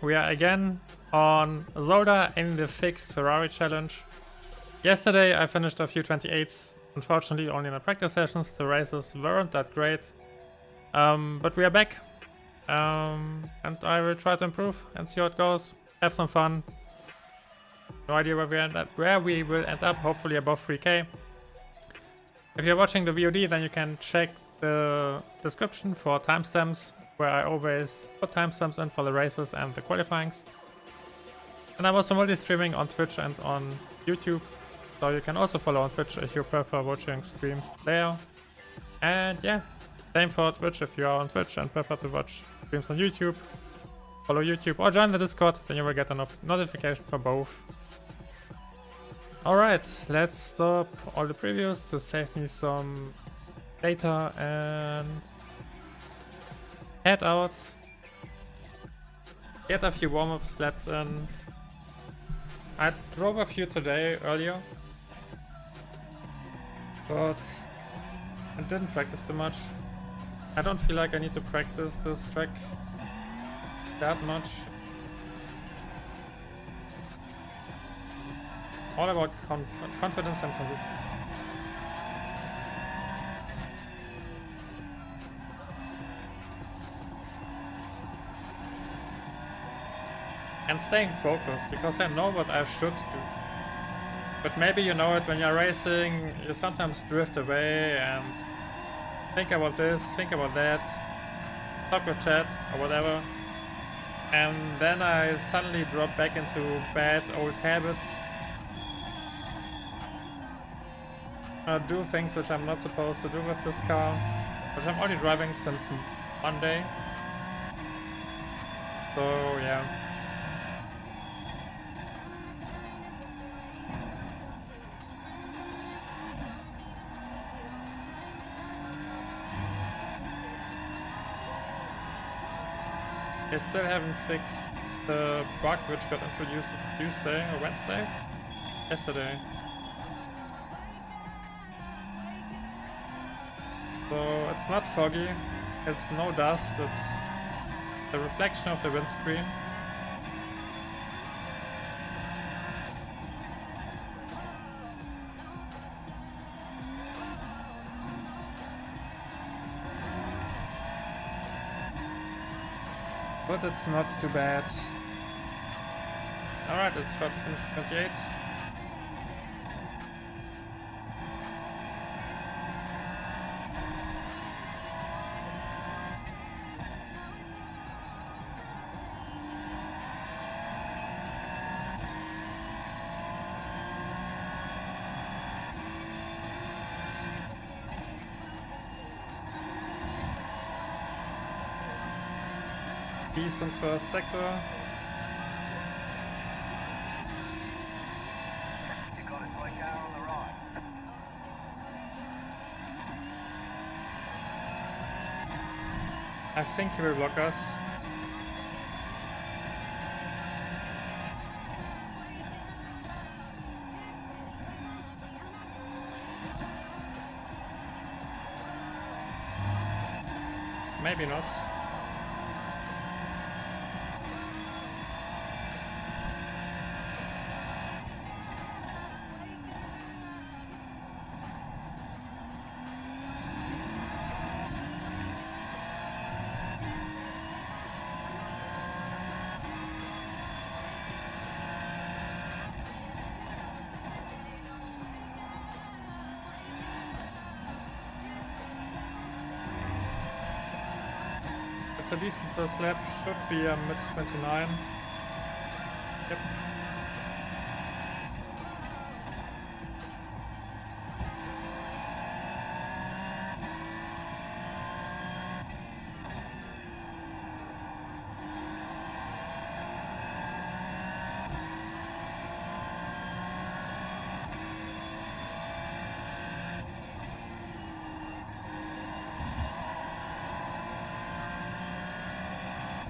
We are again on Zolder in the fixed Ferrari challenge. Yesterday I finished a few 28s, unfortunately only in the practice sessions. The races weren't that great, but we are back, and I will try to improve and see how it goes. Have some fun. No idea where we will end up. Hopefully above 3K. If you're watching the VOD, then you can check the description for timestamps, where I always put timestamps in for the races and the qualifyings. And I'm also multi-streaming on Twitch and on YouTube, so you can also follow on Twitch if you prefer watching streams there. And yeah, same for Twitch if you are on Twitch and prefer to watch streams on YouTube. Follow YouTube or join the Discord, then you will get a notification for both. Alright, let's stop all the previews to save me some data and head out. Get a few warm-up laps in. I drove a few today earlier, but I didn't practice too much. I don't feel like I need to practice this track that much. All about confidence and consistency. And staying focused, because I know what I should do. But maybe you know it when you're racing, you sometimes drift away and think about this, think about that, talk with chat or whatever. And then I suddenly drop back into bad old habits. Do things which I'm not supposed to do with this car, which I'm only driving since Monday. So yeah. They still haven't fixed the bug which got introduced Tuesday or Wednesday? Yesterday. So it's not foggy, it's no dust, it's the reflection of the windscreen. But it's not too bad. Alright, let's start to finish 28. Decent first sector. I think he will block us. Maybe not. It's a decent first lap, should be a mid 29. Yep.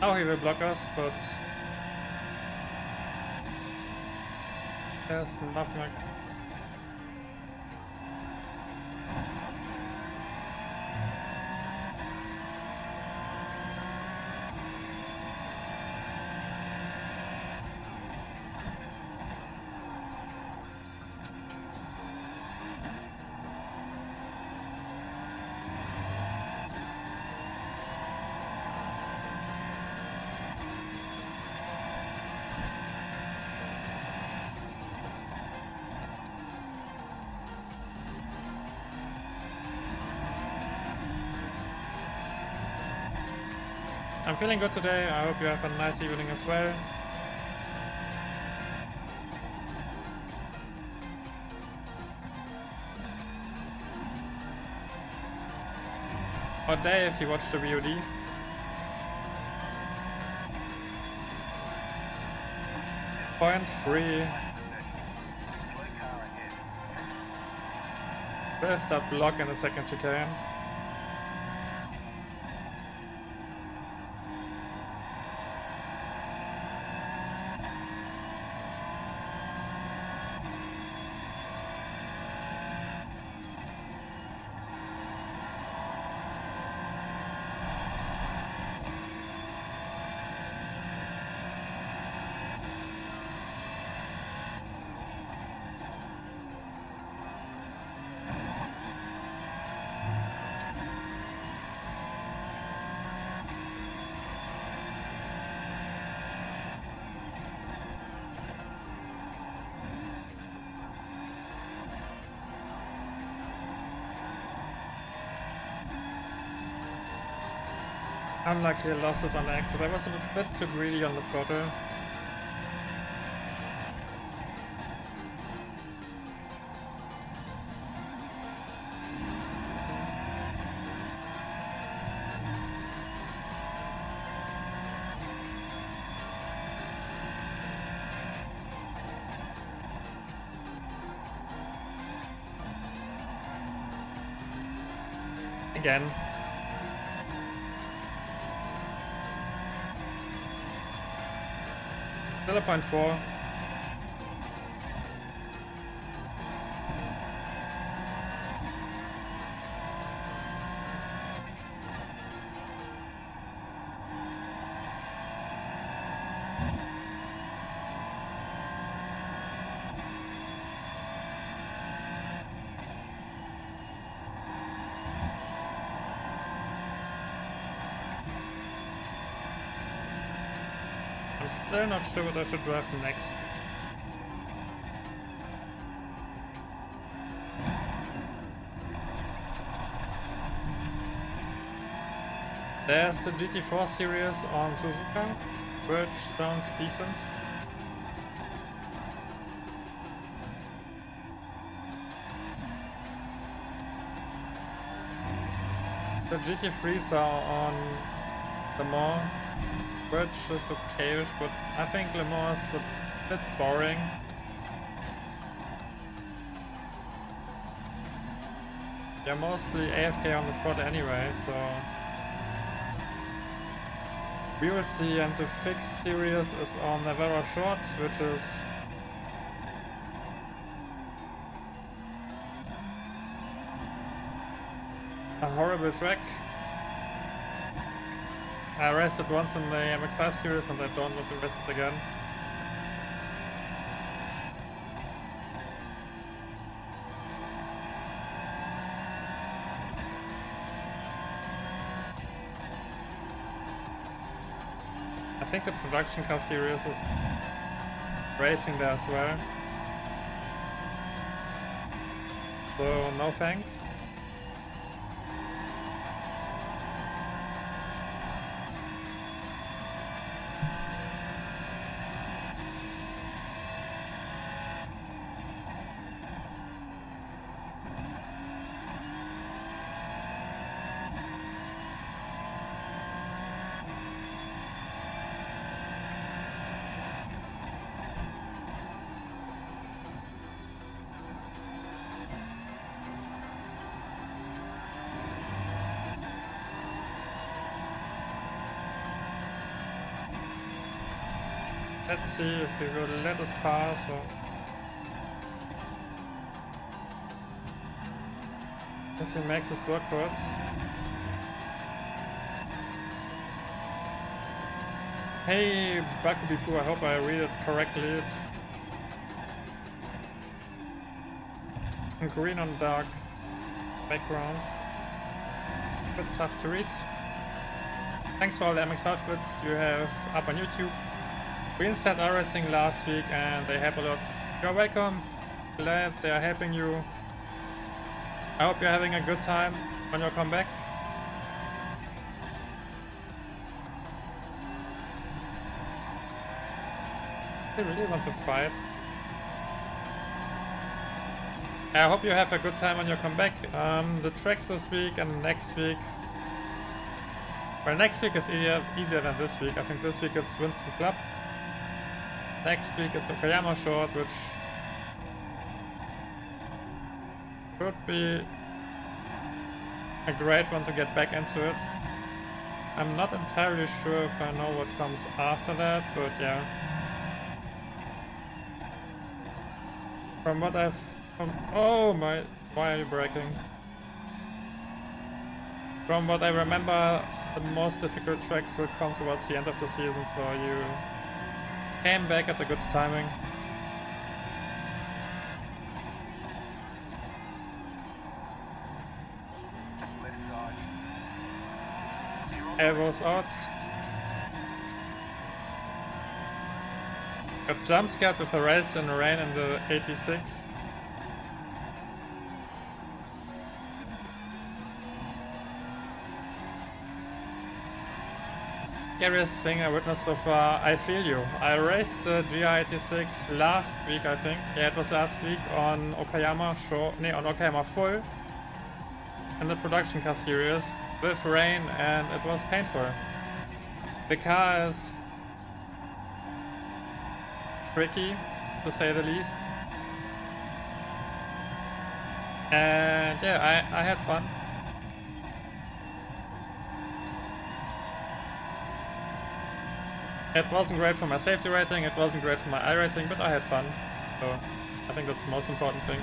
Now he will block us, but there's nothing like. I'm feeling good today. I hope you have a nice evening as well. Or day if you watch the VOD. Point 3. Lift up block in a second chicane. Unlucky, I lost it on exit. I was a bit too greedy on the throttle. Again. Still a point 4. Still not sure what I should drive next. There's the GT4 series on Suzuka, which sounds decent. The GT3s are on Le Mans, which is okayish, but I think Le Mans is a bit boring. They're mostly AFK on the front anyway, so we will see. And the fixed series is on Navarra Short, which is a horrible track. I raced it once in the MX-5 series and I don't want to race it again. I think the production car series is racing there as well. So no thanks. Let's see if he will let us pass or if he makes us work for it. Hey Bakubipu, I hope I read it correctly. It's green on dark backgrounds. A bit tough to read. Thanks for all the MX5 bits you have up on YouTube. We installed iRacing last week and they help a lot. You're welcome. Glad they are helping you. I hope you're having a good time on your comeback. They really want to fight. I hope you have a good time on your comeback. The tracks this week and next week. Well, next week is easier than this week. I think this week it's Winston Club. Next week it's Okayama Short, which could be a great one to get back into it. I'm not entirely sure if I know what comes after that, but yeah. From what I've... oh my... why are you braking? From what I remember, the most difficult tracks will come towards the end of the season, so you came back at a good timing. Elbows out. Got jump scared with a race in the rain in the 86. Scariest thing I witnessed so far, I feel you. I raced the GT3 last week, I think. Yeah, it was last week on Okayama Short, on Okayama Full in the production car series with rain, and it was painful. The car is tricky, to say the least. And yeah, I had fun. It wasn't great for my safety rating, it wasn't great for my iRacing, but I had fun. So I think that's the most important thing.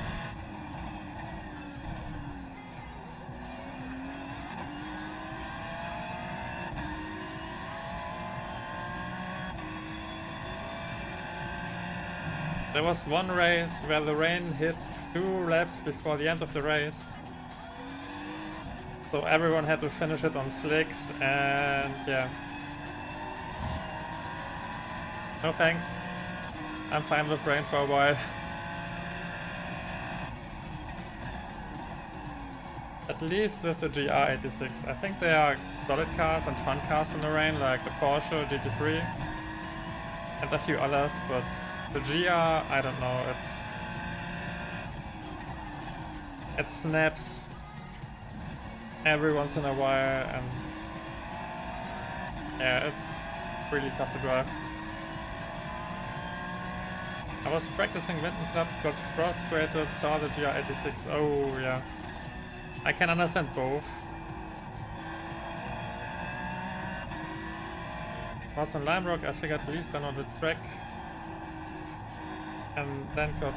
There was one race where the rain hit 2 laps before the end of the race. So everyone had to finish it on slicks, and yeah. No thanks. I'm fine with rain for a while. At least with the GR86. I think they are solid cars and fun cars in the rain, like the Porsche GT3 and a few others, but the GR, I don't know, it snaps every once in a while, and yeah, it's really tough to drive. I was practicing Winston Club, got frustrated, saw the GR86, oh yeah. I can understand both. Was in Lime Rock, I figured at least I know the track. And then got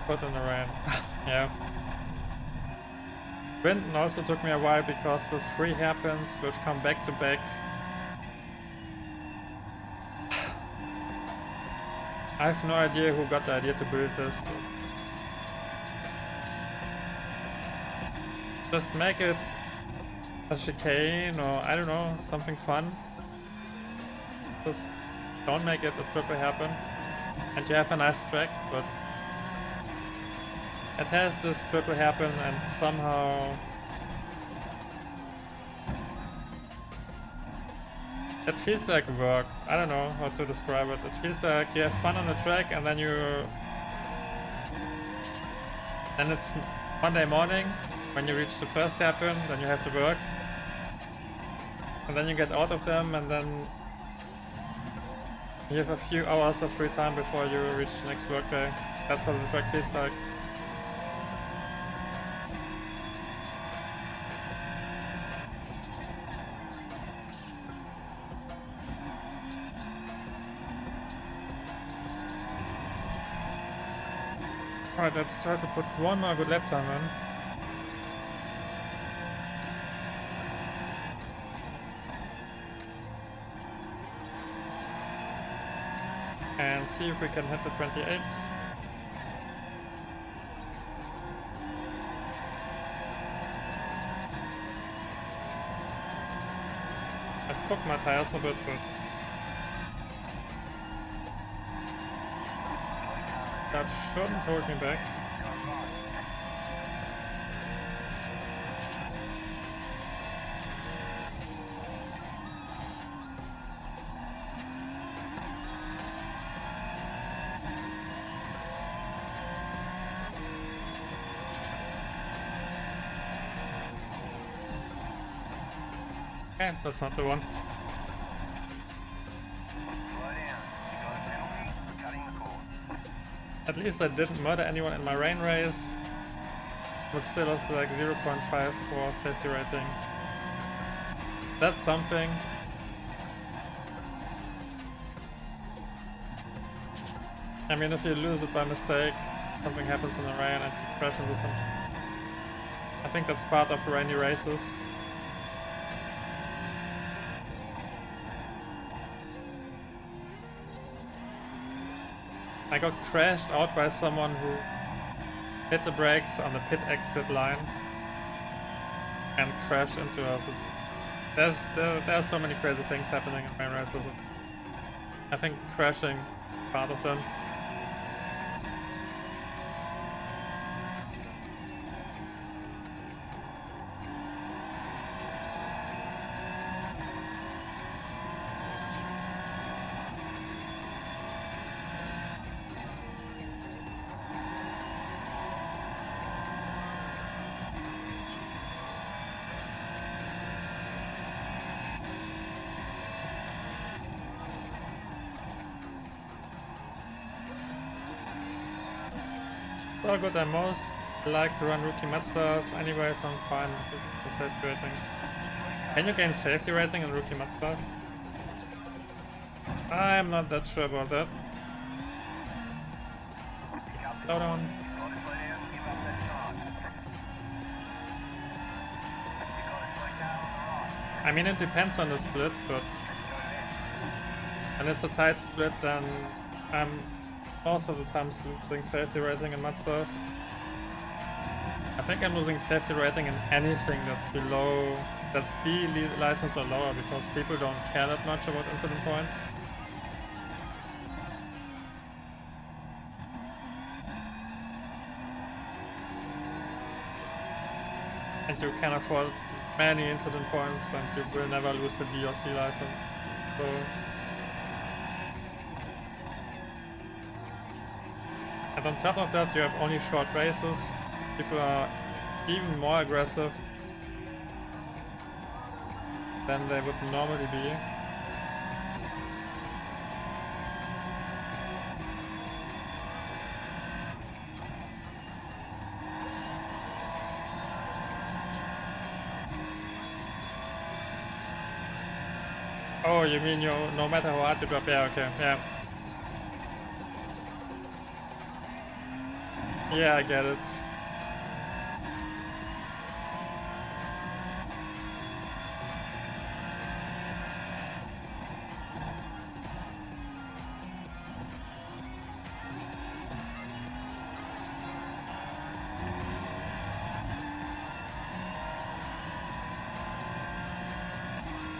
put in the rain. Yeah. Winton also took me a while because the 3 hairpins which come back to back. I have no idea who got the idea to build this. Just make it a chicane, or I don't know, something fun. Just don't make it a triple hairpin. And you have a nice track, but it has this triple hairpin, and somehow it feels like work. I don't know how to describe it. It feels like you have fun on the track, and then it's Monday morning when you reach the first hairpin, then you have to work, and then you get out of them, and then you have a few hours of free time before you reach the next workday. That's what the track feels like. Alright, let's try to put one more good lap time in. And see if we can hit the 28s. I've cooked my tires a bit, but that shouldn't hold me back. Okay, that's not the one. At least I didn't murder anyone in my rain race, but still lost like 0.5 for safety rating. That's something. I mean, if you lose it by mistake, something happens in the rain and you crash into some... I think that's part of rainy races. I got crashed out by someone who hit the brakes on the pit exit line and crashed into us. There are so many crazy things happening in rain races. I think crashing is part of them. So good, I most like to run rookie Mazdas anyway, so I'm fine with safety rating. Can you gain safety rating in rookie Mazdas? I'm not that sure about that. Slow down. I mean, it depends on the split, but when it's a tight split, then I'm most of the time losing safety rating in Mazdas. I think I'm losing safety rating in anything that's below, that's D license or lower, because people don't care that much about incident points. And you can afford many incident points and you will never lose the D or C license. So and on top of that, you have only short races. People are even more aggressive than they would normally be. Oh, you mean you no matter how hard you drop? Yeah, okay, yeah. Yeah, I get it.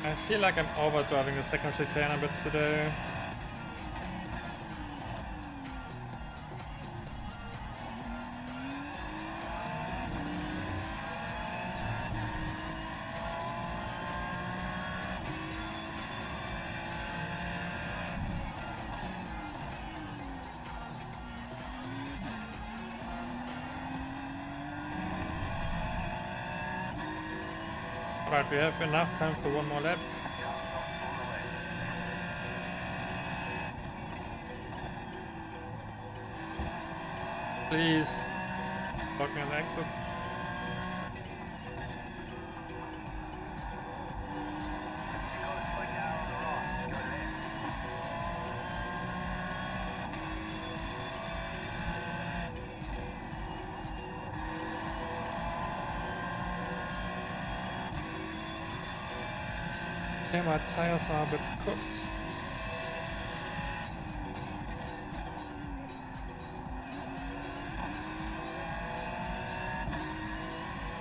I feel like I'm overdriving the second chicane a bit today. Alright, we have enough time for one more lap. Please block me on the exit. Okay, my tires are a bit cooked.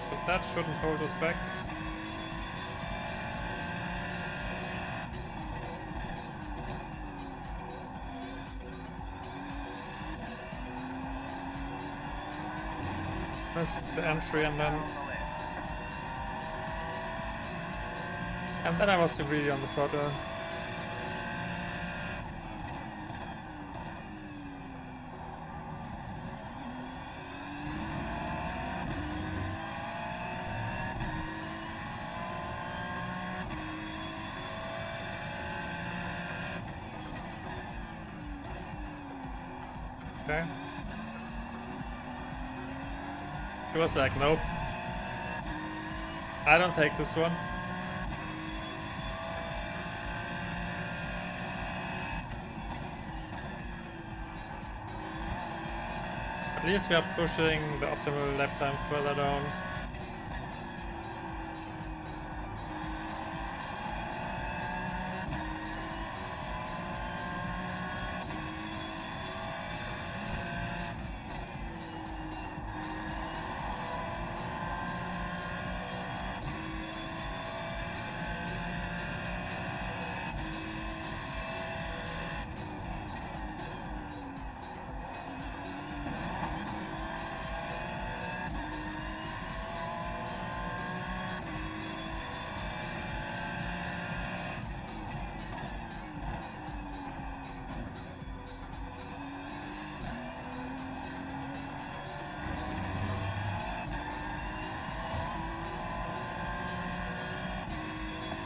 But that shouldn't hold us back. Missed the entry and then I was too greedy on the throttle. Okay. He was like, nope. I don't take this one. At least we are pushing the optimal lap time further down.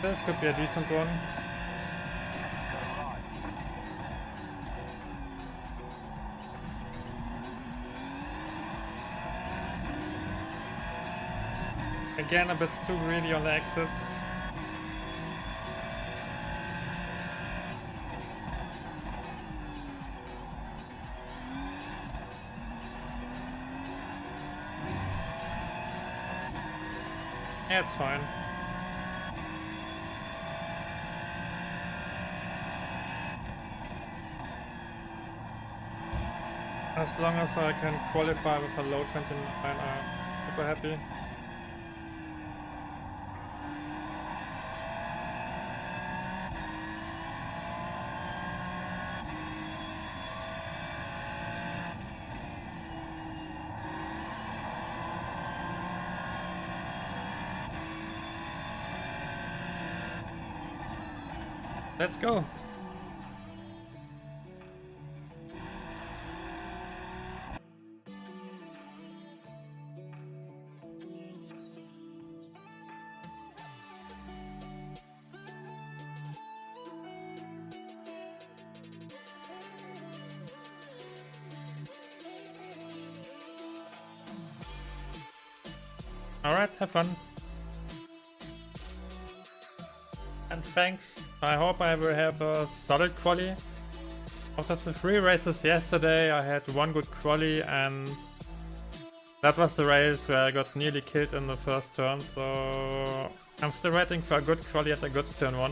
This could be a decent one. Again, a bit too greedy on the exits. Yeah, it's fine. As long as I can qualify with a low 29, I'm super happy. Let's go. Alright, have fun. And thanks. I hope I will have a solid quali. After the 3 races yesterday, I had 1 good quali, and that was the race where I got nearly killed in the first turn, so I'm still waiting for a good quali at a good turn 1.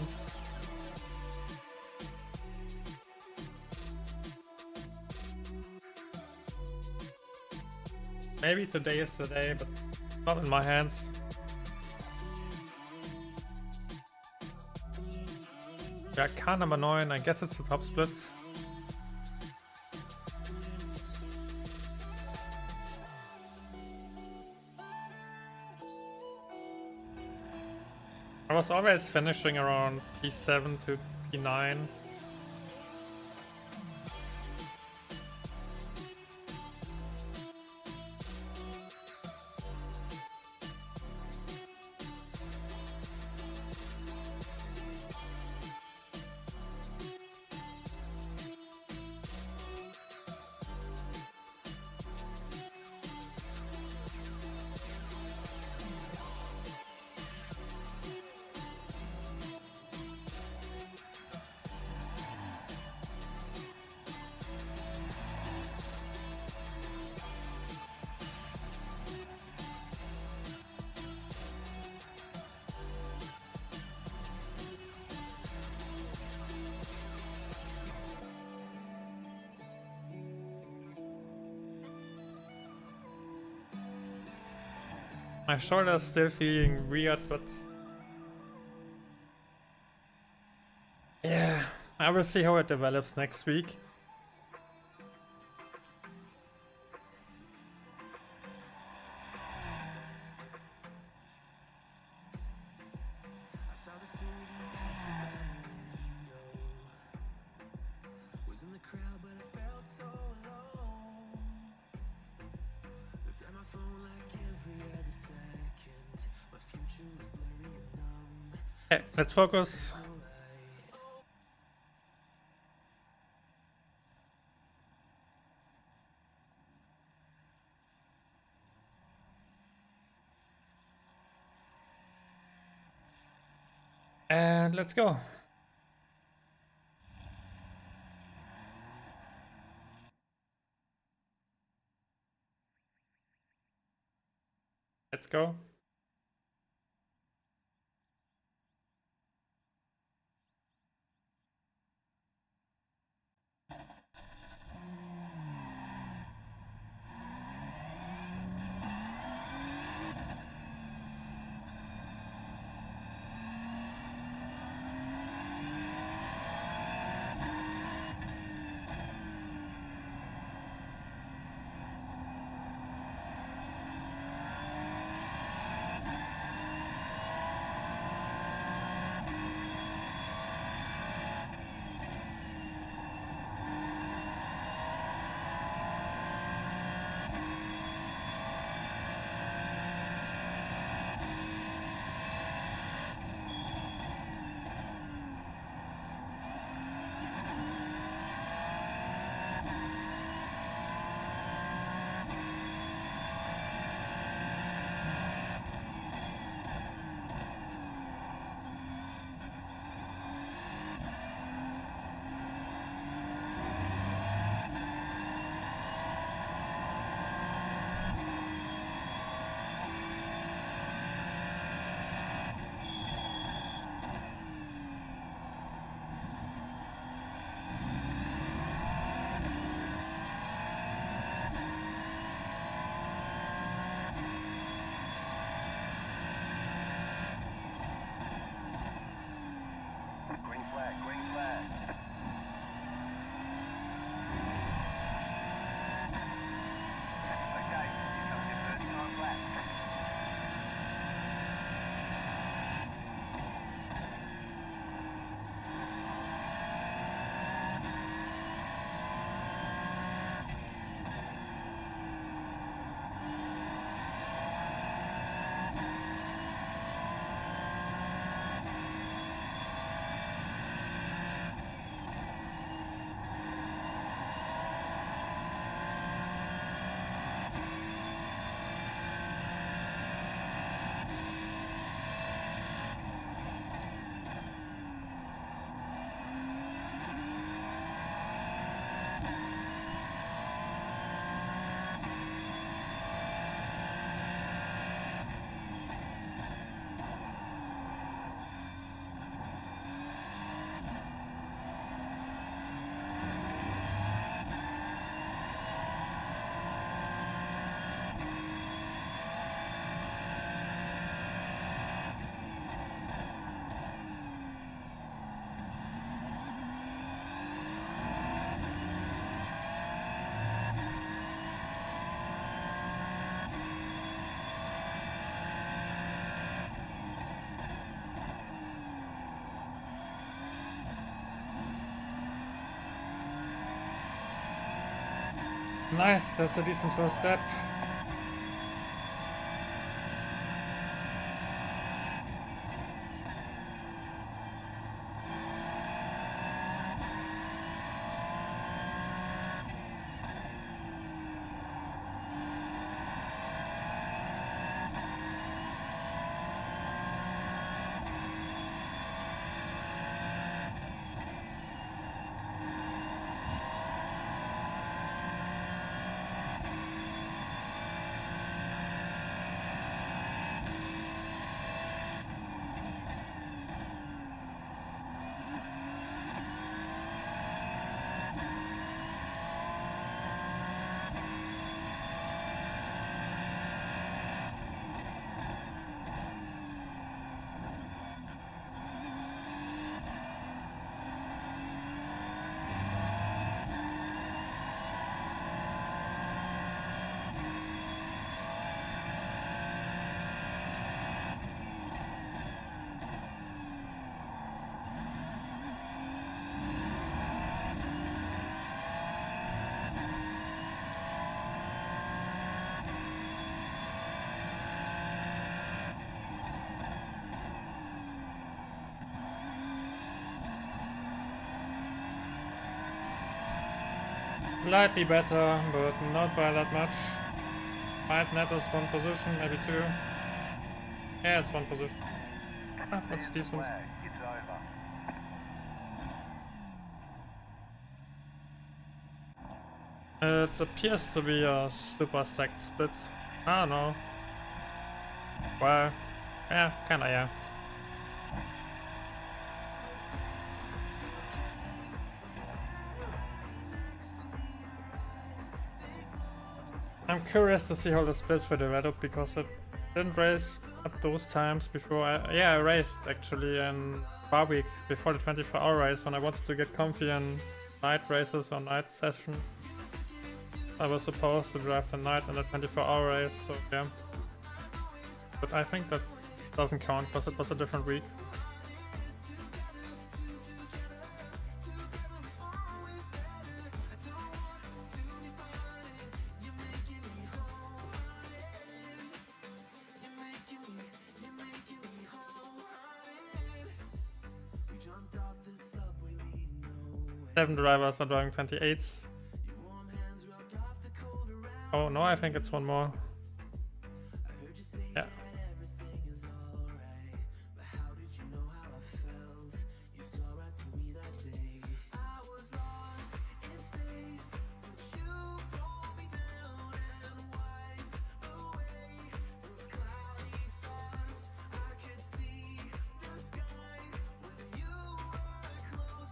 Maybe today is the day, but not in my hands. Yeah, car number 9, I guess it's the top split. I was always finishing around P7 to P9. My shoulder's still feeling weird, but yeah, I will see how it develops next week. Okay, let's focus. And let's go. Let's go. Nice, that's a decent first step. Slightly better, but not by that much. Might net us one position, maybe two. Yeah, it's one position. Ah, that's decent. It appears to be a super stacked split. I don't know. Well, yeah, kinda, yeah. I'm curious to see how the splits will develop because I didn't race at those times before. I raced actually in bar week before the 24-hour race when I wanted to get comfy in night races or night session. I was supposed to drive the night in the 24-hour race, so yeah. But I think that doesn't count because it was a different week. Seven drivers are driving 28s. Oh no, I think it's one more. Yeah.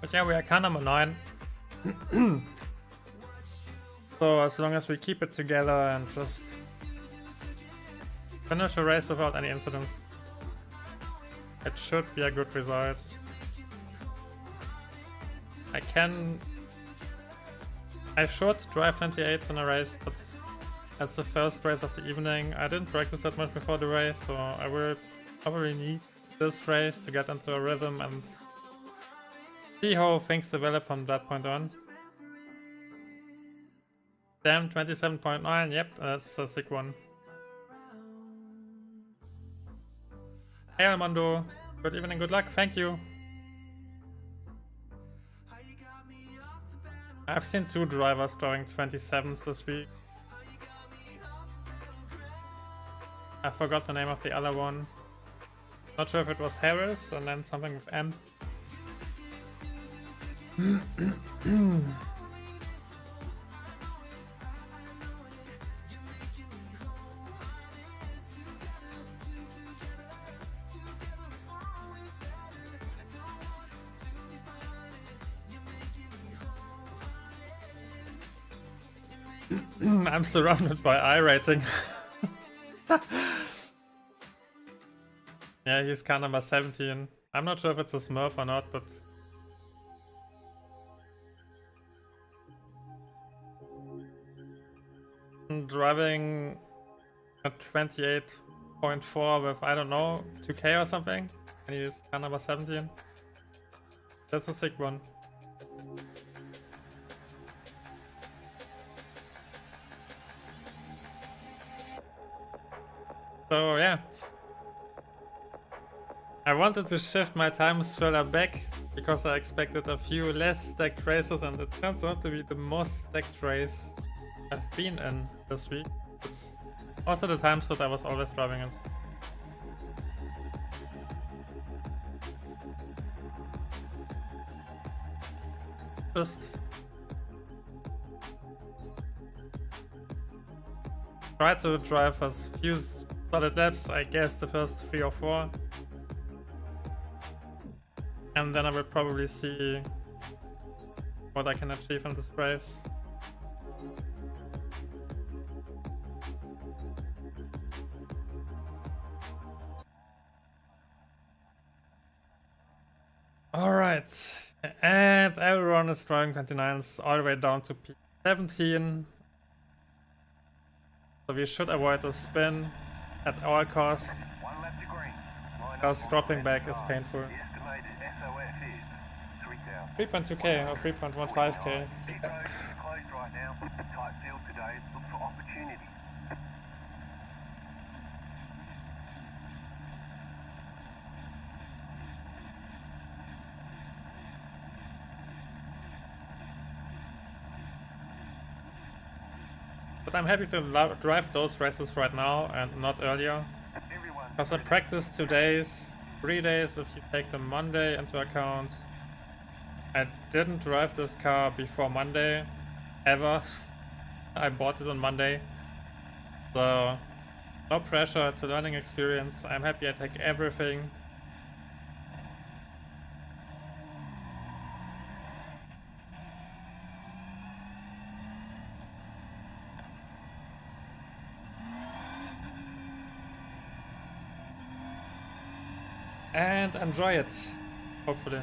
But yeah, we are car number 9. So as long as we keep it together and just finish a race without any incidents, it should be a good result. I should drive 28s in a race, but as the first race of the evening, I didn't practice that much before the race, so I will probably need this race to get into a rhythm and see how things develop from that point on. Damn, 27.9, yep, that's a sick one. Hey Armando, good evening, good luck, thank you. I've seen 2 drivers driving 27s this week. I forgot the name of the other one. Not sure if it was Harris and then something with M. I'm surrounded by iRacing. Yeah, he's car number 17. I'm not sure if it's a Smurf or not, but driving a 28.4 with, I don't know, 2K or something, and he's car number 17. That's a sick one. So yeah, I wanted to shift my times further back because I expected a few less stacked races, and it turns out to be the most stacked race I've been in this week. It's also the time slot I was always driving in. Just try to drive as few solid laps, I guess the first 3 or 4. And then I will probably see what I can achieve in this race. Alright, and everyone is driving 29s all the way down to P17. So we should avoid a spin at our cost, because dropping back is painful. 3.2k or 3.15k. But I'm happy to drive those races right now and not earlier, because I practiced 2 days, 3 days if you take the Monday into account. I didn't drive this car before Monday, ever. I bought it on Monday. So no pressure, it's a learning experience. I'm happy I take everything. And enjoy it, hopefully.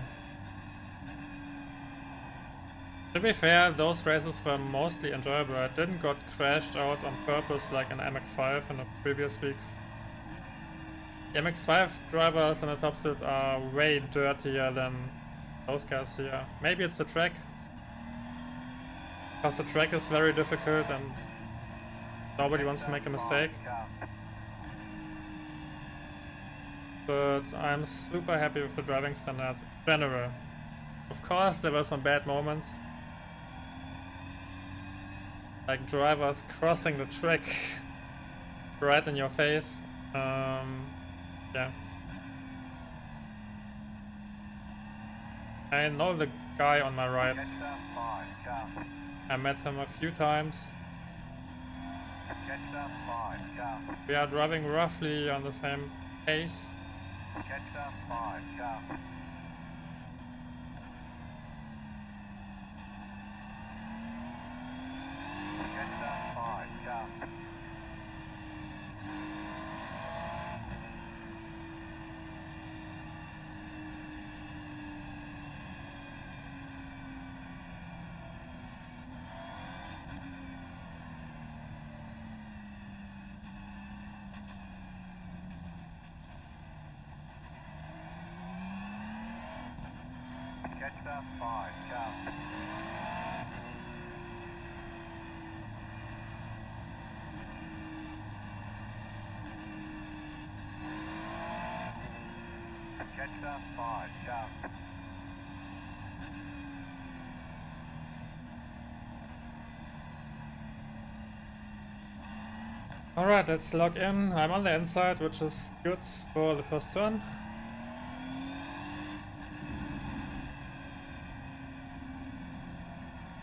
To be fair, those races were mostly enjoyable. I didn't got crashed out on purpose like in MX5 in the previous weeks. The MX5 drivers in the top split are way dirtier than those guys here. Maybe it's the track, because the track is very difficult and nobody wants to make a mistake. But I'm super happy with the driving standards in general. Of course, there were some bad moments. Like drivers crossing the track right in your face. Yeah. I know the guy on my right. I met him a few times. We are driving roughly on the same pace. Alright, let's log in. I'm on the inside, which is good for the first turn.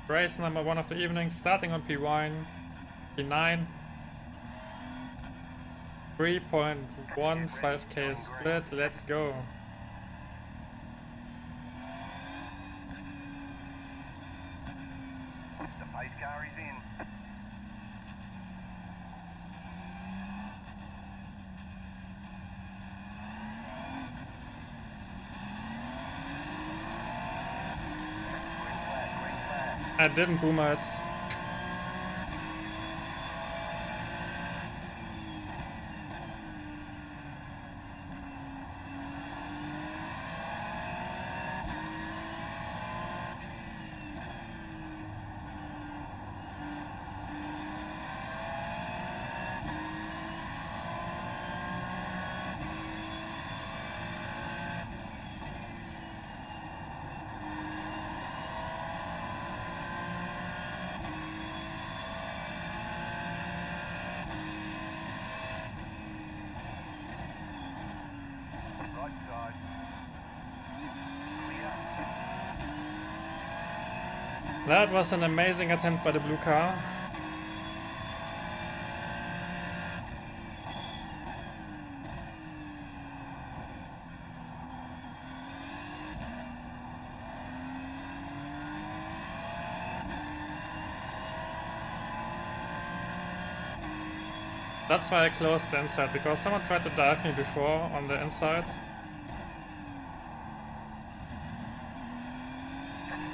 Race number 1 of the evening, starting on P1, P9. 3.15k split, let's go. The pace car is in. I didn't boom it. That was an amazing attempt by the blue car. That's why I closed the inside, because someone tried to dive me before on the inside.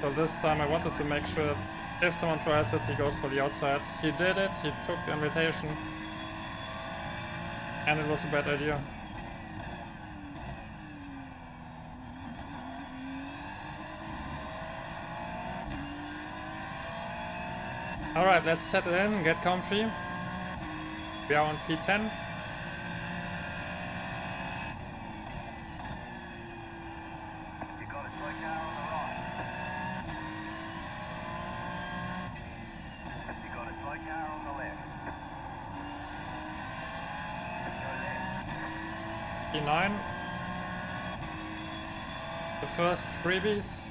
So this time I wanted to make sure that if someone tries it, he goes for the outside. He did it, he took the invitation. And it was a bad idea. Alright, let's settle in, get comfy. We are on P10. P9. The first freebies.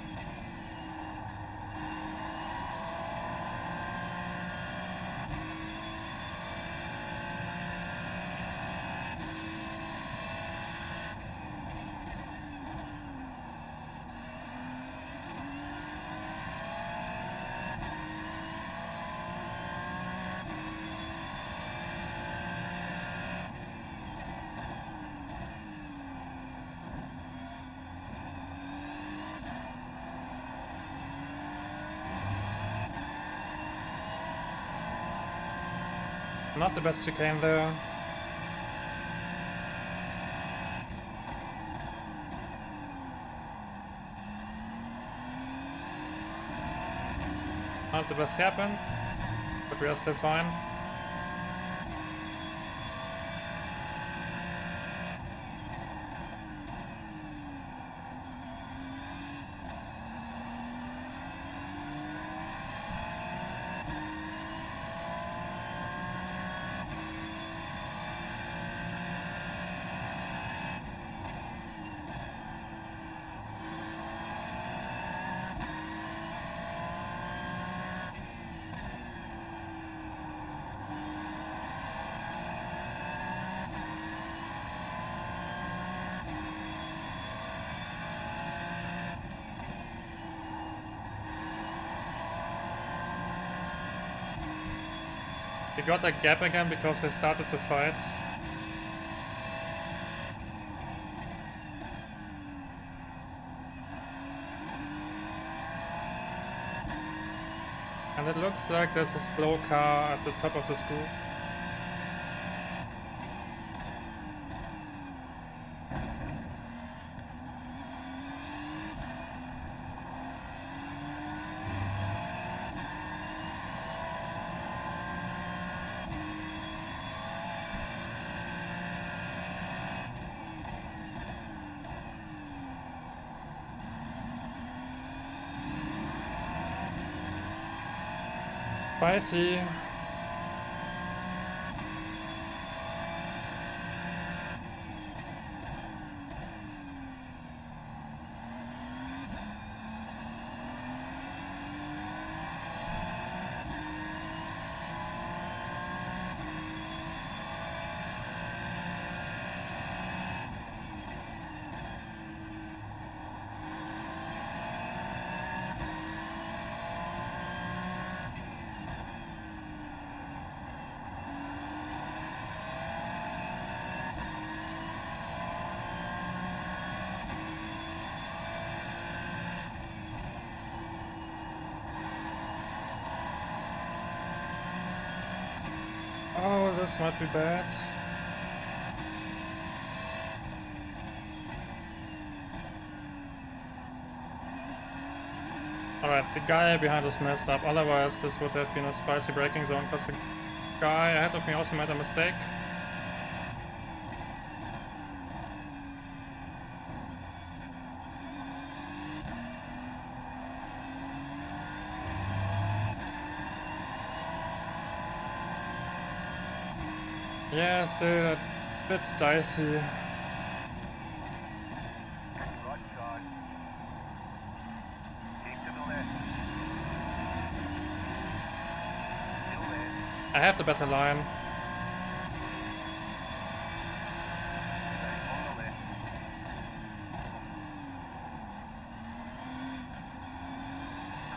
Not the best chicane there. Not the best hairpin, but we are still fine. We got a gap again because they started to fight. And it looks like there's a slow car at the top of this group. Spicy. Oh, this might be bad. Alright, the guy behind us messed up, otherwise this would have been a spicy braking zone because the guy ahead of me also made a mistake. Yeah, still a bit dicey. Right side. Keep to the left. Still there. I have the better line. Stay on the left.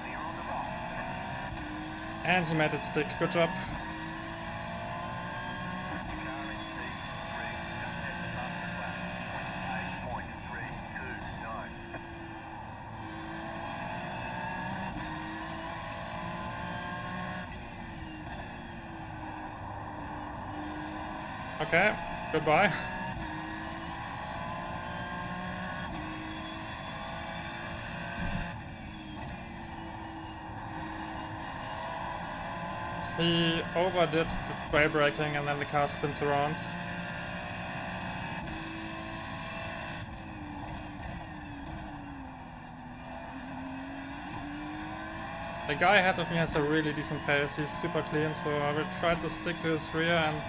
Clear on the right. And he made it stick. Good job. Car in P3, just at the fastest lap. 8.329. Okay, goodbye. He overdid the way braking and then the car spins around. The guy ahead of me has a really decent pace, he's super clean, so I will try to stick to his rear and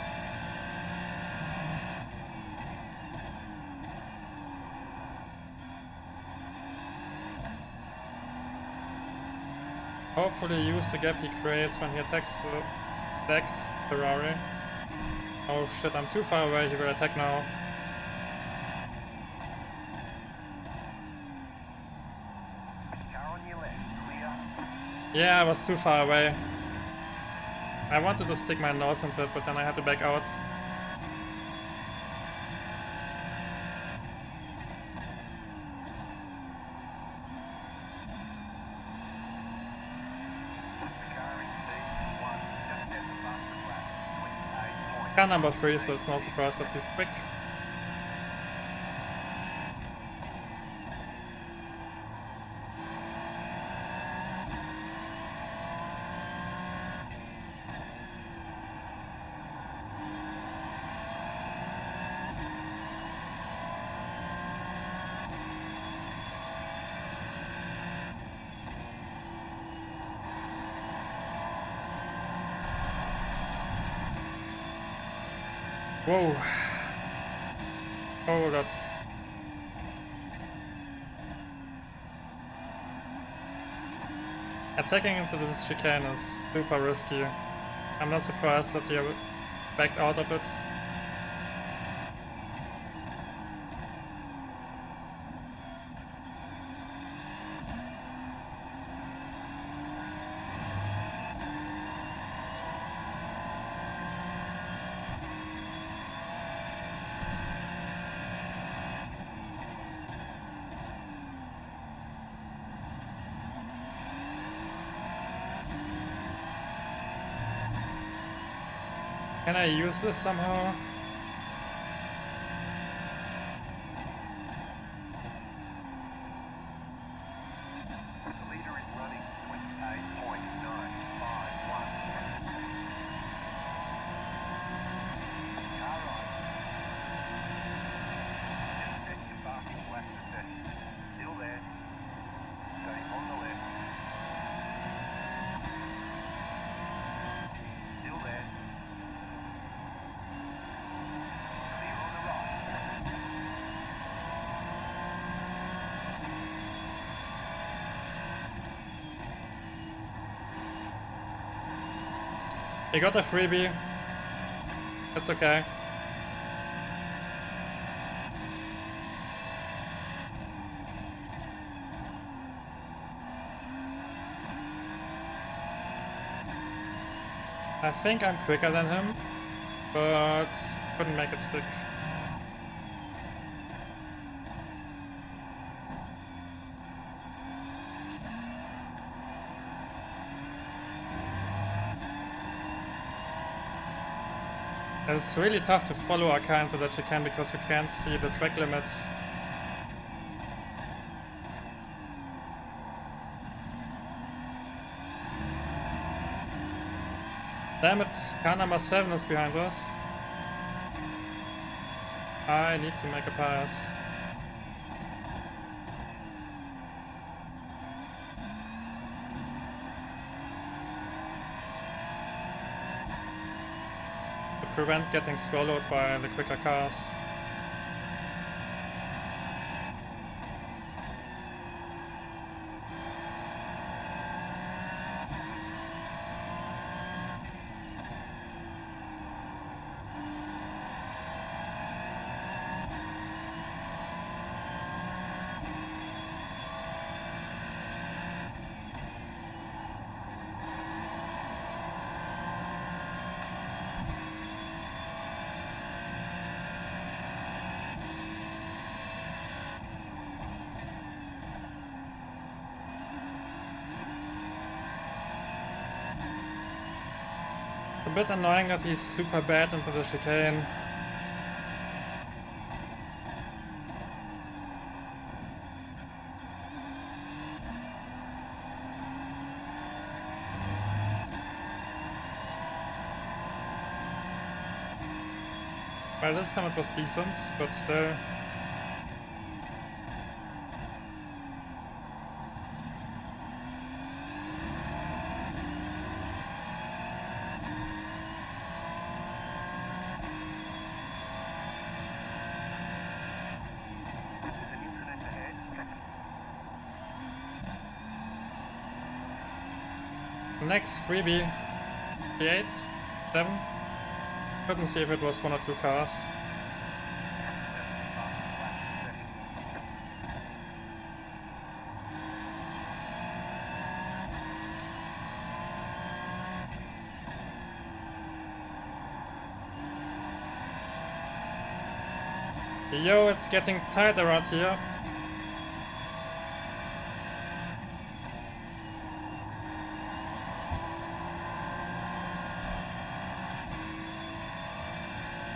hopefully use the gap he creates when he attacks the deck Ferrari. Oh shit, I'm too far away, he will attack now. Car on your left. Clear. Yeah, I was too far away. I wanted to stick my nose into it, but then I had to back out. Car in P1, just at the fastest lap. Car number 3, so it's no surprise that he's quick. Whoa. Oh, that's... Attacking into this chicane is super risky. I'm not surprised that he backed out of it. Can I use this somehow? The leader is running 28.951. Car right. Just set your parking lap to session. Still there. Stay on the left. Still there. Clear on the right. He got a freebie. It's okay. I think I'm quicker than him, but couldn't make it stick. It's really tough to follow a car into the chicane because you can't see the track limits. Damn it, car number 7 is behind us. I need to make a pass. To prevent getting swallowed by the quicker cars. A bit annoying that he's super bad into the chicane. Well, this time it was decent, but still. There's an incident ahead. Next freebie, 8, 7. Couldn't see if it was 1 or 2 cars. Yo, it's getting tight around here.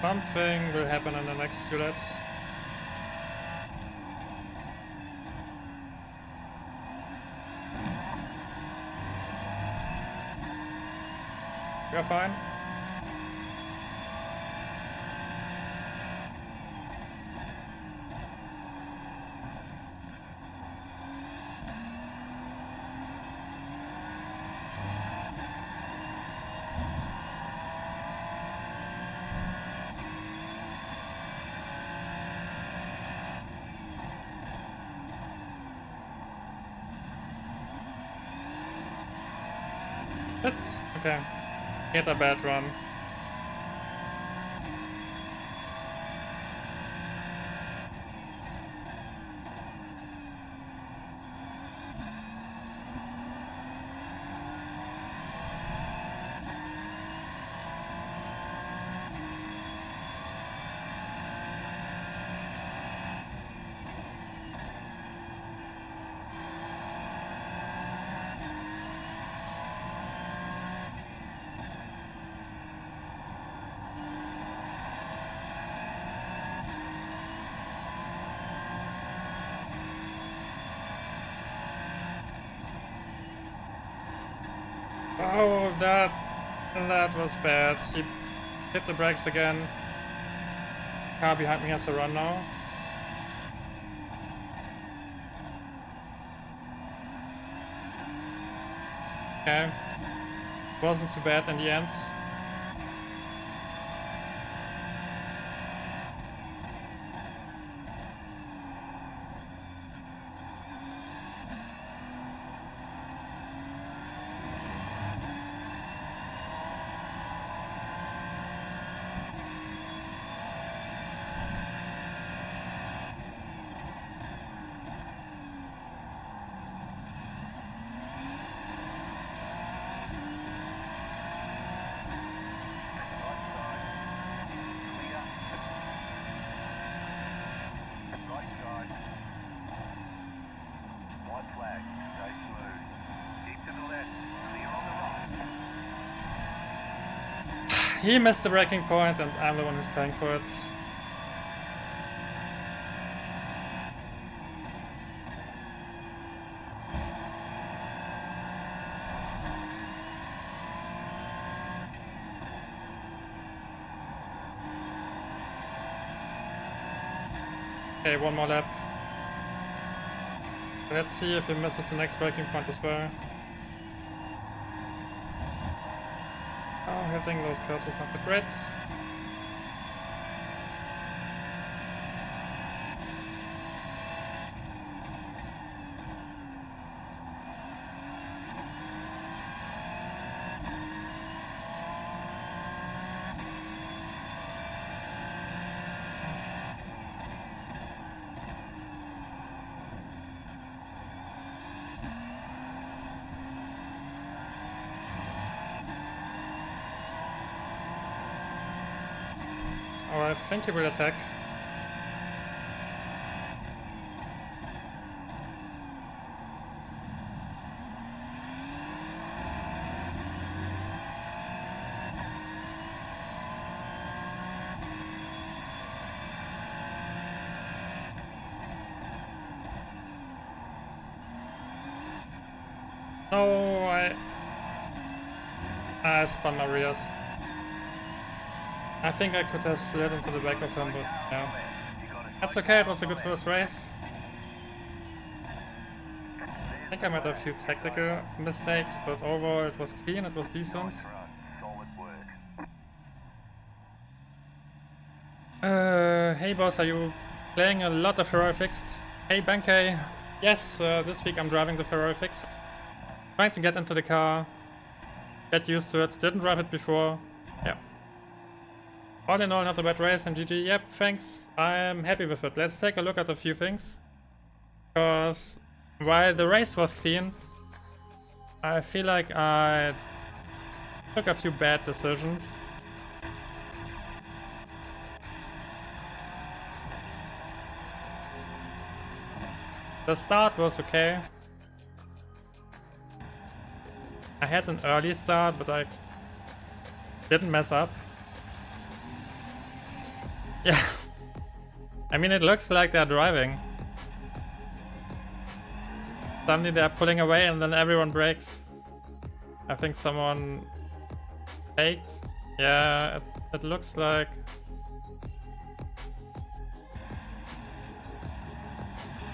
Something will happen in the next few laps. You're fine. That's okay. Get a bad run. Oh, that was bad. He hit the brakes again. Car behind me has to run now. Okay. Wasn't too bad in the end. He missed the braking point and I'm the one who's paying for it. Okay, one more lap. Let's see if he misses the next braking point as well. Oh, hitting those curbs is not the great. Alright, thank you for the attack. No, I spun my rears. I think I could have slid into the back of him, but yeah. That's okay, it was a good first race. I think I made a few tactical mistakes, but overall it was clean, it was decent. Hey boss, are you playing a lot of Ferrari Fixed? Hey Bankay, yes, this week I'm driving the Ferrari Fixed. Trying to get into the car, get used to it, didn't drive it before, yeah. All in all, not a bad race, and GG, yep, thanks, I'm happy with it. Let's take a look at a few things. Because while the race was clean, I feel like I took a few bad decisions. The start was okay. I had an early start, but I didn't mess up. Yeah. I mean, it looks like they're driving. Suddenly they're pulling away and then everyone brakes. I think someone faked. Yeah, it looks like...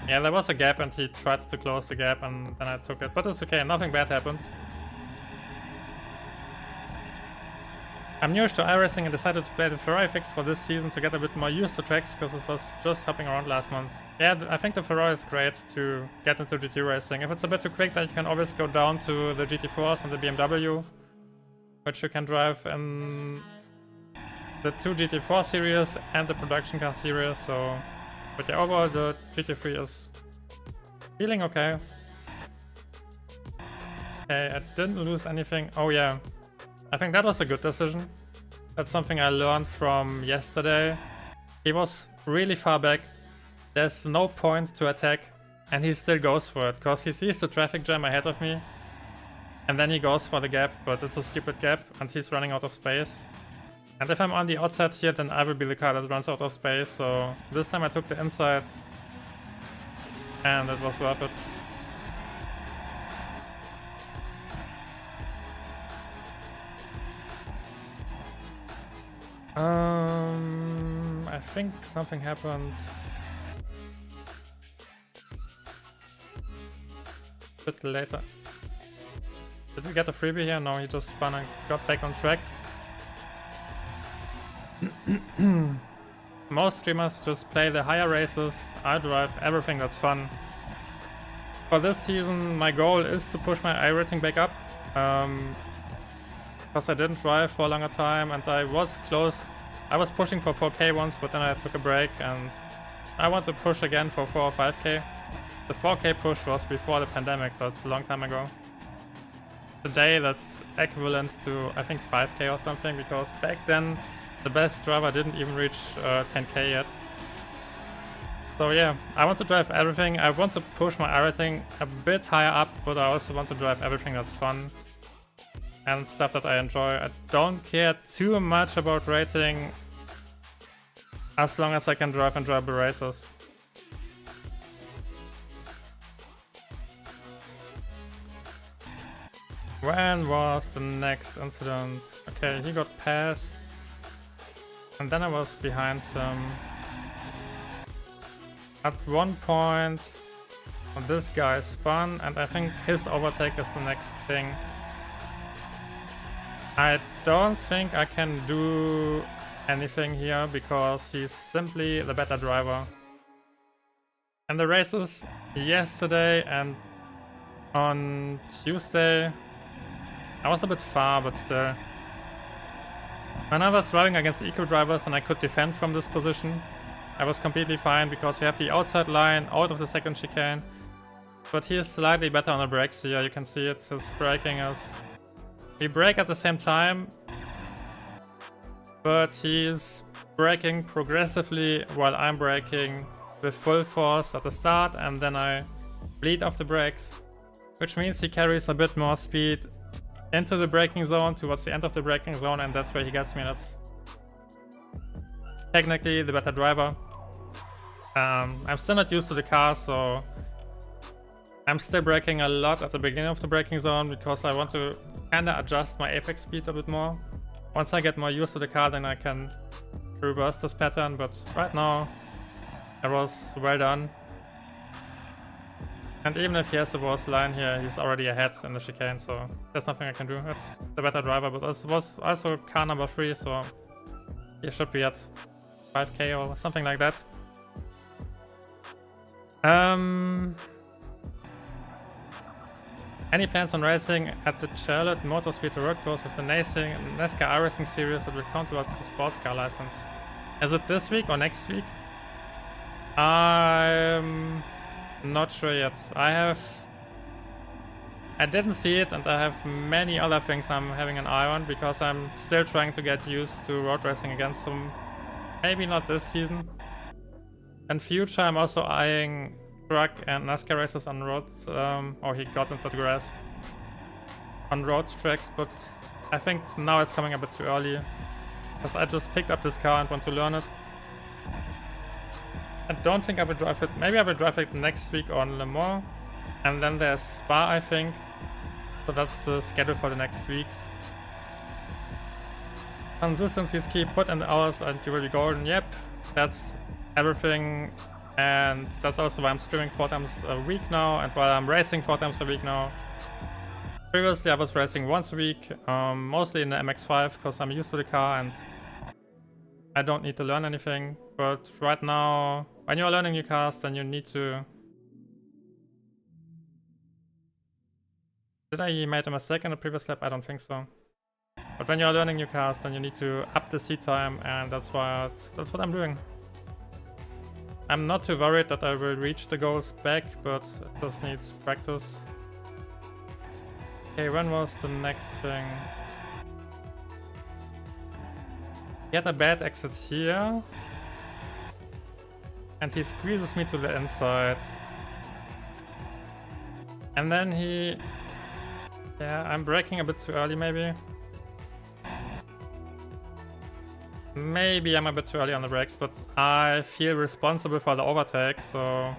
Yeah, there was a gap and he tried to close the gap and then I took it. But it's okay, nothing bad happened. I'm newish to iRacing and decided to play the Ferrari fix for this season to get a bit more used to tracks because it was just hopping around last month. Yeah, I think the Ferrari is great to get into GT racing. If it's a bit too quick, then you can always go down to the GT4s and the BMW, which you can drive in the 2 GT4 series and the production car series. So, but yeah, overall the GT3 is feeling okay. Okay, I didn't lose anything. Oh yeah. I think that was a good decision. That's something I learned from yesterday. He was really far back. There's no point to attack and he still goes for it because he sees the traffic jam ahead of me and then he goes for the gap, but it's a stupid gap and he's running out of space. And if I'm on the outside here, then I will be the car that runs out of space. So this time I took the inside and it was worth it. I think something happened a bit later. Did we get a freebie here? No, he just spun and got back on track. Most streamers just play the higher races. I drive everything that's fun. For this season, my goal is to push my iRacing back up. Because I didn't drive for a longer time and I was close. I was pushing for 4K once, but then I took a break and I want to push again for 4 or 5K. The 4K push was before the pandemic, so it's a long time ago. Today that's equivalent to I think 5K or something, because back then the best driver didn't even reach 10K yet. So yeah, I want to drive everything. I want to push my iRacing a bit higher up, but I also want to drive everything that's fun and stuff that I enjoy. I don't care too much about rating as long as I can drive enjoyable races. When was the next incident? Okay, he got passed and then I was behind him. At one point this guy spun and I think his overtake is the next thing. I don't think I can do anything here because he's simply the better driver. And the races yesterday and on Tuesday, I was a bit far, but still. When I was driving against eco drivers and I could defend from this position, I was completely fine because you have the outside line out of the second chicane. But he is slightly better on the brakes here, you can see it, his braking is... We brake at the same time, but he's braking progressively while I'm braking with full force at the start and then I bleed off the brakes, which means he carries a bit more speed into the braking zone towards the end of the braking zone, and that's where he gets me. That's technically the better driver. I'm still not used to the car, so I'm still braking a lot at the beginning of the braking zone because I want to kinda adjust my apex speed a bit more. Once I get more used to the car, then I can reverse this pattern, but right now I was well done. And even if he has the worst line here, he's already ahead in the chicane, so there's nothing I can do. It's the better driver, but this was also car number 3, so he should be at 5K or something like that. Any plans on racing at the Charlotte Motor Speed Road Course with the NASCAR iRacing series that will count towards the sports car license? Is it this week or next week? I'm not sure yet. I didn't see it and I have many other things I'm having an eye on because I'm still trying to get used to road racing again, so maybe not this season. In future I'm also eyeing truck and NASCAR races on roads. Oh, he got into the grass on road tracks, but I think now it's coming a bit too early because I just picked up this car and want to learn it. I don't think I will drive it. Maybe I will drive it next week on Le Mans. And then there's Spa, I think. So that's the schedule for the next weeks. Consistency is key. Put in the hours and you will be golden. Yep, that's everything. And that's also why I'm streaming 4 times a week now. And why I'm racing 4 times a week now. Previously I was racing once a week. Mostly in the MX-5 because I'm used to the car and I don't need to learn anything. But right now, when you're learning new cars, then you need to... Did I make a mistake in the previous lap? I don't think so. But when you're learning new cars, then you need to up the seat time, and that's what I'm doing. I'm not too worried that I will reach the goals back, but it just needs practice. Okay, when was the next thing? He had a bad exit here. And he squeezes me to the inside. And then he... Yeah, I'm braking a bit too early maybe. Maybe I'm a bit too early on the brakes, but I feel responsible for the overtake, so...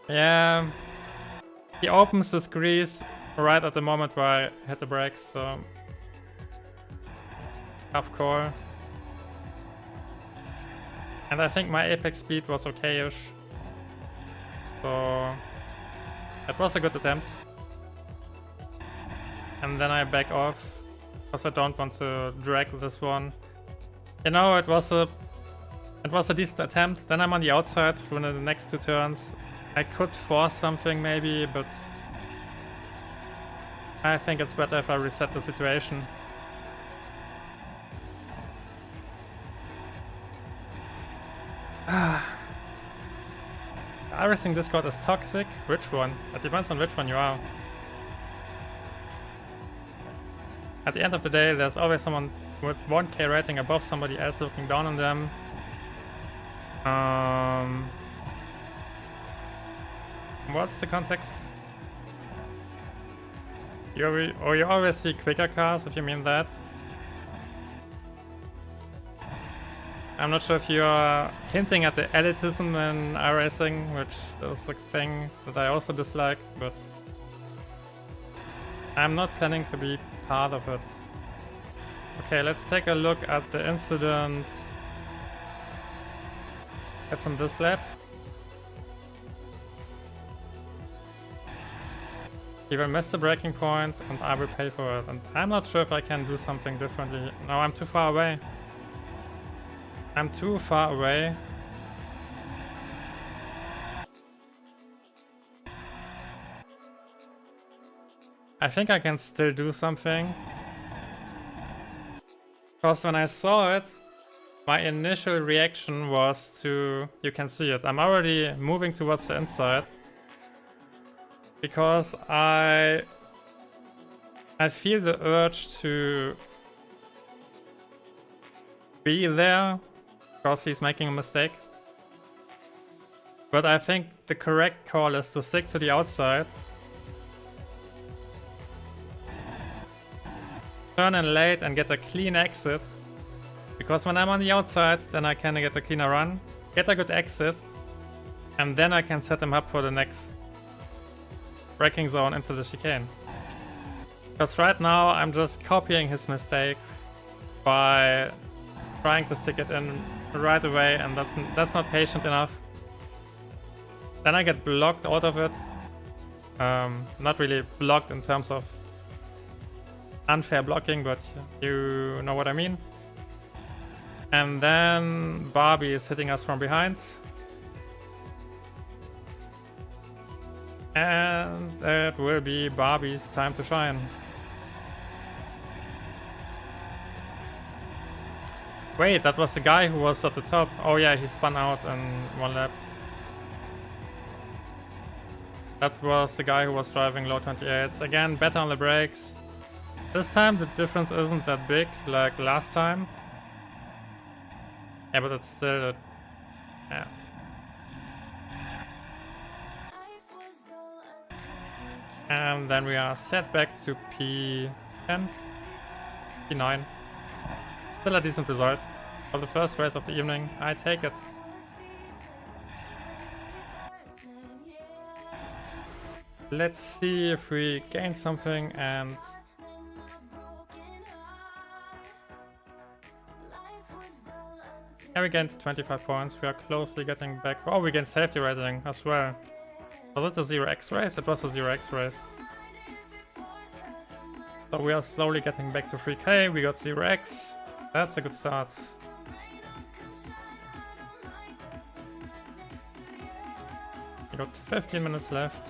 Yeah... He opens the grease right at the moment where I hit the brakes, so... Tough call. And I think my apex speed was okay-ish. So... It was a good attempt. And then I back off, because I don't want to drag this one. You know, it was a decent attempt. Then I'm on the outside through the next 2 turns. I could force something maybe, but I think it's better if I reset the situation. iRacing Discord is toxic? Which one? It depends on which one you are. At the end of the day, there's always someone with 1k rating above somebody else looking down on them. What's the context? You always see quicker cars, if you mean that. I'm not sure if you are hinting at the elitism in iRacing, which is a thing that I also dislike, but I'm not planning to be part of it. Okay, let's take a look at the incident. It's on this lap. He will miss the braking point and I will pay for it. And I'm not sure if I can do something differently. No, I'm too far away. I'm too far away. I think I can still do something. Because when I saw it, my initial reaction was to... You can see it. I'm already moving towards the inside. Because I feel the urge to be there. Because he's making a mistake. But I think the correct call is to stick to the outside. Turn in late and get a clean exit. Because when I'm on the outside, then I can get a cleaner run, get a good exit, and then I can set him up for the next braking zone into the chicane. Because right now I'm just copying his mistakes by trying to stick it in right away, and that's not patient enough. Then I get blocked out of it. Not really blocked in terms of unfair blocking, but you know what I mean. And then Barbie is hitting us from behind. And it will be Barbie's time to shine. Wait, that was the guy who was at the top. Oh yeah, he spun out in 1 lap. That was the guy who was driving low 28s. Again, better on the brakes. This time the difference isn't that big like last time. Yeah, but it's still... yeah. And then we are set back to P. 10, 59. Still a decent result. For the first race of the evening, I take it. Let's see if we gain something and... Yeah, we gained 25 points. We are closely getting back. Oh, we gained safety rating as well. Was it a 0x race? It was a 0x race. So we are slowly getting back to 3k. We got 0x. That's a good start. We got 15 minutes left.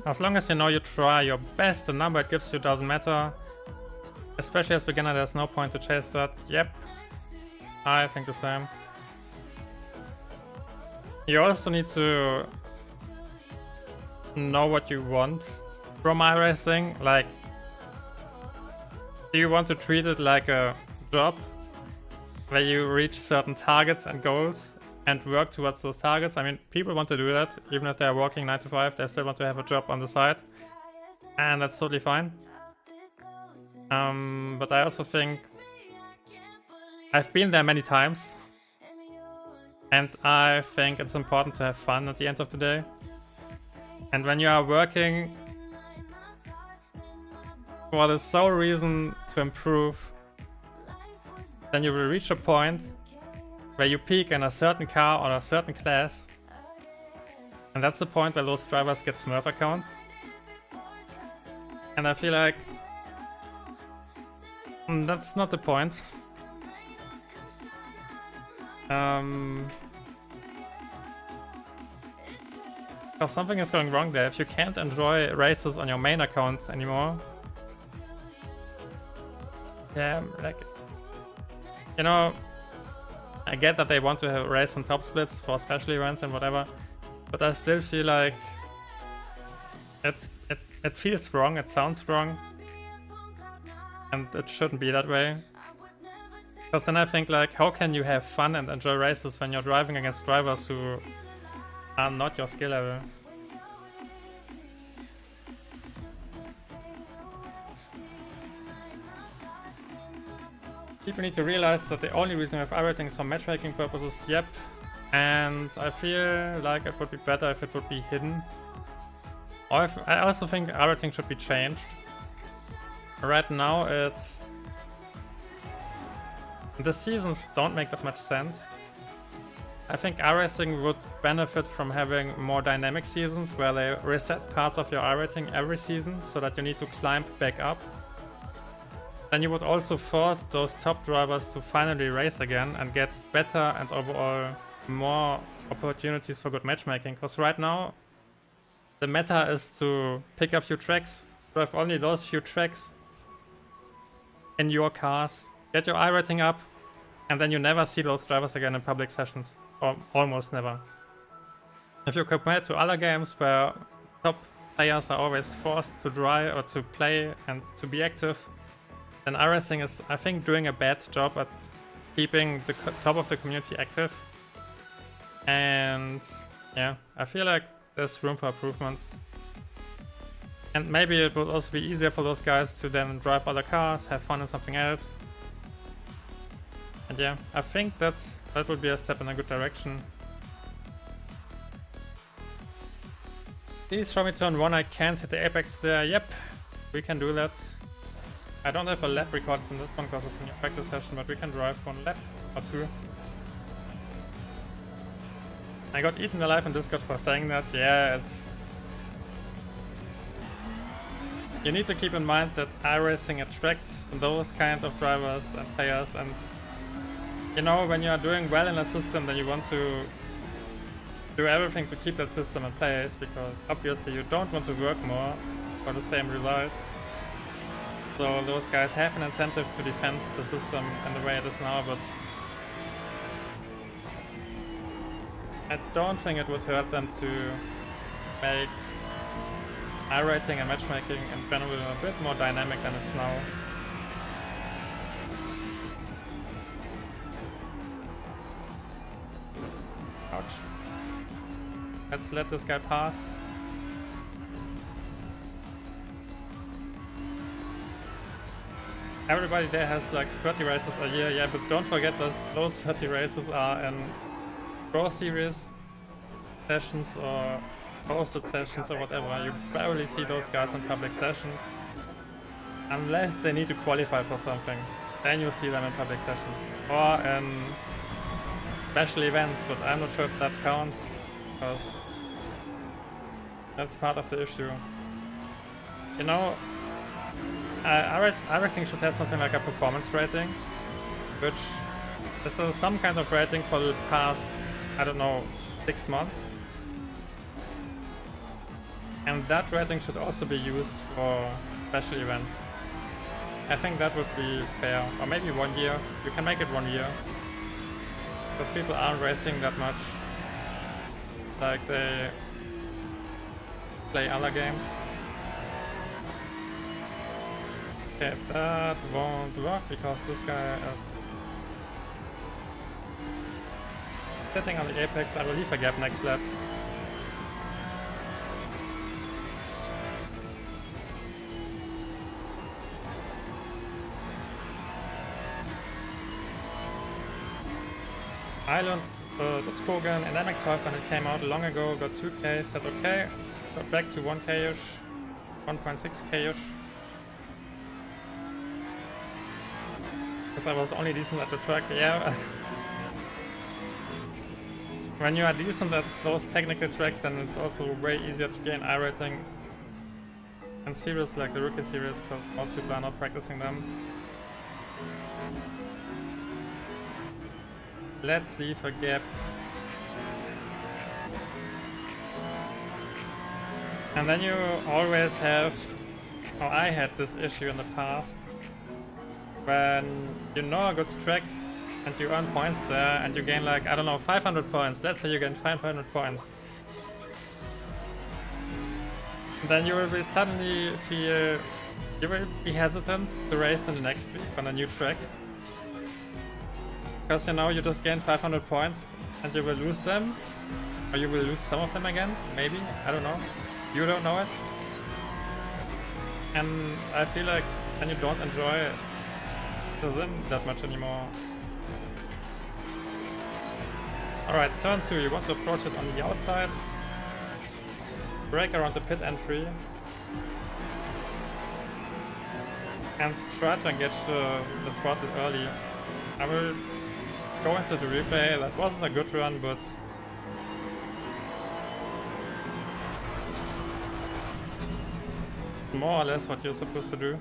As long as you know you try your best, the number it gives you doesn't matter. Especially as beginner, there's no point to chase that. Yep, I think the same. You also need to know what you want from iRacing. Like, do you want to treat it like a job where you reach certain targets and goals and work towards those targets? I mean, people want to do that. Even if they're working 9 to 5, they still want to have a job on the side. And that's totally fine. But I also think I've been there many times. And I think it's important to have fun at the end of the day. And when you are working for the sole reason to improve, then you will reach a point where you peak in a certain car or a certain class. And that's the point where those drivers get Smurf accounts. And I feel like that's not the point. Because something is going wrong there. If you can't enjoy races on your main account anymore, yeah, like, you know, I get that they want to have race and top splits for special events and whatever, but I still feel like it feels wrong, it sounds wrong, and it shouldn't be that way. Because then I think, like, how can you have fun and enjoy races when you're driving against drivers who are not your skill level? People need to realize that the only reason we have iRacing is for matchmaking purposes. Yep, and I feel like it would be better if it would be hidden. Or I also think iRacing should be changed. Right now it's... the seasons don't make that much sense. I think iRacing would benefit from having more dynamic seasons where they reset parts of your iRating every season so that you need to climb back up. Then you would also force those top drivers to finally race again and get better and overall more opportunities for good matchmaking. Because right now the meta is to pick a few tracks, drive only those few tracks in your cars, get your iRating up, and then you never see those drivers again in public sessions, or almost never. If you compare it to other games where top players are always forced to drive or to play and to be active, then iRacing is, I think, doing a bad job at keeping the top of the community active. And yeah, I feel like there's room for improvement. And maybe it would also be easier for those guys to then drive other cars, have fun in something else. And yeah, I think that would be a step in a good direction. Please show me turn 1, I can't hit the apex there. Yep, we can do that. I don't have a lap recorded from this one because it's in your practice session, but we can drive 1 lap or 2. I got eaten alive in Discord for saying that. Yeah, it's... you need to keep in mind that iRacing attracts those kind of drivers and players, and you know, when you are doing well in a system, then you want to do everything to keep that system in place, because obviously you don't want to work more for the same result. So those guys have an incentive to defend the system in the way it is now, but I don't think it would hurt them to make iRating and matchmaking in general a bit more dynamic than it's now. Ouch. Let's let this guy pass. Everybody there has like 30 races a year, yeah, but don't forget that those 30 races are in Pro Series sessions or posted sessions or whatever. You barely see those guys in public sessions. Unless they need to qualify for something. Then you see them in public sessions. Or in special events, but I'm not sure if that counts, because that's part of the issue. You know, iRacing should have something like a performance rating, which is some kind of rating for the past, I don't know, 6 months. And that rating should also be used for special events. I think that would be fair. Or maybe 1 year. You can make it 1 year. Because people aren't racing that much. Like they play other games. Okay, that won't work because this guy is sitting on the apex. I will leave a gap next lap. Island, Kogan and MX5 when it came out long ago, got 2k, said okay, got back to 1k-ish, 1.6k-ish. Because I was only decent at the track, yeah. When you are decent at those technical tracks, then it's also way easier to gain iRating in series like the rookie series, because most people are not practicing them. Let's leave a gap. And then you always have, or I had this issue in the past, when you know a good track and you earn points there and you gain like, I don't know, 500 points. Let's say you gain 500 points. Then you will be suddenly feel, you will be hesitant to race in the next week on a new track. Because you know you just gained 500 points and you will lose them, or you will lose some of them again, maybe, I don't know, you don't know it. And I feel like then you don't enjoy the sim that much anymore. Alright, turn 2, you want to approach it on the outside, brake around the pit entry, and try to engage the throttle early. I will go into the replay. That wasn't a good run, but more or less what you're supposed to do.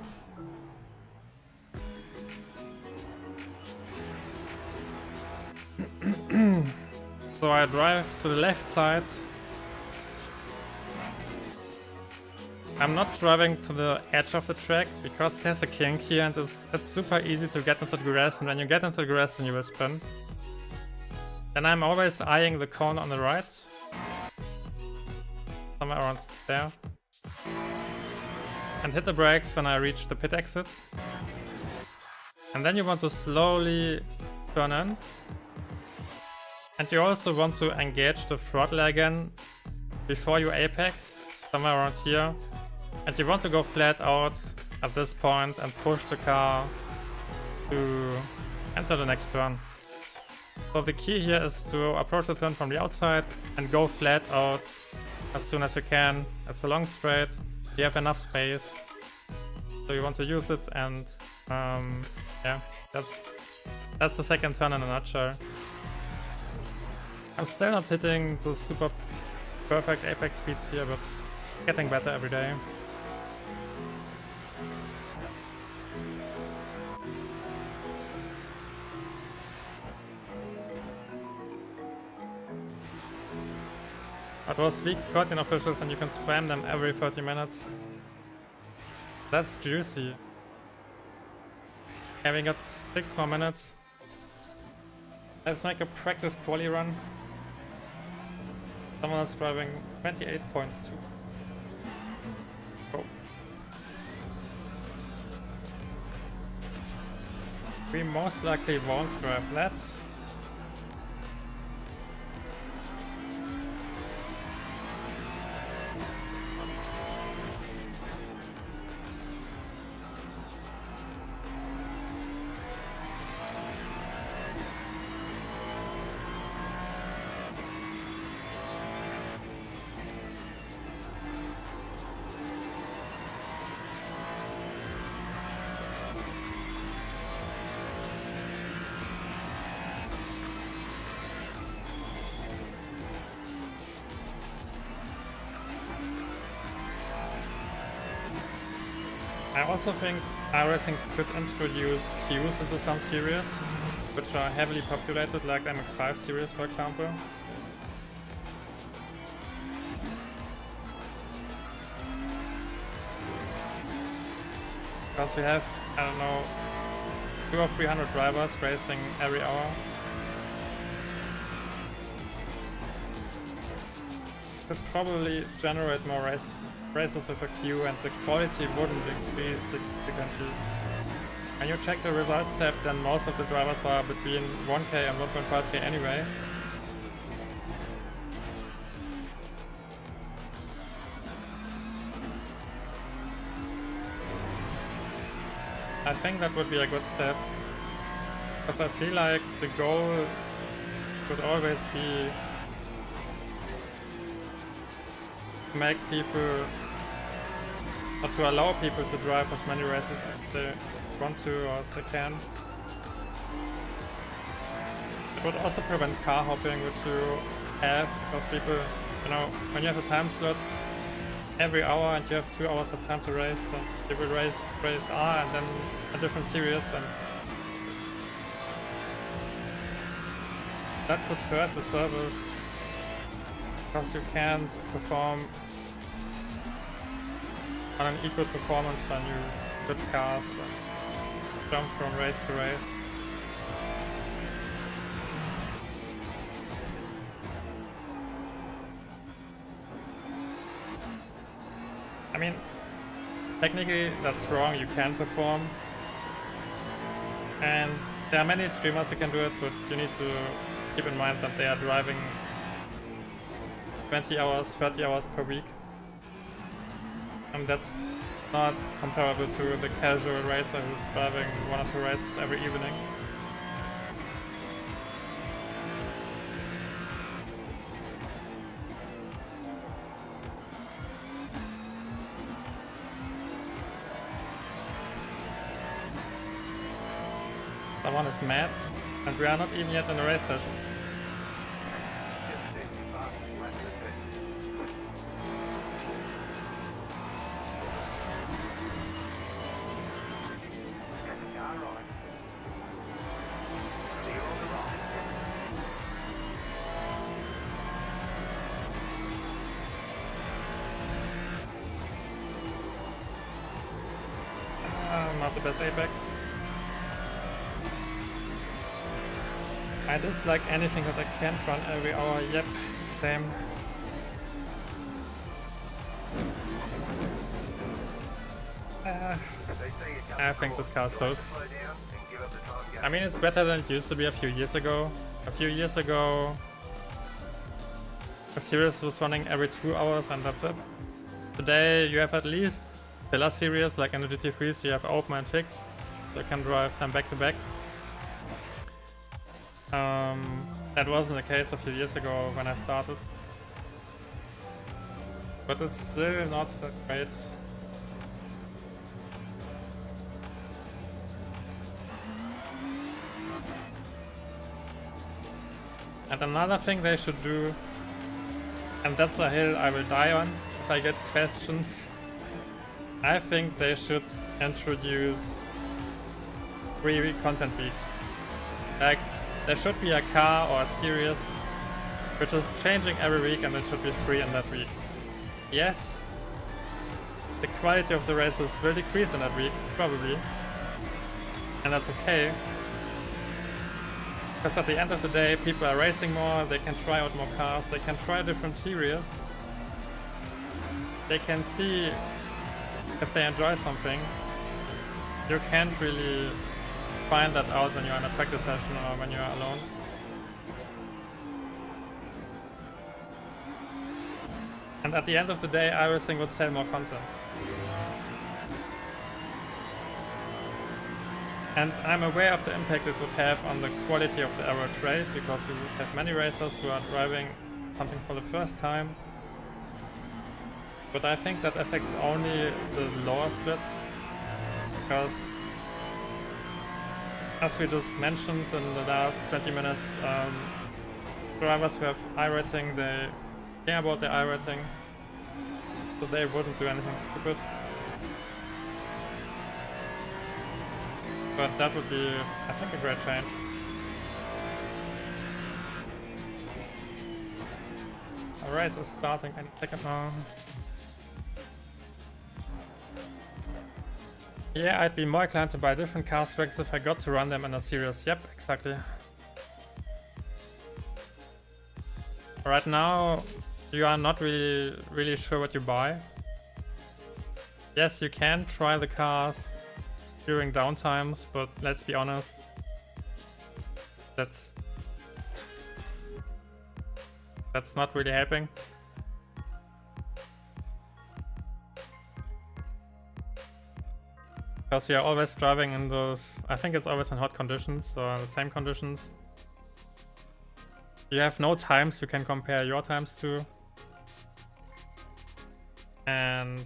So I drive to the left side. I'm not driving to the edge of the track because there's a kink here and it's super easy to get into the grass, and when you get into the grass then you will spin. Then I'm always eyeing the cone on the right. Somewhere around there. And hit the brakes when I reach the pit exit. And then you want to slowly turn in. And you also want to engage the throttle again before you apex, somewhere around here. And you want to go flat out at this point and push the car to enter the next turn. So the key here is to approach the turn from the outside and go flat out as soon as you can. It's a long straight, you have enough space, so you want to use it, and yeah, that's the second turn in a nutshell. I'm still not hitting the super perfect apex speeds here, but getting better every day. It was week 13 officials and you can spam them every 30 minutes. That's juicy. Okay, we got 6 more minutes. Let's make a practice quali run. Someone is driving 28.2. Oh. We most likely won't drive flats. I also think iRacing could introduce queues into some series, which are heavily populated, like the MX5 series, for example. Because you have, I don't know, 200 or 300 drivers racing every hour. Could probably generate more races with a queue, and the quality wouldn't increase significantly. When you check the results tab, then most of the drivers are between 1k and 1.5k anyway. I think that would be a good step, because I feel like the goal should always be to make people, or to allow people to drive as many races as they want to or as they can. It would also prevent car hopping, which you have, because people, you know, when you have a time slot every hour and you have 2 hours of time to race, then you will race R and then a different series, and that could hurt the service, because you can't perform on an equal performance when you switch cars and jump from race to race. I mean, technically that's wrong, you can perform, and there are many streamers who can do it, but you need to keep in mind that they are driving 20 hours, 30 hours per week, and that's not comparable to the casual racer who's driving 1 or 2 races every evening. Someone is mad, and we are not even yet in a race session. Not the best apex. I dislike anything that I can't run every hour. Yep, same. I think this car is toast. I mean, it's better than it used to be a few years ago. A few years ago, a series was running every 2 hours and that's it. Today you have at least filler series like in the GT3, so you have open and fixed, so you can drive them back to back. That wasn't the case a few years ago when I started, but it's still not that great. And another thing they should do, and that's a hill I will die on if I get questions, I think they should introduce free content weeks. Like, there should be a car or a series which is changing every week, and it should be free in that week. Yes, the quality of the races will decrease in that week, probably, and that's okay. Because at the end of the day, people are racing more, they can try out more cars, they can try different series, they can see if they enjoy something. You can't really find that out when you're in a practice session or when you're alone. And at the end of the day, iRacing would sell more content. And I'm aware of the impact it would have on the quality of the average race, because you have many racers who are driving something for the first time. But I think that affects only the lower splits, because as we just mentioned in the last 20 minutes, drivers who have iRacing, they care about their iRacing, so they wouldn't do anything stupid. But that would be, I think, a great change. A race is starting any second now. Yeah, I'd be more inclined to buy different cars tracks if I got to run them in a series. Yep, exactly. Right now, you are not really sure what you buy. Yes, you can try the cars during downtimes, but let's be honest, that's not really helping. Because you're always driving in those, I think it's always in hot conditions, or the same conditions. You have no times you can compare your times to. And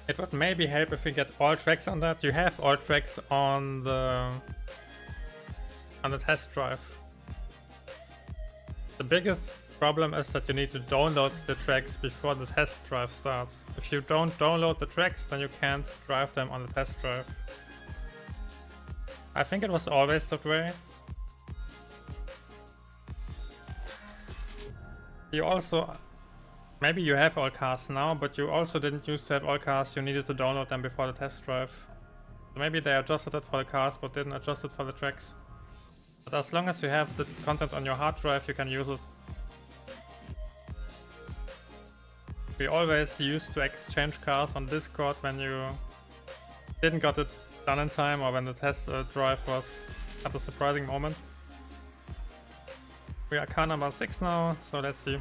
it would maybe help if we get all tracks on that. You have all tracks on the test drive. The biggest problem is that you need to download the tracks before the test drive starts. If you don't download the tracks, then you can't drive them on the test drive. I think it was always that way. You also, maybe you have all cars now, but you also didn't used to have all cars. You needed to download them before the test drive. So maybe they adjusted it for the cars, but didn't adjust it for the tracks. But as long as you have the content on your hard drive, you can use it. We always used to exchange cars on Discord when you didn't got it done in time, or when the test drive was at a surprising moment. We are car number 6 now, so let's see.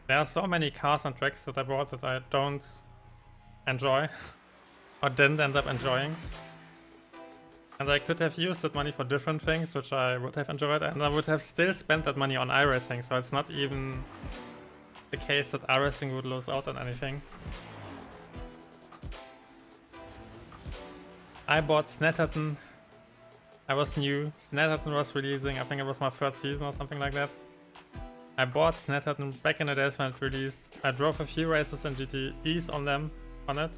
There are so many cars and tracks that I bought that I don't enjoy, or didn't end up enjoying. And I could have used that money for different things, which I would have enjoyed, and I would have still spent that money on iRacing, so it's not even the case that iRacing would lose out on anything. I bought Snetterton. I was new. Snetterton was releasing, I think it was my 3rd season or something like that. I bought Snetterton back in the days when it released. I drove a few races in GTEs on it.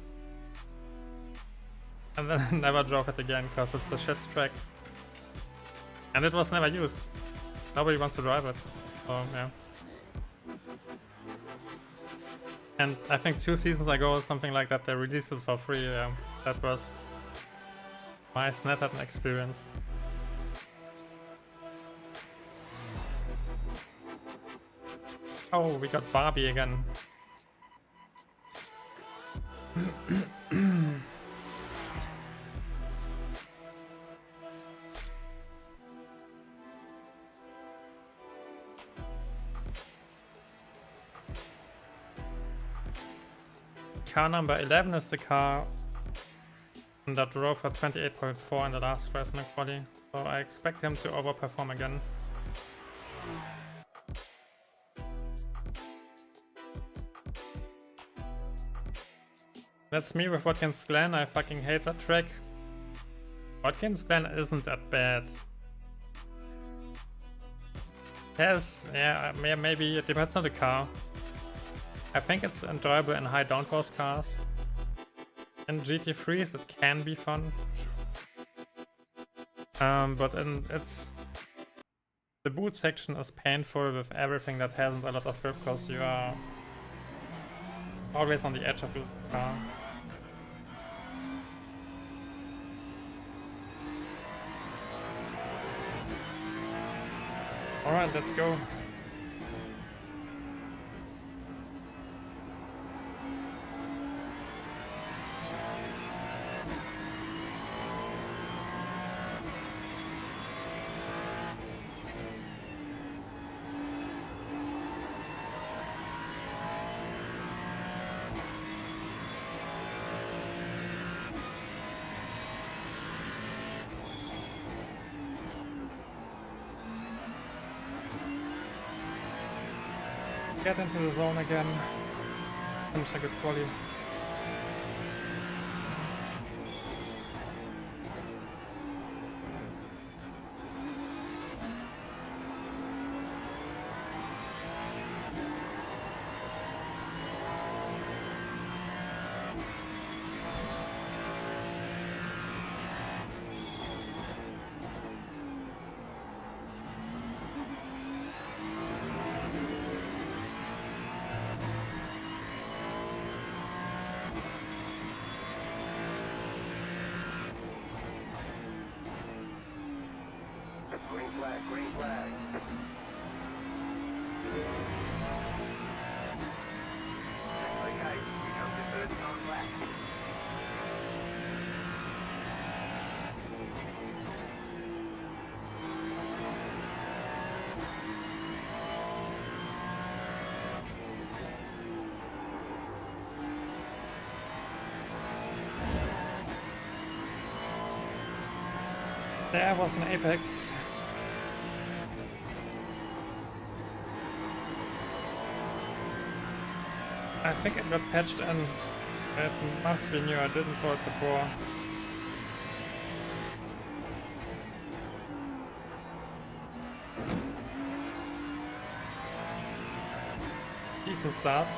And then I never drove it again because it's a shit track. And it was never used. Nobody wants to drive it. So yeah. And I think 2 seasons ago or something like that, they released it for free. That was my Snetterton experience. Oh, we got Barbie again. Car number 11 is the car that drove for 28.4 in the last race in the quali, so I expect him to overperform again. That's me with Watkins Glen. I fucking hate that track. Watkins Glen isn't that bad. Yes, yeah, maybe it depends on the car. I think it's enjoyable in high downforce cars. In GT3s it can be fun. But the boot section is painful with everything that hasn't a lot of grip because you are always on the edge of the car. Alright, let's go. Get into the zone again. Finish a good quali. Green flag, green flag. Okay, you come to third time lap. There was an apex. I think it got patched in. It must be new, I didn't saw it before. Decent start.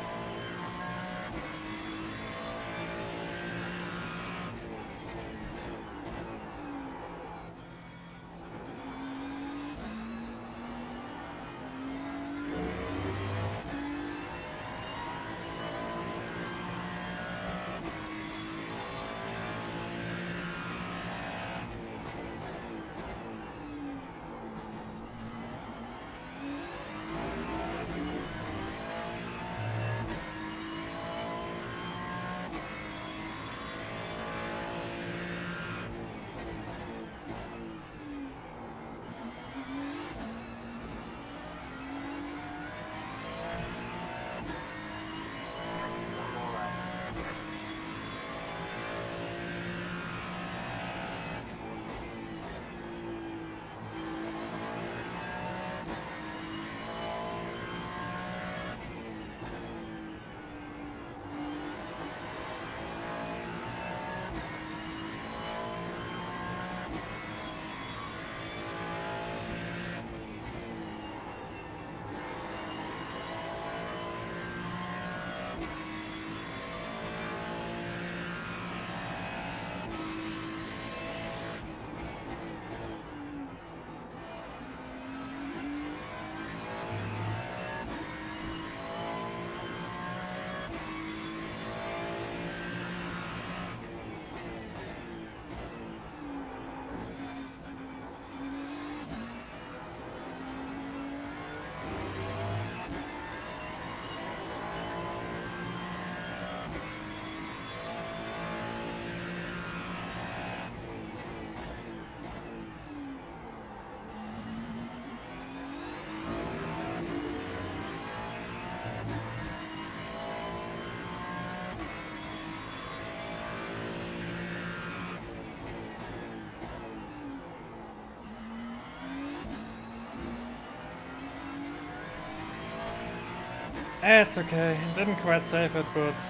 It's okay, didn't quite save it, but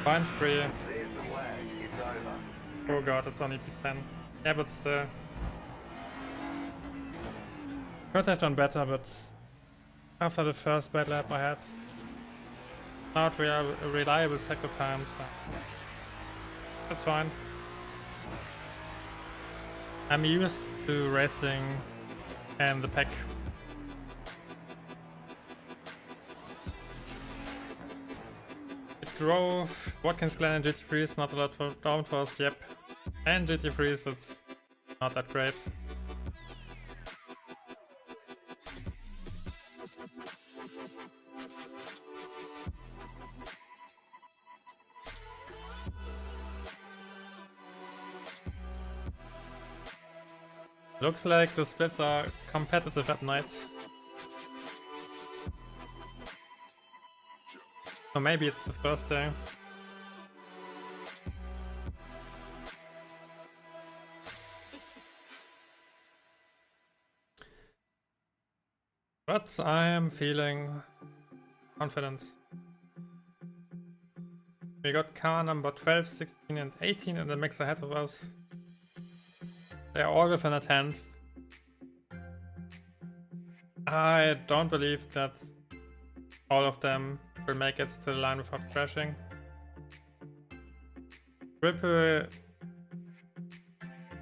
fine free. There's the flag, it's over. Oh god, it's only P10. Yeah, but still. Could have done better, but after the first bad lap I had not reliable cycle time, so that's fine. I'm used to racing and the pack. It drove Watkins Glen and GT3s, not a lot for downforce, yep. And GT3s, it's not that great. Looks like the splits are competitive at night. Or maybe it's the first day. But I am feeling confident. We got car number 12, 16 and 18 in the mix ahead of us. They are all within a 10th. I don't believe that all of them will make it to the line without crashing. Ripple... Oh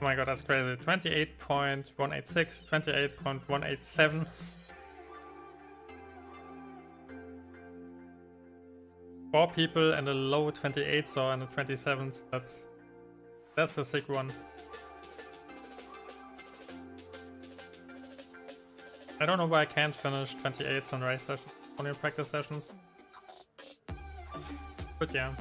my god, that's crazy. 28.186, 28.187. Four people and a low 28s or and a 27s. That's a sick one. I don't know why I can't finish 28s on race sessions, only on practice sessions. But yeah.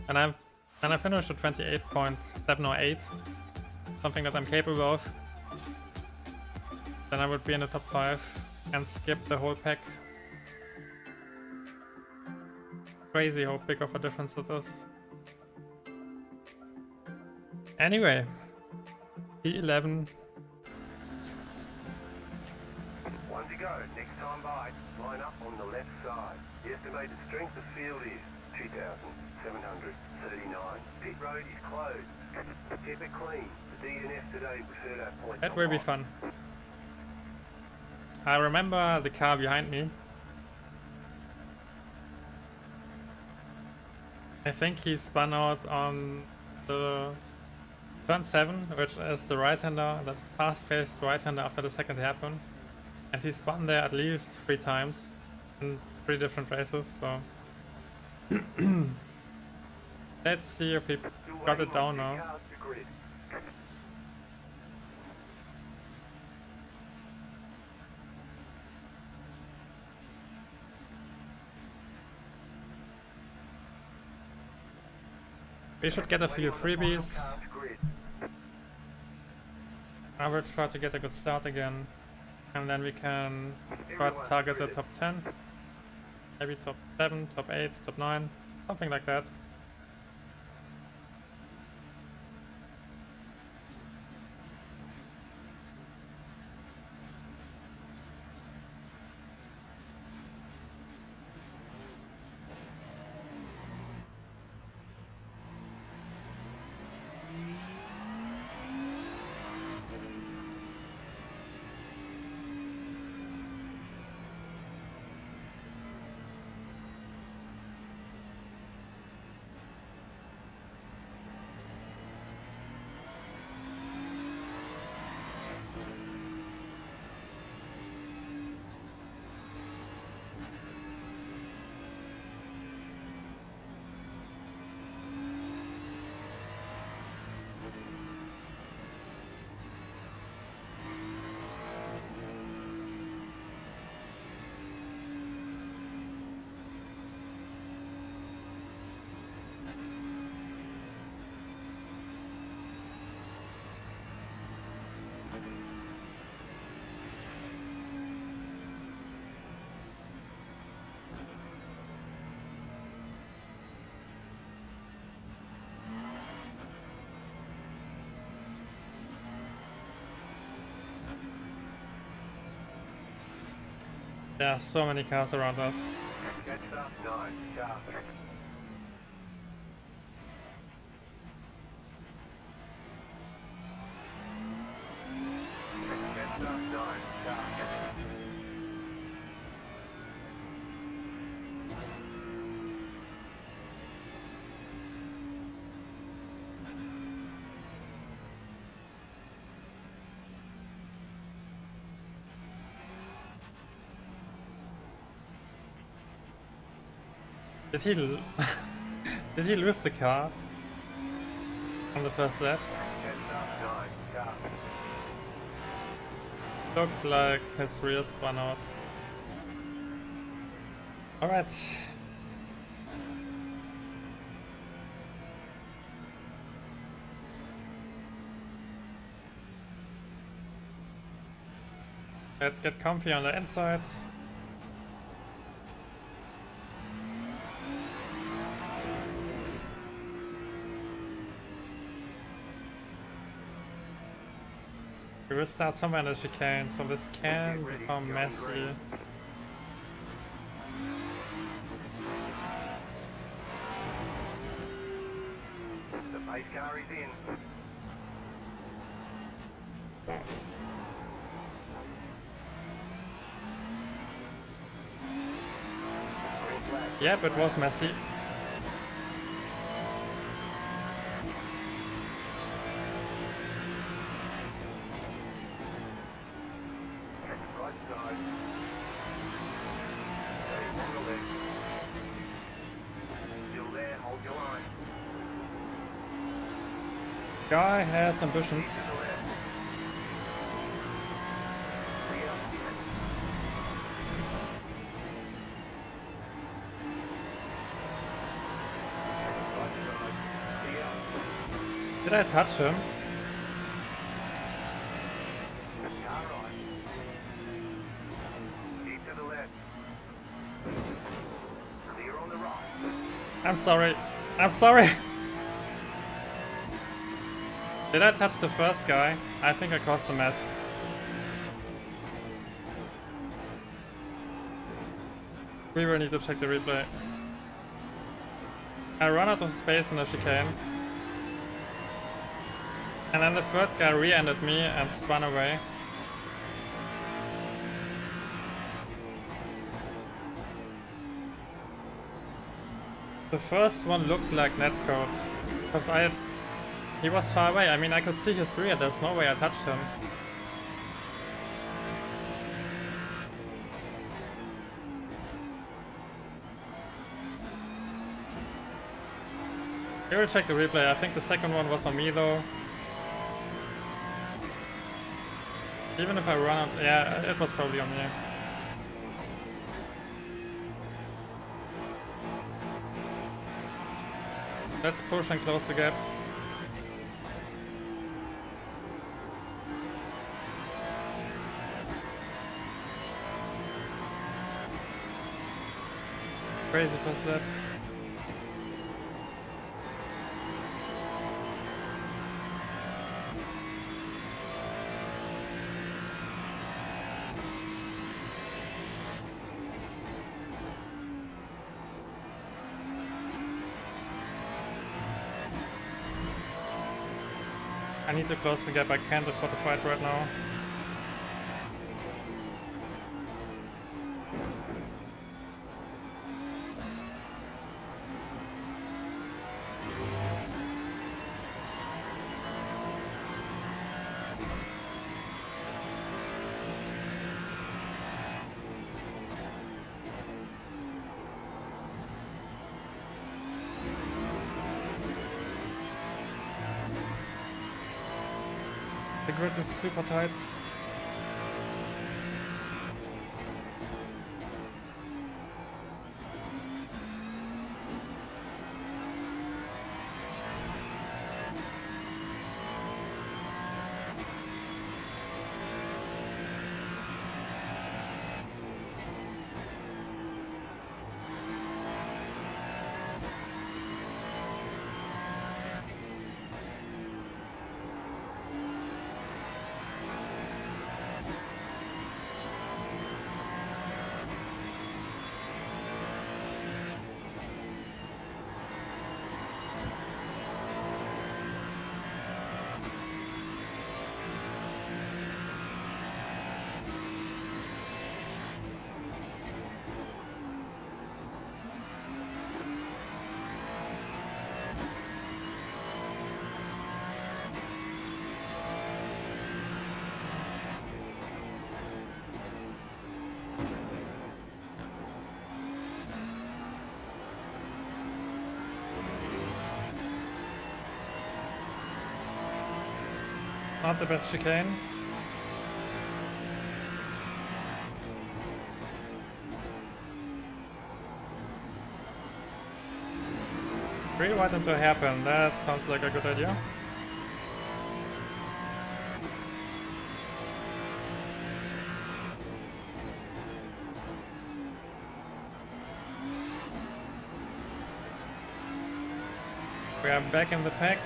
And I finished at 28.708, something that I'm capable of. Then I would be in the top 5 and skip the whole pack. Crazy how big of a difference it is. Anyway, P11. One to go. Next time by, line up on the left side. The estimated strength of field is 2,739. Pit road is closed. Keep it clean. The DNF today preferred our point. That will be fun. I remember the car behind me. I think he spun out on the turn 7, which is the right-hander, the fast-paced right-hander after the second hairpin. And he spun there at least 3 times in 3 different races, so... Let's see if he got it down now. We should get a few freebies. I will try to get a good start again. And then we can try to target the top 10. Maybe top 7, top 8, top 9. Something like that. There are so many cars around us. Catch up, 9, sharp. Catch up, 9, sharp. Did he did he lose the car on the first lap? Looked like his rear spun out. Alright. Let's get comfy on the inside. We will start somewhere in the chicane, so this can become messy. The pace car is in. Green flag. Yep, it was messy. Catch the right side. Stay on the left. Still there, hold your line. Guy has ambitions. To the left. Clear. Right side. Clear. Did I touch him? Car right. Keep to the left. Clear on the right. I'm sorry. I'm sorry. Did I touch the first guy? I think I caused a mess. We will need to check the replay. I run out of space in the chicane. And then the third guy re-ended me and spun away. The first one looked like netcode. Because he was far away. I mean, I could see his rear. There's no way I touched him. We will check the replay. I think the second one was on me though. Even if I run out, yeah, it was probably on me. Let's push and close the gap. Crazy first lap. I need to close the gap. I can't afford to fight right now. The grid is super tight. Not the best chicane. Pretty wide into a hairpin. That sounds like a good idea. We are back in the pack.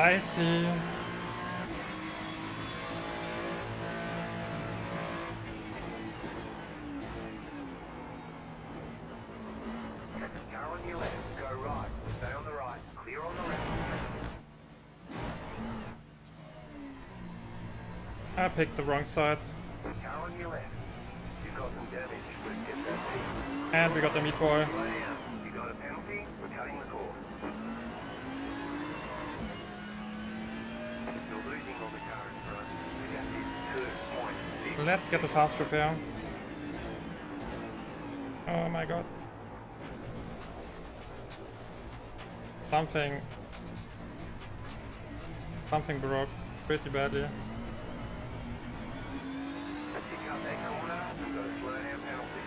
Spicy. Car on your left, go right. Stay on the right, clear on the left. I picked the wrong side. Car on your left. You've got some damage, but get that fixed. And we got the meatball. Slow down. You got a penalty, we're cutting the course. You're losing on the car in front. The gap is 2.6. Let's get the fast repair. Oh my god. Something broke pretty badly. As you cut that corner, you've got a slow down penalty.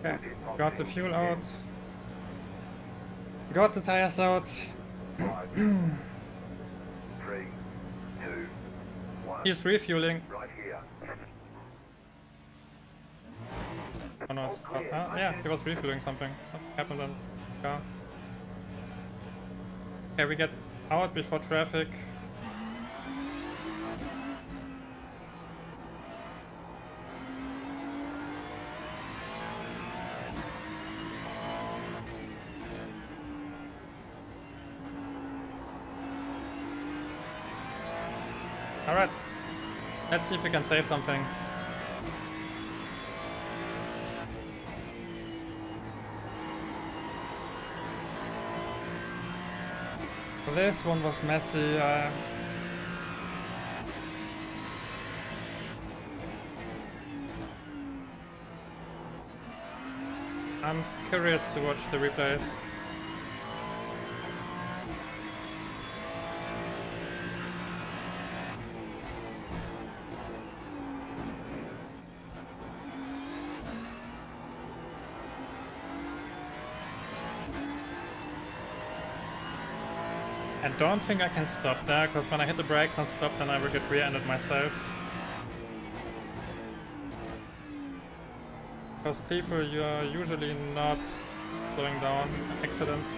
Okay, got the fuel out. Got the tires out. 5, 3, 2, 1. He's refueling. Right here. Oh no, it's, yeah, he was refueling something. Something happened on the car. Okay, we get out before traffic. Alright, let's see if we can save something. This one was messy. I'm curious to watch the replays. I don't think I can stop there, because when I hit the brakes and stop, then I will get rear-ended myself. Because people, you are usually not slowing down accidents.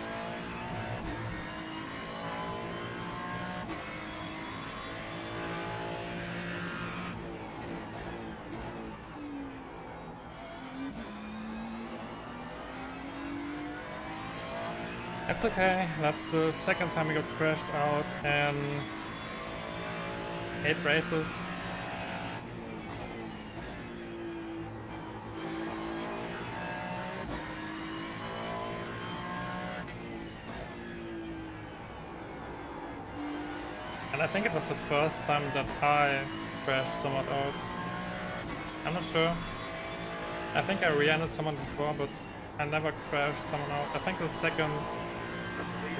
It's okay, that's the second time we got crashed out in 8 races. And I think it was the first time that I crashed someone out. I'm not sure. I think I rear-ended someone before, but I never crashed someone out. I think the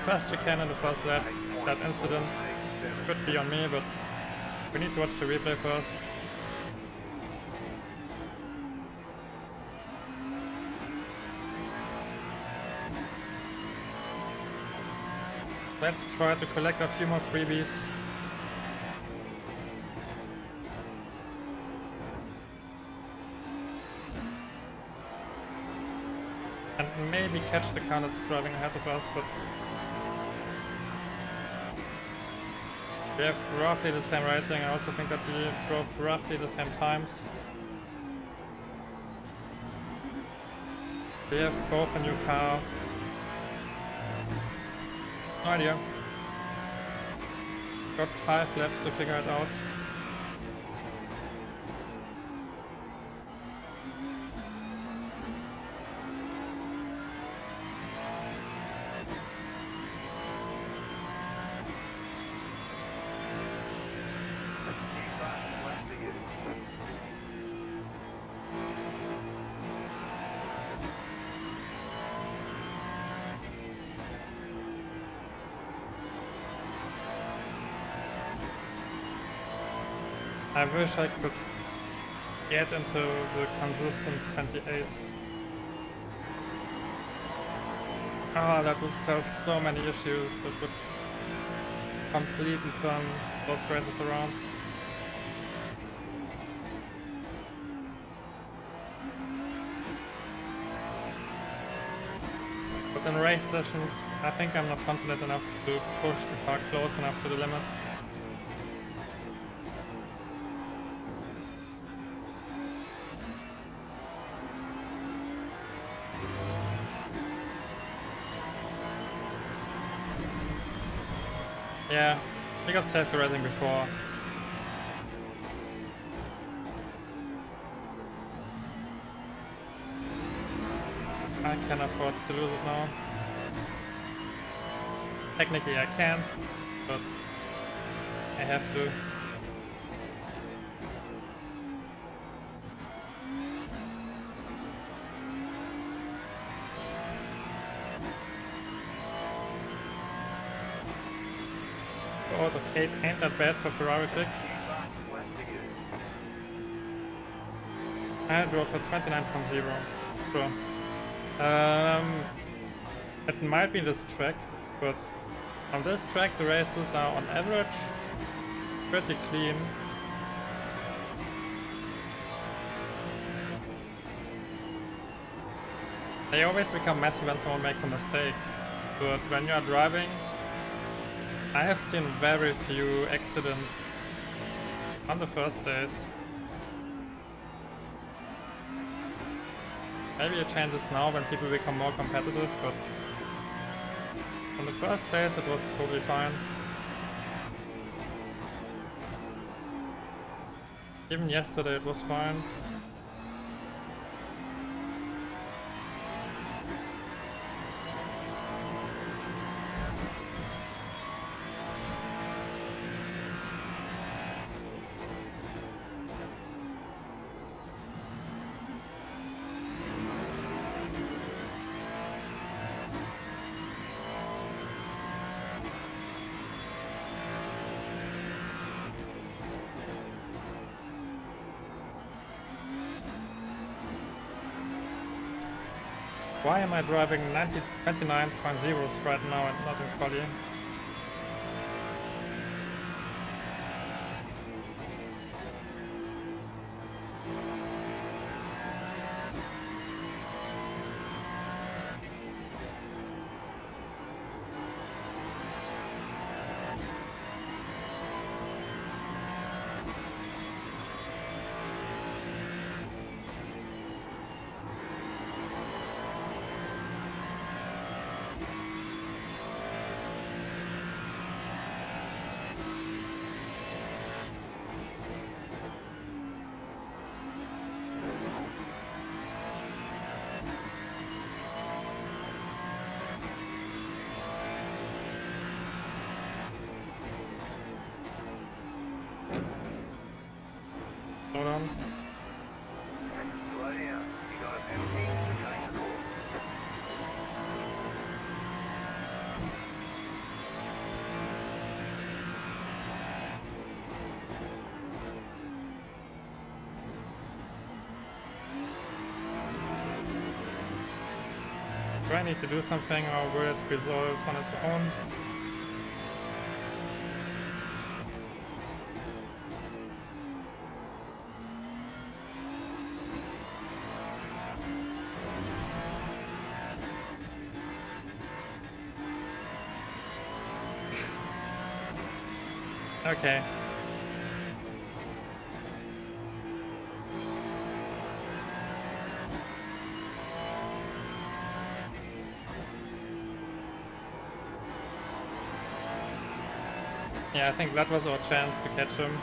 first chicane in the first lap, that incident could be on me, but we need to watch the replay first. Let's try to collect a few more freebies. And maybe catch the car that's driving ahead of us, but we have roughly the same rating. I also think that we drove roughly the same times. We have both a new car. No idea. Got 5 laps to figure it out. I wish I could get into the consistent 28s. Oh, that would solve so many issues. That would completely turn those races around. But in race sessions, I think I'm not confident enough to push the car close enough to the limit. Yeah, we got safety rating before. I can afford to lose it now. Technically I can't, but I have to. Out of 8 ain't that bad for Ferrari fixed. I drove for 29.0. Sure. It might be this track, but on this track the races are on average pretty clean. They always become messy when someone makes a mistake, but when you are driving, I have seen very few accidents on the first days. Maybe it changes now when people become more competitive, but on the first days it was totally fine. Even yesterday it was fine. Why am I driving 29.0s right now and not in Qualy? Hold on. Slow down. You got a penalty for cutting the course. Do I need to do something or will it resolve on its own? Okay. Yeah, I think that was our chance to catch him.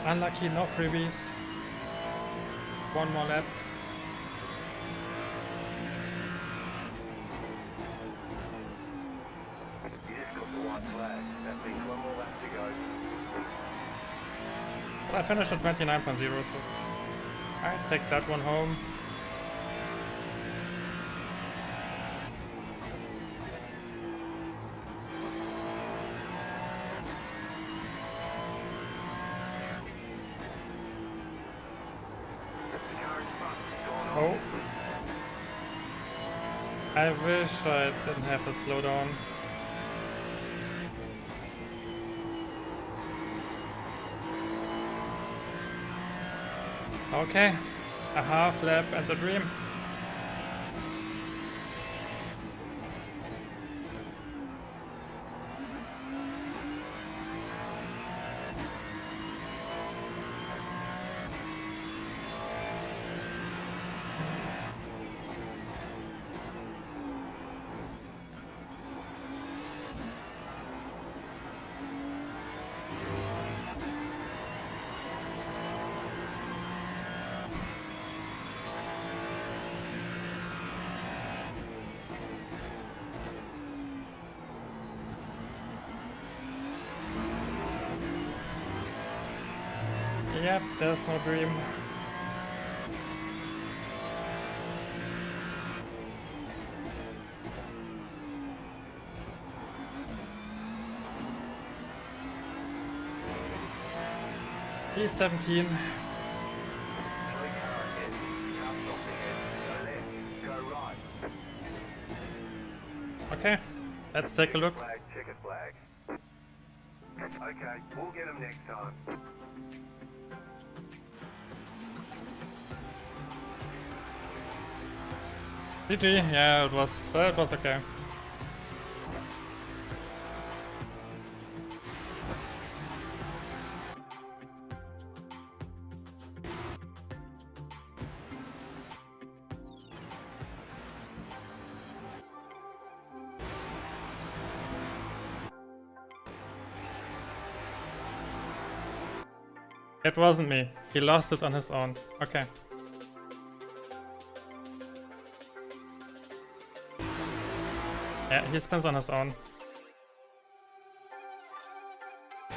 Unlucky, no freebies. One more lap. You just got the white flag. That means one more lap to go. Well, I finished at 29.0, so I take that one home. Oh. I wish I didn't have that slowdown. Okay, a half lap and the dream. Yep, there's no dream. He's 17. Okay, let's take a look. Checker flag. Okay, we'll get him next time. GG, yeah, it was okay. It wasn't me. He lost it on his own. Okay. Yeah, he spins on his own.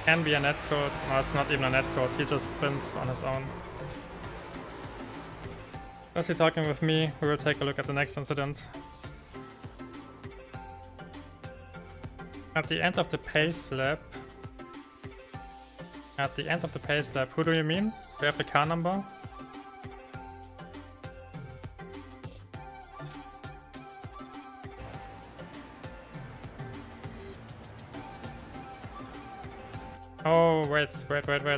Can be a netcode. No, it's not even a netcode. He just spins on his own. Is he talking with me? We will take a look at the next incident. At the end of the pace lap. At the end of the pace lap. Who do you mean? We have the car number. Oh, wait,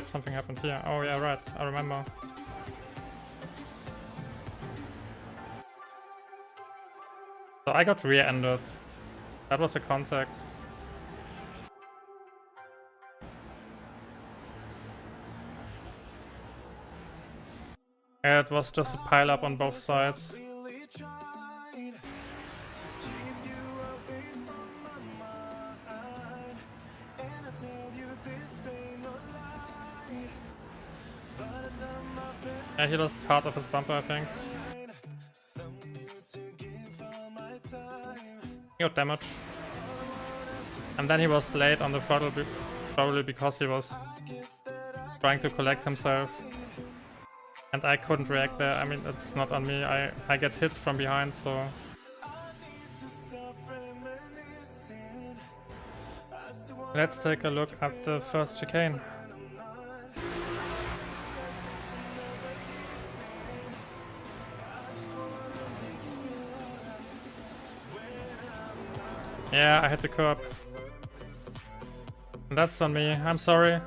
something happened here. Oh, yeah, right, I remember. So I got rear-ended. That was the contact. It was just a pile-up on both sides. Yeah, he lost part of his bumper, I think. He got damage. And then he was late on the throttle, probably because he was trying to collect himself. And I couldn't react there. I mean, it's not on me. I get hit from behind, so... Let's take a look at the first chicane. Yeah, I hit the curb. That's on me. I'm sorry.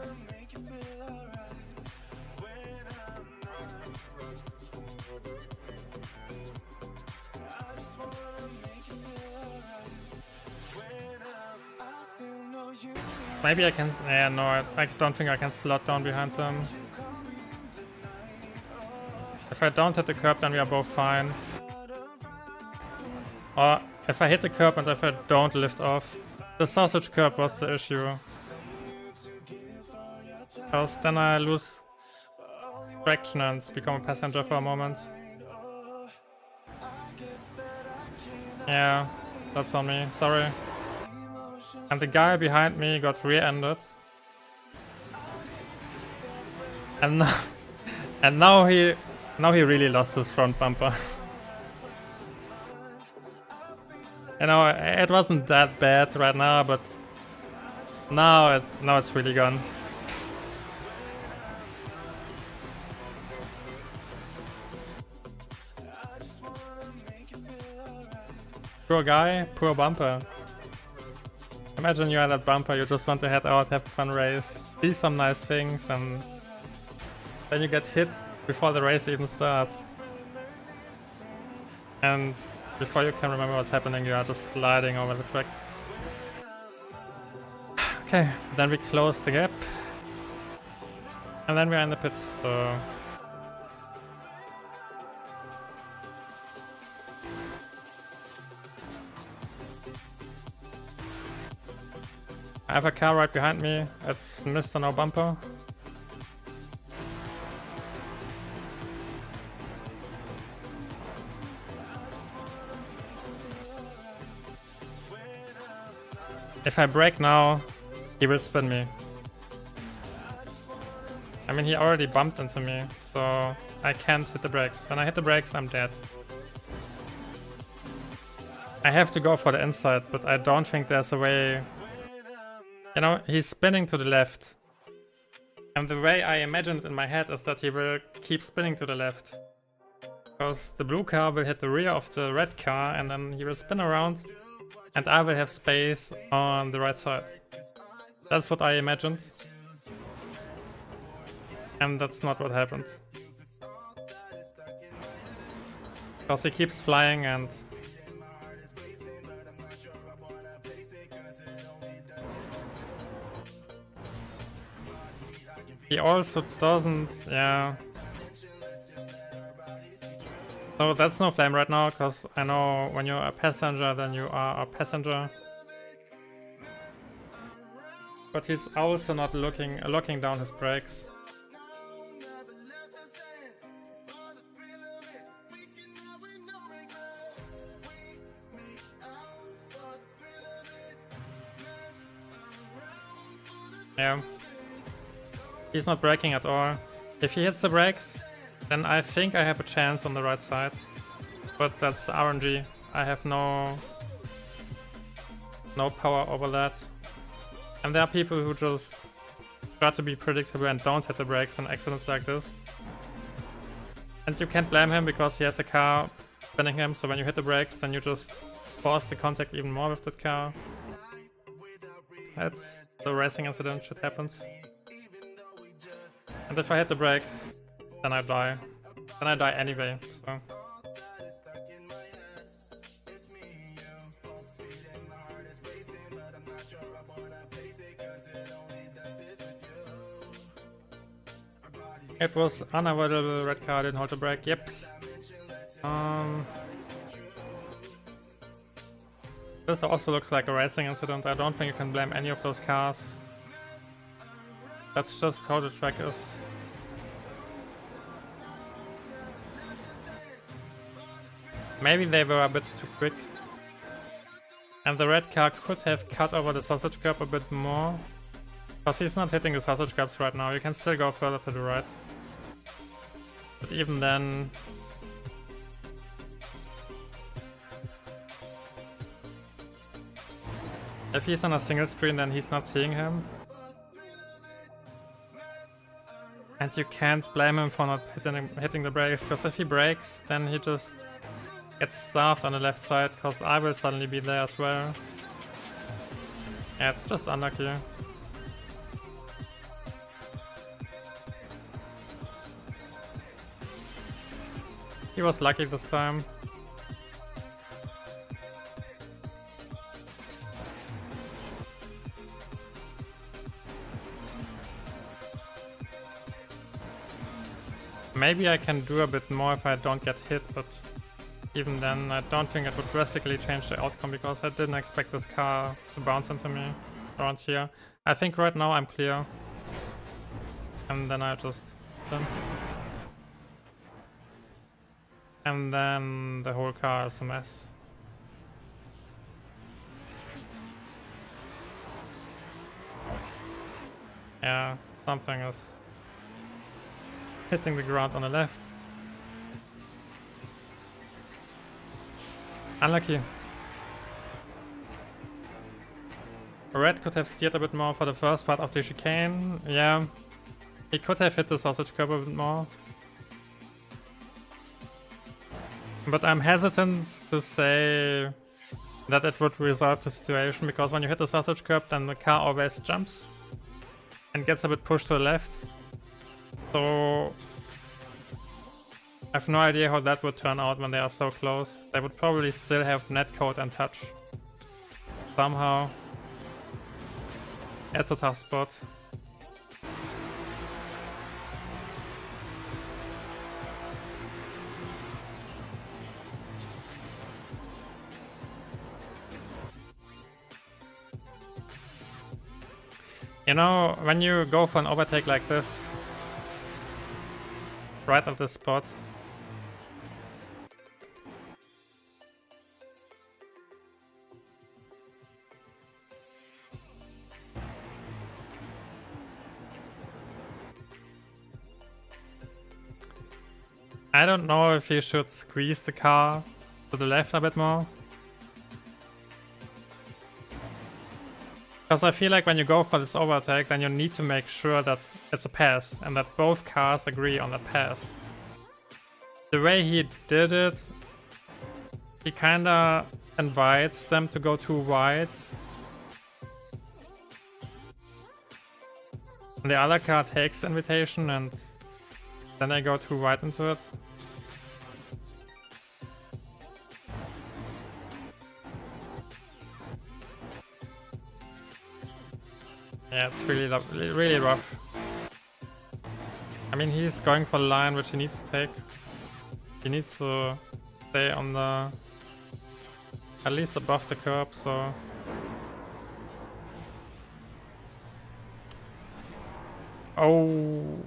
Maybe I can... Yeah, no, I don't think I can slot down behind him. If I don't hit the curb, then we are both fine. Or if I hit the curb and if I don't lift off. The sausage curb was the issue. Because then I lose traction and become a passenger for a moment. Yeah, that's on me, sorry. And the guy behind me got rear-ended. And now, and now he really lost his front bumper. You know, it wasn't that bad right now, but now it's really gone. Poor guy, poor bumper. Imagine you're at that bumper, you just want to head out, have a fun race, see some nice things, and then you get hit before the race even starts. And before you can remember what's happening, you are just sliding over the track. Okay, then we close the gap. And then we're in the pits, so... I have a car right behind me, it's Mr. No Bumper. If I brake now, he will spin me. I mean, he already bumped into me, so I can't hit the brakes. When I hit the brakes, I'm dead. I have to go for the inside, but I don't think there's a way... You know, he's spinning to the left. And the way I imagined it in my head is that he will keep spinning to the left. Because the blue car will hit the rear of the red car and then he will spin around and I will have space on the right side. That's what I imagined. And that's not what happened. Because he keeps flying and... He also doesn't, yeah. So that's no flame right now, because I know when you're a passenger, then you are a passenger. But he's also not locking down his brakes. Yeah. He's not braking at all. If he hits the brakes, then I think I have a chance on the right side. But that's RNG. I have no power over that. And there are people who just try to be predictable and don't hit the brakes in accidents like this. And you can't blame him because he has a car spinning him, so when you hit the brakes, then you just force the contact even more with that car. That's the racing incident, shit happens. And if I hit the brakes, then I die. Then I die anyway, so... It was unavoidable, red car didn't hold the brake, yeps. This also looks like a racing incident, I don't think you can blame any of those cars. That's just how the track is. Maybe they were a bit too quick. And the red car could have cut over the sausage curb a bit more. Because he's not hitting the sausage curbs right now, you can still go further to the right. But even then... If he's on a single screen, then he's not seeing him. And you can't blame him for not hitting the brakes, because if he brakes, then he just gets starved on the left side, because I will suddenly be there as well. Yeah, it's just unlucky. He was lucky this time. Maybe I can do a bit more if I don't get hit, but even then I don't think it would drastically change the outcome because I didn't expect this car to bounce into me around here. I think right now I'm clear. And then I just... And then the whole car is a mess. Yeah, something is hitting the ground on the left. Unlucky. Red could have steered a bit more for the first part of the chicane. Yeah, he could have hit the sausage curb a bit more. But I'm hesitant to say that it would resolve the situation, because when you hit the sausage curb, then the car always jumps and gets a bit pushed to the left. So I have no idea how that would turn out when they are so close. They would probably still have netcode and touch somehow. It's a tough spot. You know, when you go for an overtake like this, right at this spot, I don't know if you should squeeze the car to the left a bit more. Because I feel like when you go for this overtake, then you need to make sure that it's a pass and that both cars agree on that pass. The way he did it, he kinda invites them to go too wide. And the other car takes the invitation and then they go too wide into it. Yeah, it's really rough. I mean, he's going for the line which he needs to take. He needs to stay on the... at least above the curb, so... Oh...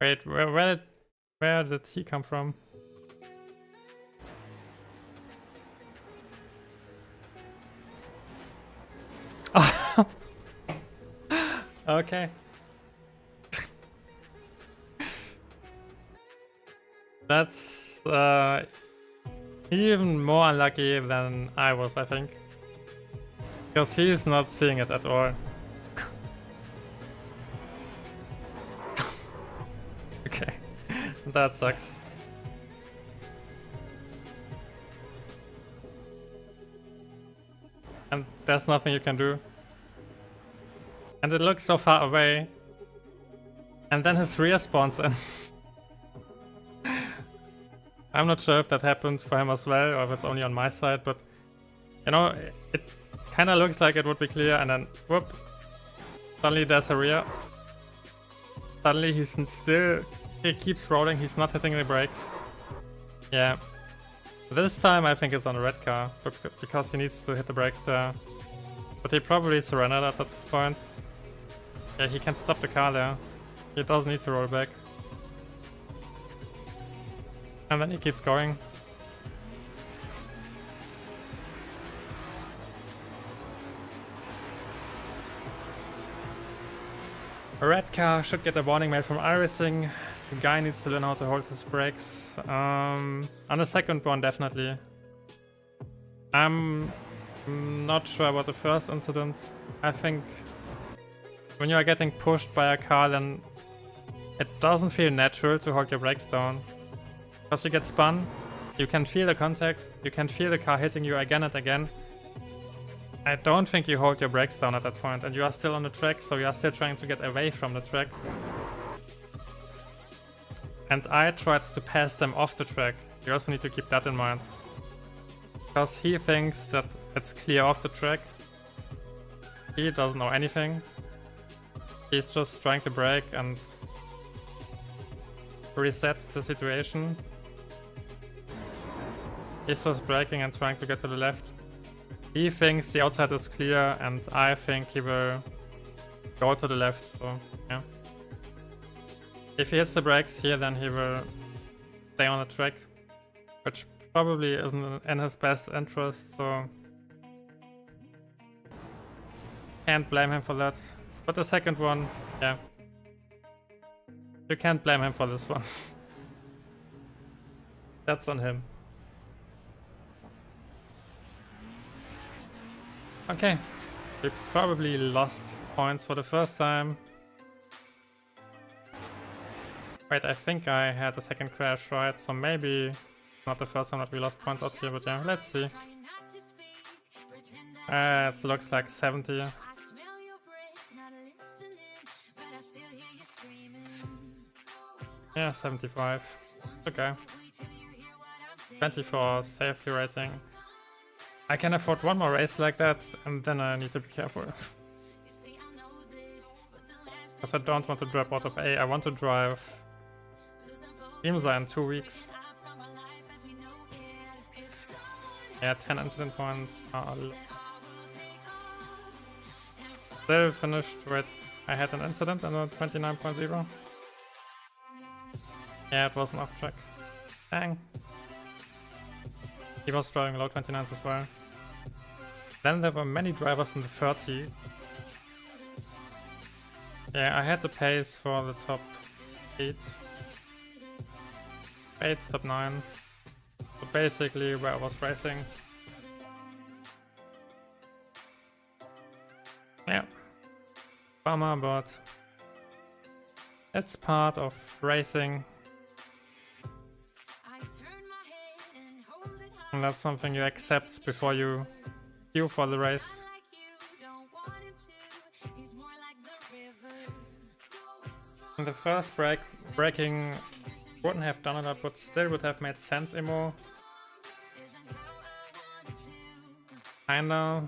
Wait, where did he come from? Okay. That's even more unlucky than I was, I think. Because he's not seeing it at all. Okay, that sucks. And there's nothing you can do. And it looks so far away. And then his rear spawns in. I'm not sure if that happened for him as well, or if it's only on my side, but you know, it kind of looks like it would be clear, and then whoop, suddenly there's a rear. Suddenly he keeps rolling, he's not hitting the brakes. Yeah. This time I think it's on a red car, because he needs to hit the brakes there. But he probably surrendered at that point. Yeah, he can stop the car there. He doesn't need to roll back. And then he keeps going. A red car should get a warning mail from iRacing. The guy needs to learn how to hold his brakes. On the second one, definitely. I'm not sure about the first incident. I think when you are getting pushed by a car, then it doesn't feel natural to hold your brakes down. Because you get spun, you can feel the contact, you can feel the car hitting you again and again. I don't think you hold your brakes down at that point, and you are still on the track, so you are still trying to get away from the track. And I tried to pass them off the track. You also need to keep that in mind. Because he thinks that it's clear off the track. He doesn't know anything. He's just trying to brake and reset the situation. He's just braking and trying to get to the left. He thinks the outside is clear, and I think he will go to the left, so yeah. If he hits the brakes here, then he will stay on the track, which probably isn't in his best interest, so can't blame him for that. But the second one, yeah, you can't blame him for this one. That's on him. Okay, we probably lost points for the first time. Wait, I think I had a second crash, right? So maybe not the first time that we lost points out here, but yeah, let's see. It looks like 70. Yeah, 75. Okay. 24 safety rating. I can afford one more race like that, and then I need to be careful. Because I don't want to drop out of A. I want to drive IMSA in 2 weeks. Yeah, 10 incident points. Still finished with... I had an incident in the 29.0. Yeah, it wasn't off track. Dang. He was driving low 29s as well. Then there were many drivers in the 30. Yeah, I had the pace for the top 8. 8, top 9. So basically where I was racing. Yeah. Bummer, but it's part of racing. And that's something you accept before you queue for the race. In the first braking wouldn't have done it, but still would have made sense, Emo. Kinda.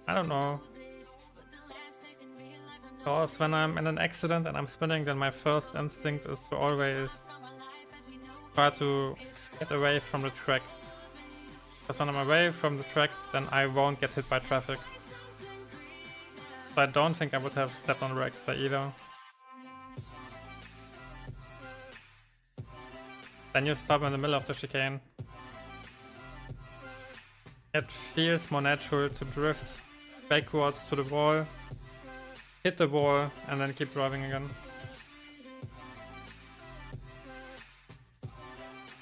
I don't know. Because when I'm in an accident and I'm spinning, then my first instinct is to always try to get away from the track. Because when I'm away from the track, then I won't get hit by traffic. So I don't think I would have stepped on the brakes there either. Then you stop in the middle of the chicane. It feels more natural to drift backwards to the wall, hit the wall, and then keep driving again.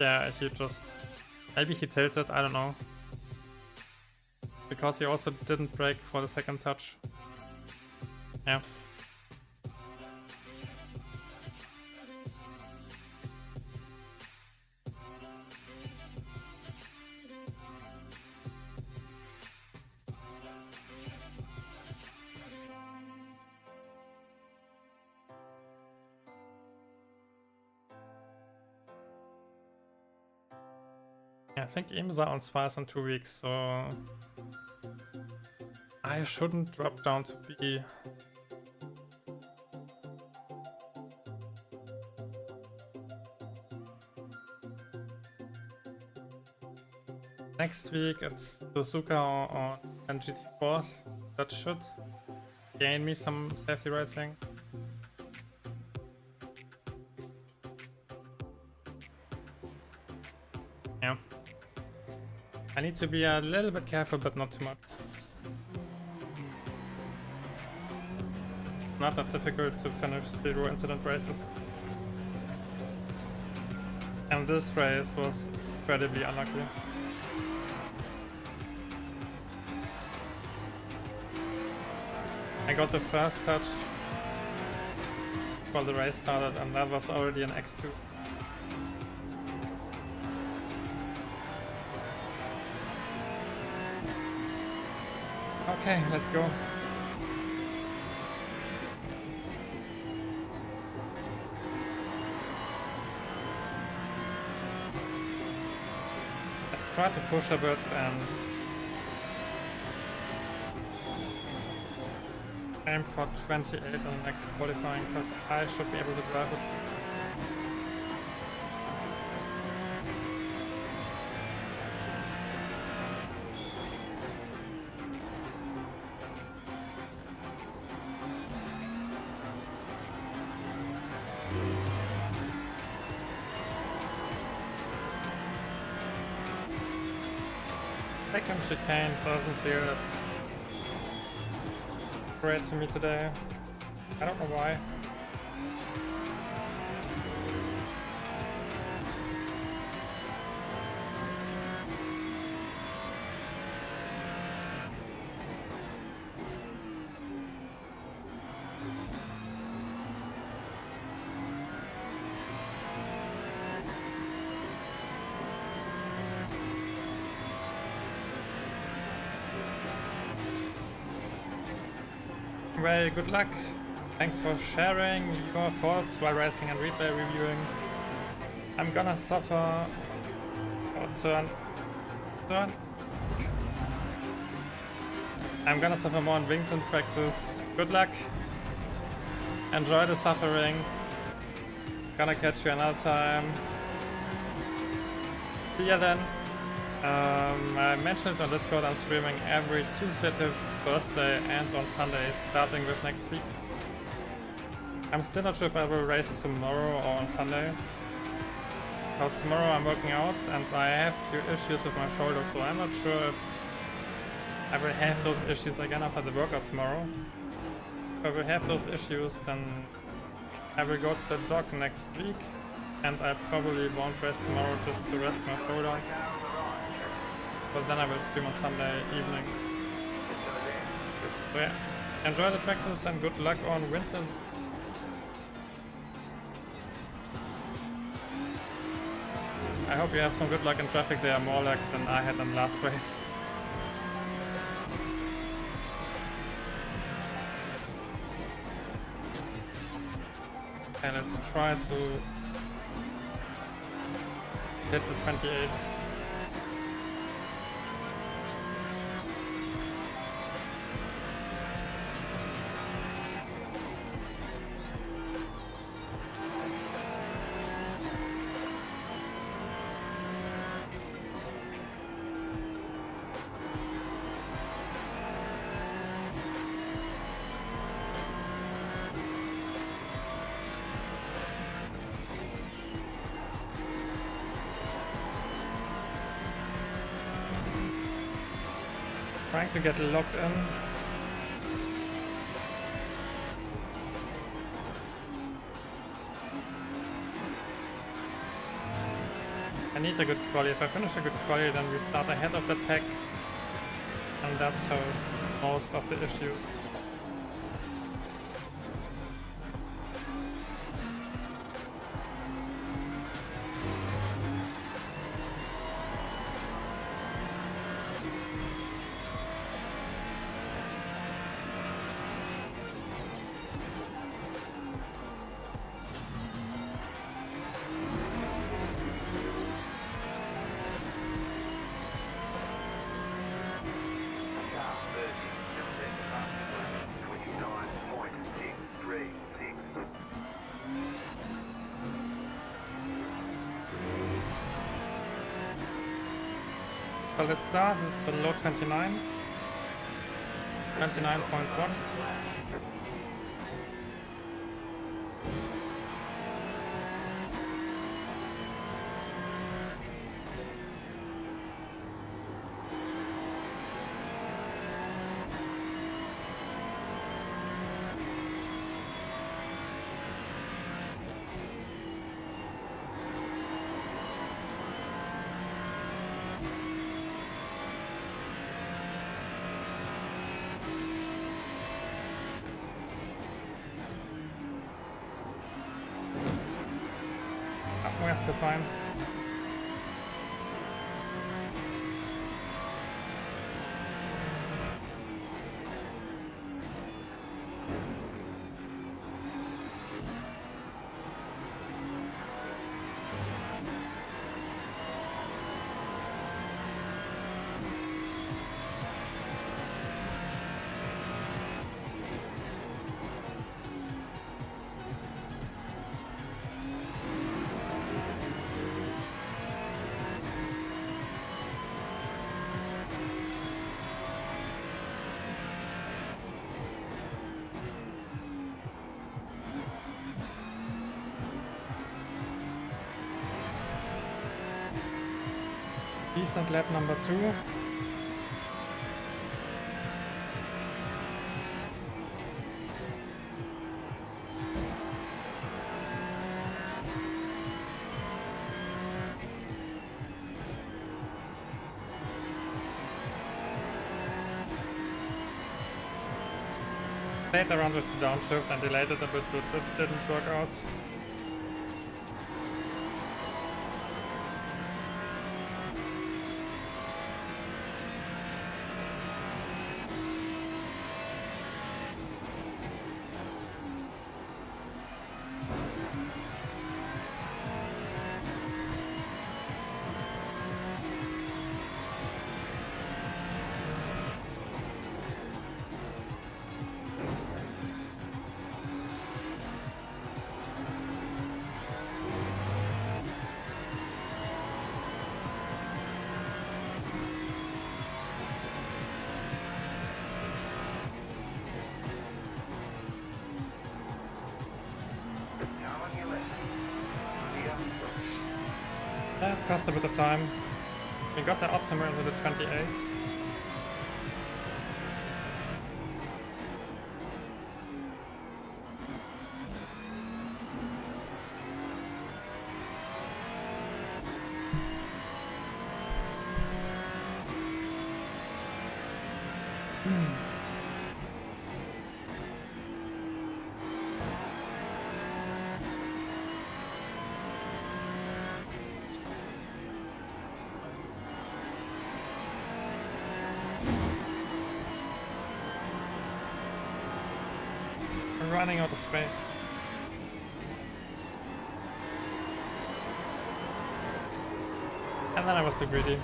Yeah, he just... Maybe he tilted, I don't know. Because he also didn't brake for the second touch. Yeah. I think IMSA on Spice in 2 weeks, so I shouldn't drop down to B. Next week it's Suzuka and GT3s. That should gain me some safety rating. Yeah. I need to be a little bit careful, but not too much. Not that difficult to finish 0 incident races. And this race was incredibly unlucky. I got the first touch while the race started, and that was already an X2. Okay, let's go. Let's try to push a bit and aim for 28 on the next qualifying, because I should be able to drive it. Second chicane doesn't feel that great to me today. I don't know why. Well, good luck. Thanks for sharing your thoughts while racing and replay reviewing. I'm gonna suffer. Oh, turn. I'm gonna suffer more in Winged in practice. Good luck. Enjoy the suffering. Gonna catch you another time. See ya then. I mentioned on Discord I'm streaming every Tuesday to Thursday and on Sunday, starting with next week. I'm still not sure if I will race tomorrow or on Sunday. Because tomorrow I'm working out and I have a few issues with my shoulder, so I'm not sure if I will have those issues again after the workout tomorrow. If I will have those issues, then I will go to the doc next week and I probably won't race tomorrow just to rest my shoulder. But then I will stream on Sunday evening. So yeah, enjoy the practice and good luck on Winton. I hope you have some good luck in traffic there, more luck than I had in last race. And let's try to hit the 28s. Trying to get locked in. I need a good quali. If I finish a good quali, then we start ahead of the pack, and that solves most of the issue. So let's start, it's a low 29, 29.1. We're still fine. Decent lap number 2. played around with the downshift and delayed it a bit, but it didn't work out. That cost a bit of time. We got the Optimer into the 28s. Running out of space. And then I was too greedy.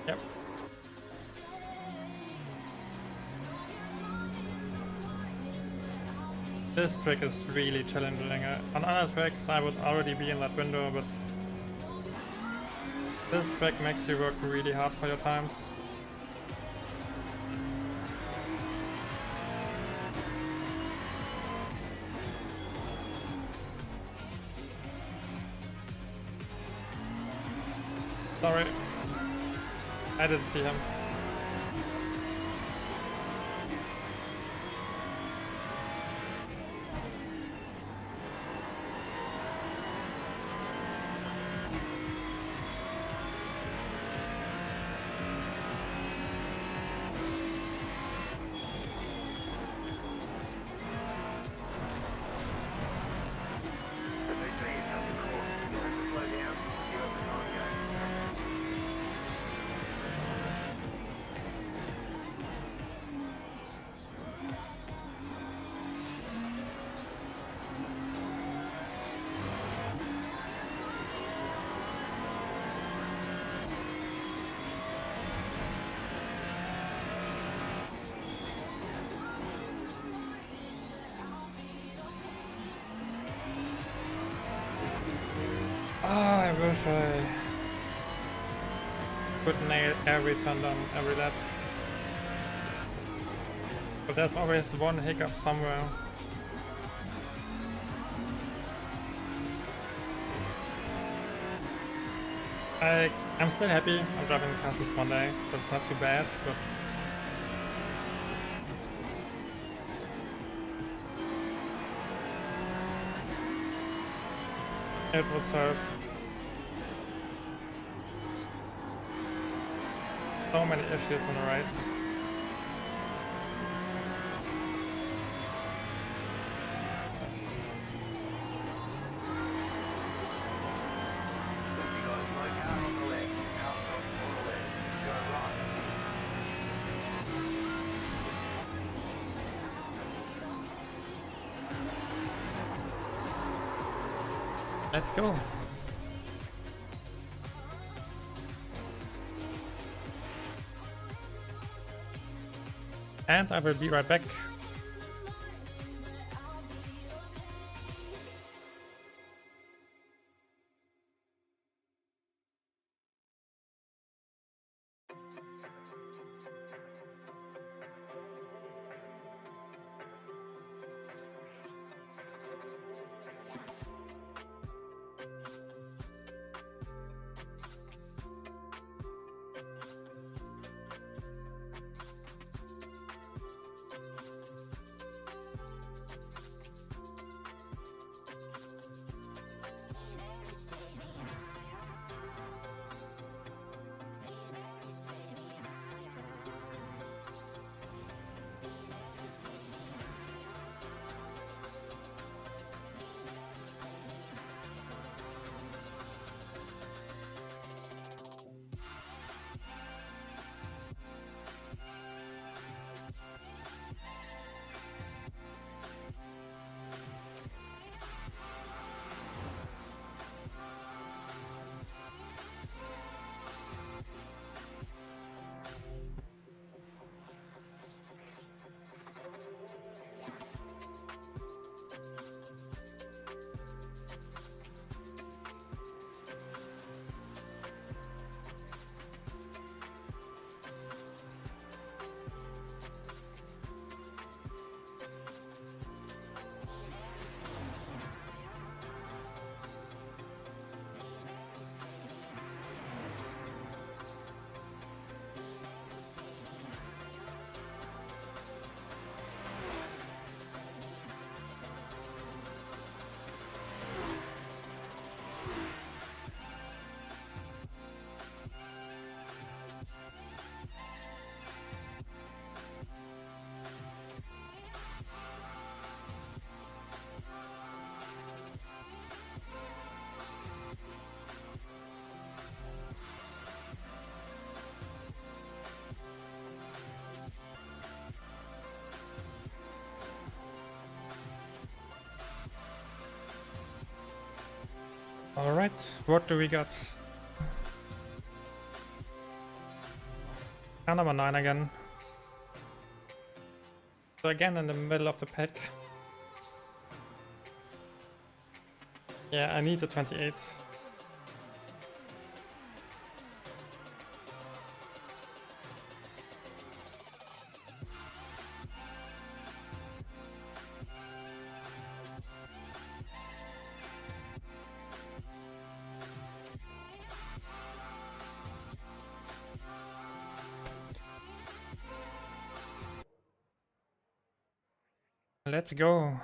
Yep. This trick is really challenging. On other tracks I would already be in that window, but this track makes you work really hard for your times. Sorry, I didn't see him. I wish I could nail every turn down, every lap. But there's always one hiccup somewhere. I'm still happy I'm driving the cars this Monday, so it's not too bad, but it would serve so many issues in the race. Let's go. And I will be right back. Alright, what do we got? Car number 9 again. So again in the middle of the pack. Yeah, I need a 28. Let's go.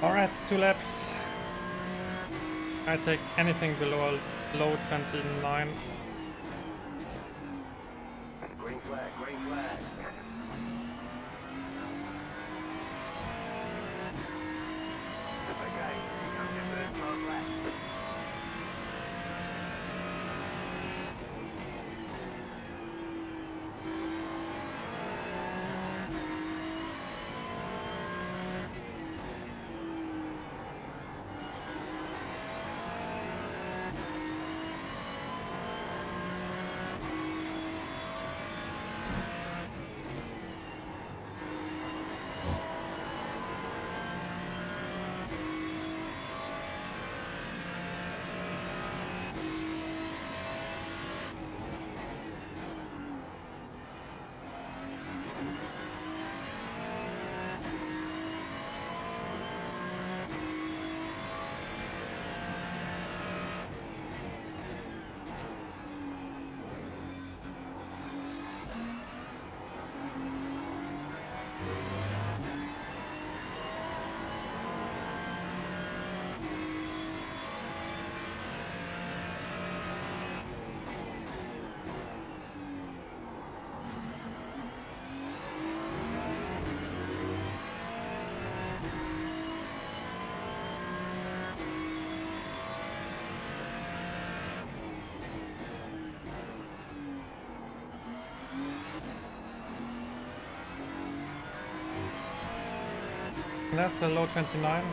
Alright, 2 laps. I take anything below 29. Green flag, green flag. Okay, here comes your first road lap. That's a low 29.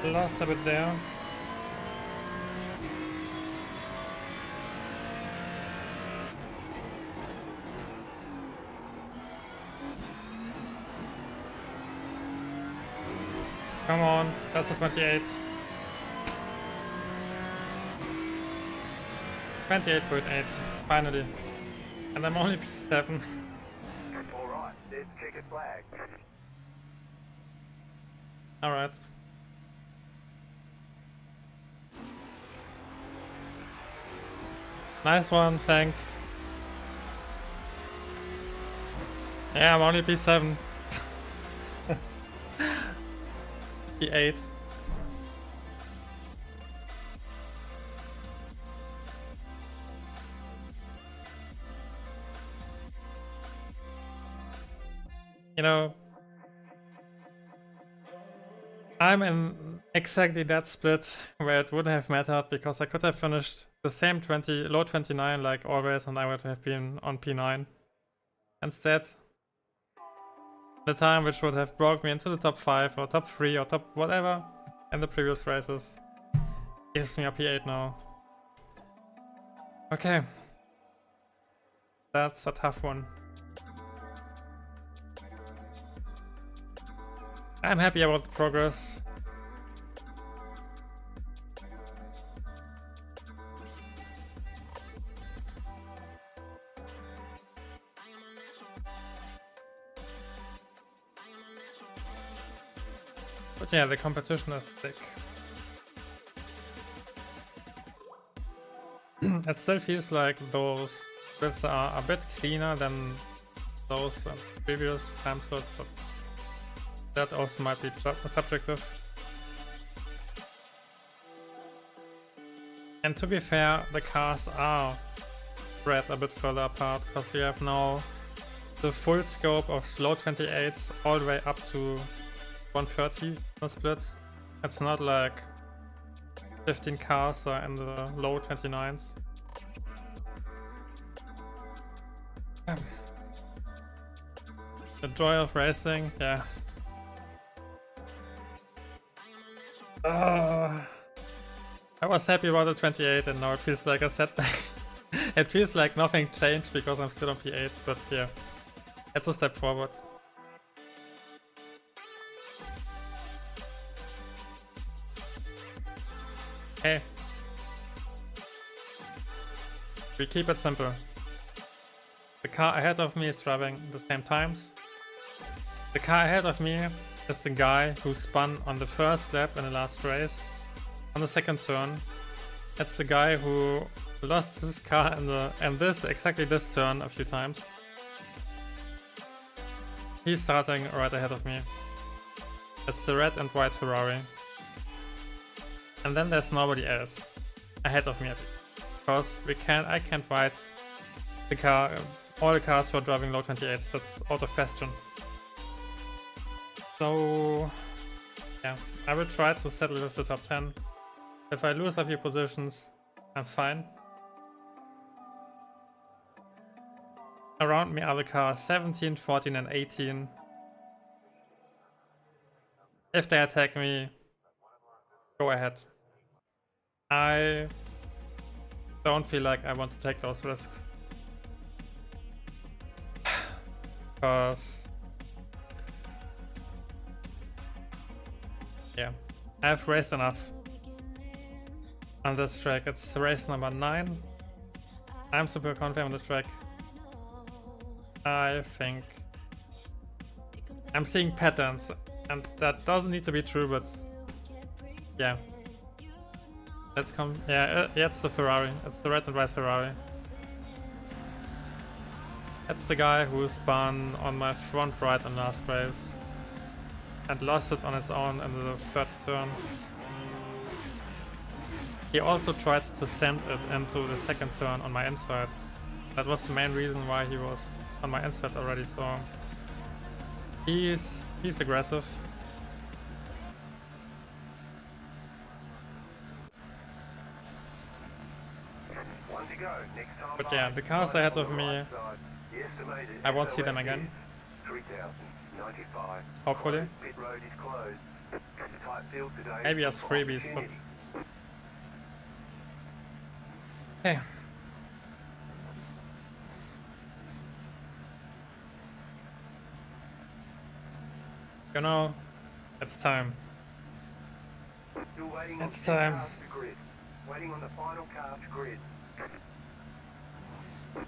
Lost a bit there. Come on, that's a 28. 28.8, finally. And I'm only P7. Alright, there's checkered flag. Alright. Nice one, thanks. Yeah, I'm only P7. P8. You know, I'm in exactly that split where it wouldn't have mattered because I could have finished the same low 29 like always and I would have been on P9. Instead, the time which would have brought me into the top 5 or top 3 or top whatever in the previous races gives me a P8 now. Okay. That's a tough one. I'm happy about the progress. But yeah, the competition is thick. It still feels like those splits are a bit cleaner than those previous time slots, but that also might be subjective. And to be fair, the cars are spread a bit further apart because you have now the full scope of low 28s all the way up to 130 in the split. It's not like 15 cars are in the low 29s. The joy of racing, yeah. I was happy about the 28 and now it feels like a setback. It feels like nothing changed because I'm still on P8, but yeah, it's a step forward. Hey, we keep it simple. The car ahead of me is driving the same times. The car ahead of me is the guy who spun on the first lap in the last race on the second turn. It's the guy who lost his car in exactly this turn a few times. He's starting right ahead of me. It's the red and white Ferrari. And then there's nobody else ahead of me because I can't ride the car, all the cars who are driving low 28s, that's out of question. So yeah, I will try to settle with the top 10. If I lose a few positions, I'm fine. Around me are the cars 17, 14 and 18. If they attack me, go ahead. I don't feel like I want to take those risks. Because yeah, I've raced enough on this track. It's race number 9. I'm super confident on the track. I think I'm seeing patterns and that doesn't need to be true, but yeah. Let's come. Yeah, it's the Ferrari. It's the red and white Ferrari. It's the guy who spun on my front right in last race and lost it on its own in the third turn. He also tried to send it into the second turn on my inside. That was the main reason why he was on my inside already, so he's aggressive. But yeah, the cars ahead of me, I won't see them again. Hopefully. Tight field today. Maybe as freebies, but... Hey. You know, it's time. Still waiting It's on time. cars to grid. Waiting on the final car to grid.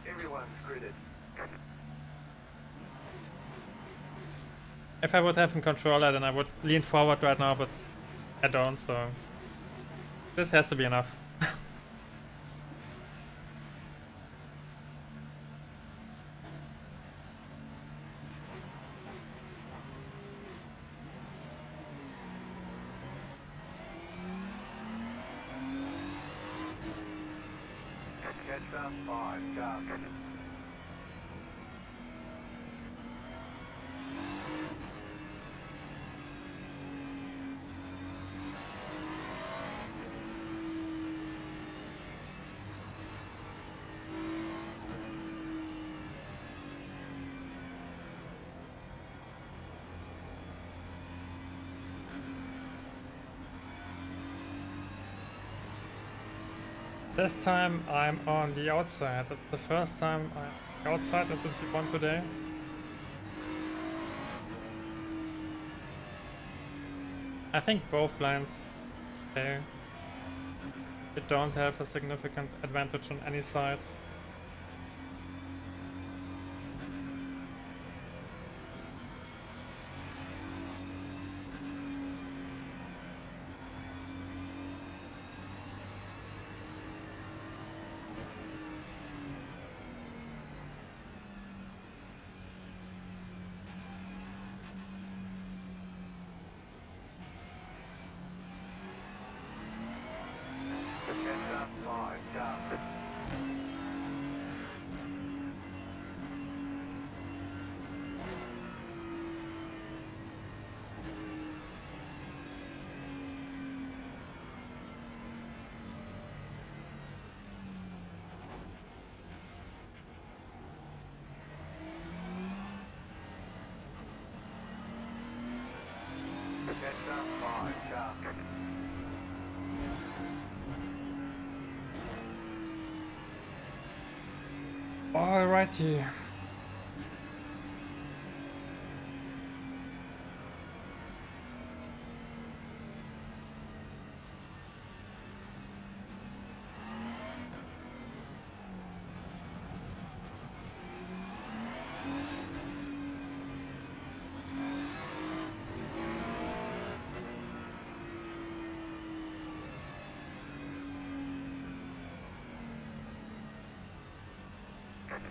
Everyone's gridded. If I would have a controller, then I would lean forward right now, but I don't, so... This has to be enough. Catch up, 5 cars. This time I'm on the outside. That's the first time I'm outside at the T1 today. I think both lines, okay, you don't have a significant advantage on any side. Catch up, 5 cars. Catch up, 5 cars. Alrighty.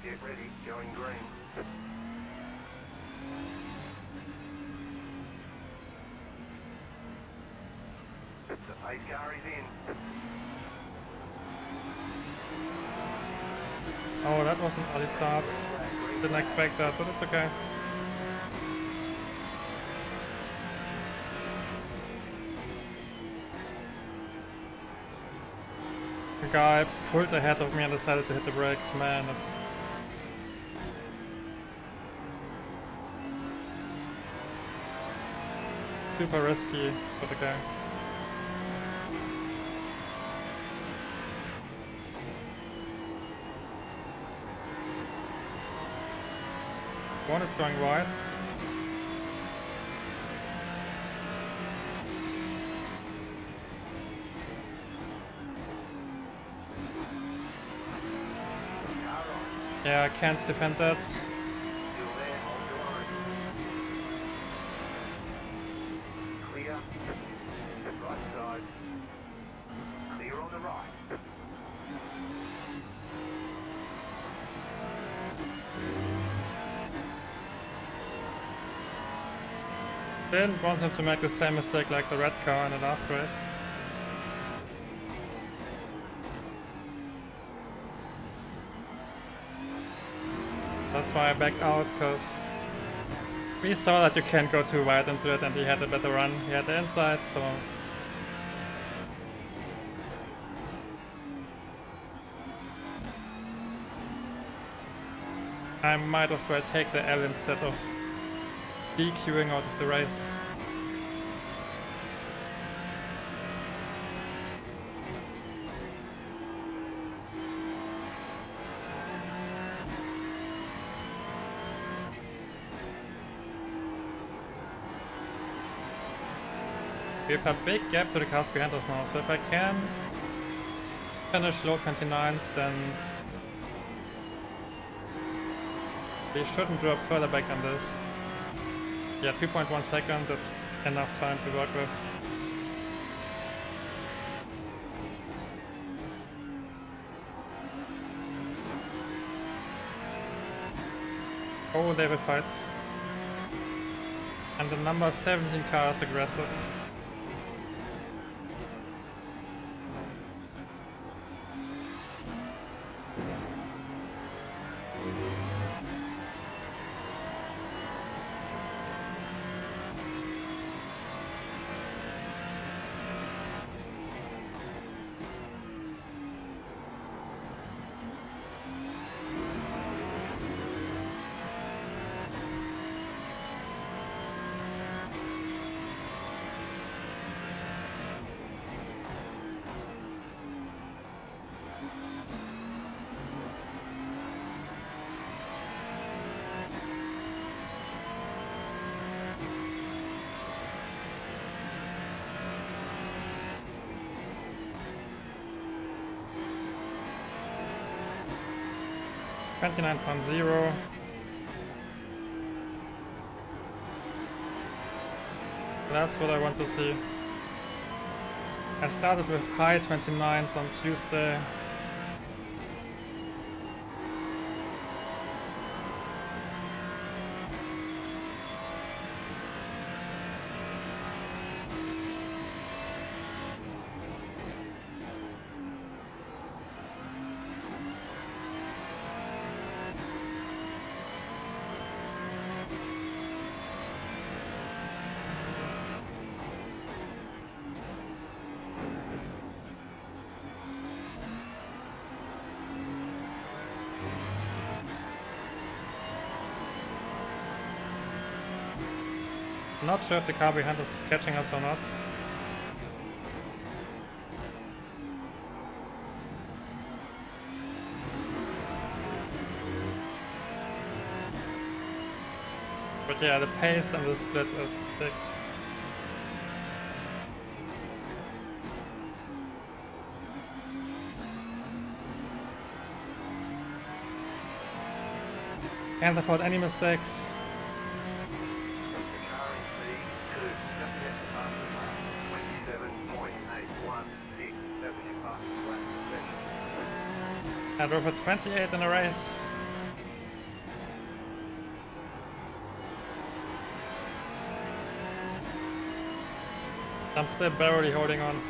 Get ready, going green. The pace car is in. Oh, that was an early start. Didn't expect that, but it's okay. The guy pulled ahead of me and decided to hit the brakes. Man, that's... super risky, but okay. One is going wide. Yeah, I can't defend that. Still there, hold your line. Clear. Right side. Clear on the right. Didn't want him to make the same mistake like the red car in the last race. That's why I backed out, because we saw that you can't go too wide into it and he had a better run. He had the inside, so... I might as well take the L instead of DQing out of the race. We have a big gap to the cars behind us now, so if I can finish low 29s, then we shouldn't drop further back than this. Yeah, 2.1 second, that's enough time to work with. Oh, they will fight. And the number 17 car is aggressive. .0. That's what I want to see. I started with high 29s on Tuesday. Not sure if the car behind us is catching us or not. But yeah, the pace and the split is big. Can't afford any mistakes. I drove a 28 in a race. I'm still barely holding on.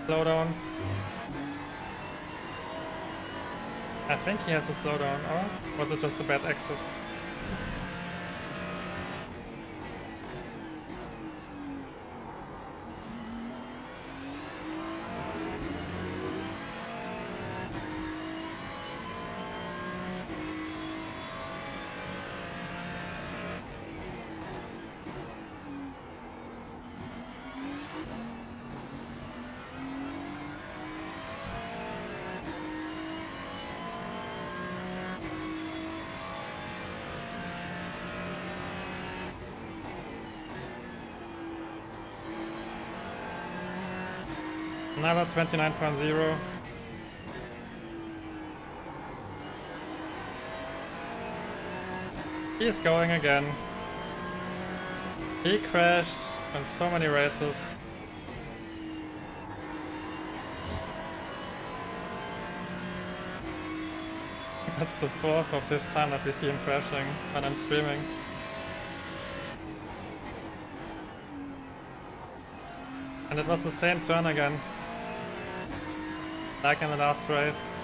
Slowdown. I think he has a slowdown, or was it just a bad exit? Another 29.0. He's going again. He crashed in so many races. That's the 4th or 5th time that we see him crashing when I'm streaming. And it was the same turn again, like in the last race.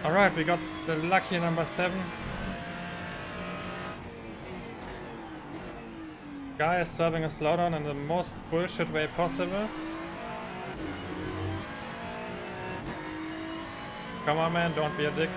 Alright, we got the lucky number 7. Guy is serving a slowdown in the most bullshit way possible. Come on, man, don't be a dick.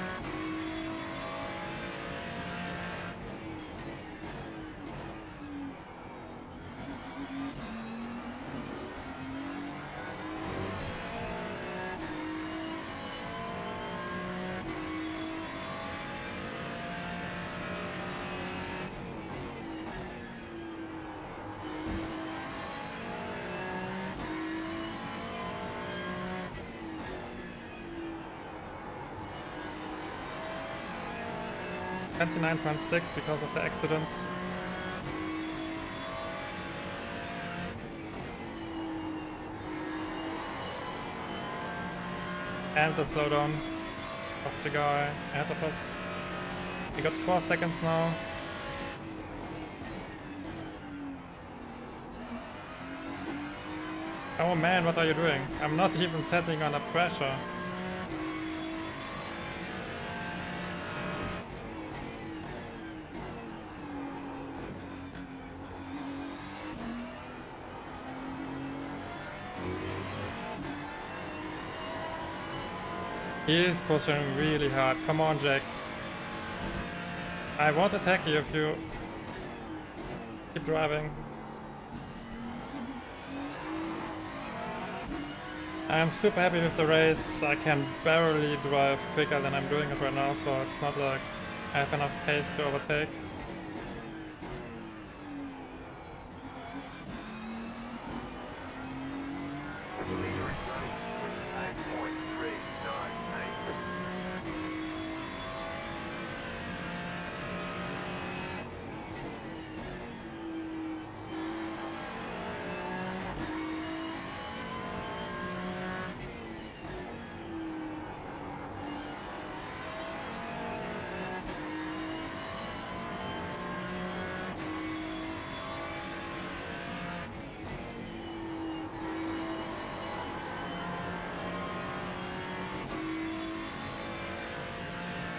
$29.6 because of the accident. And the slowdown of the guy ahead of us. We got 4 seconds now. Oh man, what are you doing? I'm not even setting under pressure. He is pushing really hard. Come on, Jack. I won't attack you if you keep driving. I'm super happy with the race. I can barely drive quicker than I'm doing it right now, so it's not like I have enough pace to overtake.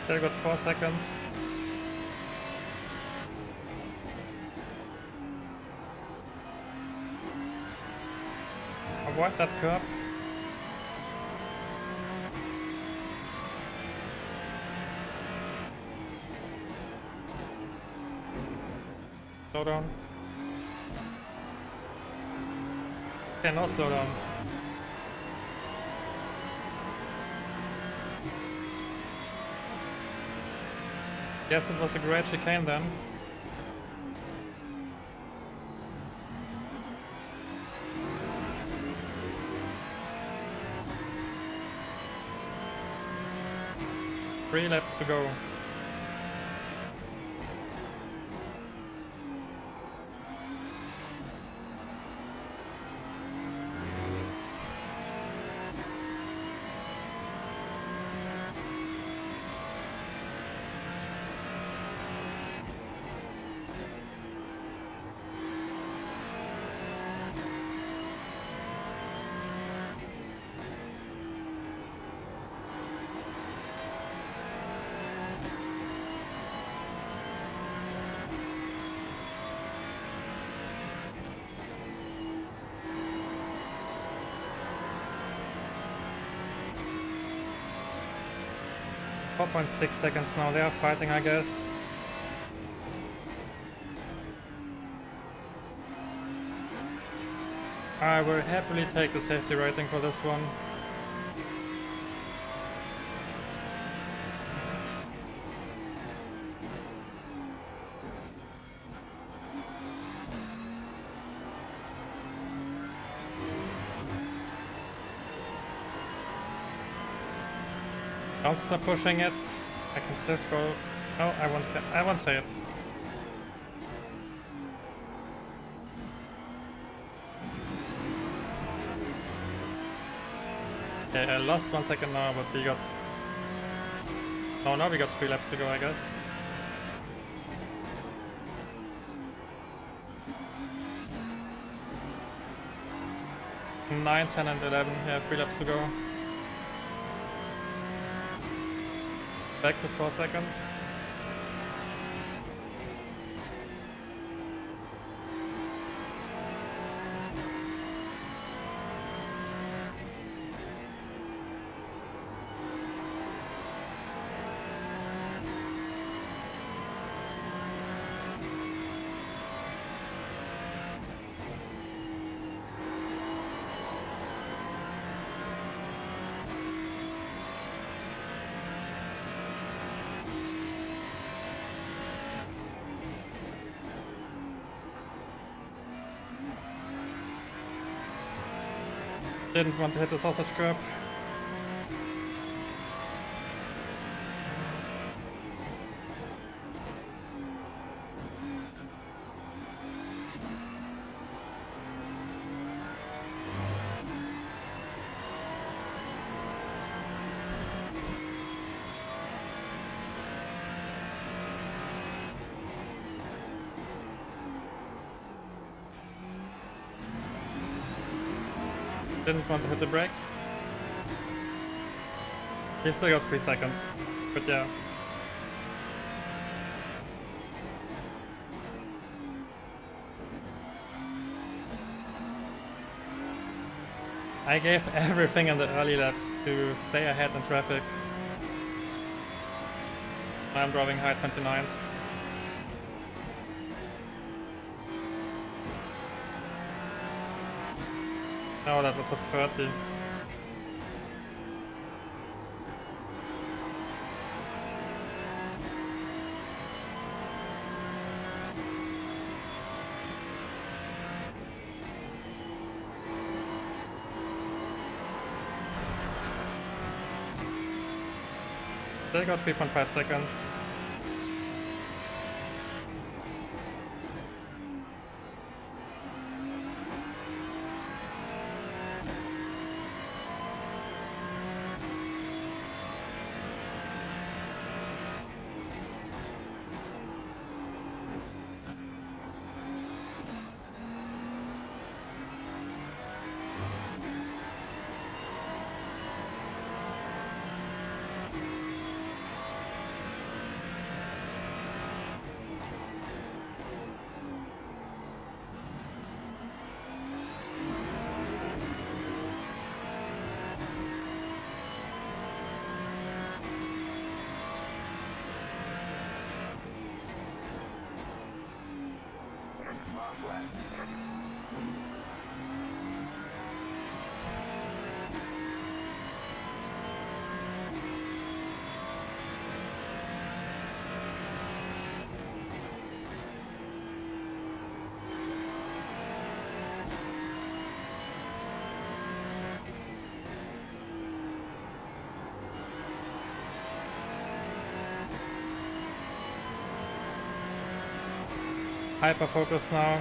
Still got 4 seconds. Avoid that curb. Slow down. Okay, no slow down. Guess it was a great chicane then. Three laps to go. .6 seconds now, they are fighting, I guess. I will happily take the safety rating for this one. Don't stop pushing it. I can still throw. Oh, I won't say it. Okay, I lost 1 second now, but we got. Oh, now we got 3 laps to go, I guess. Nine, 10, and 11. Yeah, 3 laps to go. Back to 4 seconds. Didn't want to hit the sausage curb. Didn't want to hit the brakes. He still got 3 seconds, but yeah. I gave everything in the early laps to stay ahead in traffic. I'm driving high 29s. Oh, that was a 30. They got 3.5 seconds. Hyper focused now.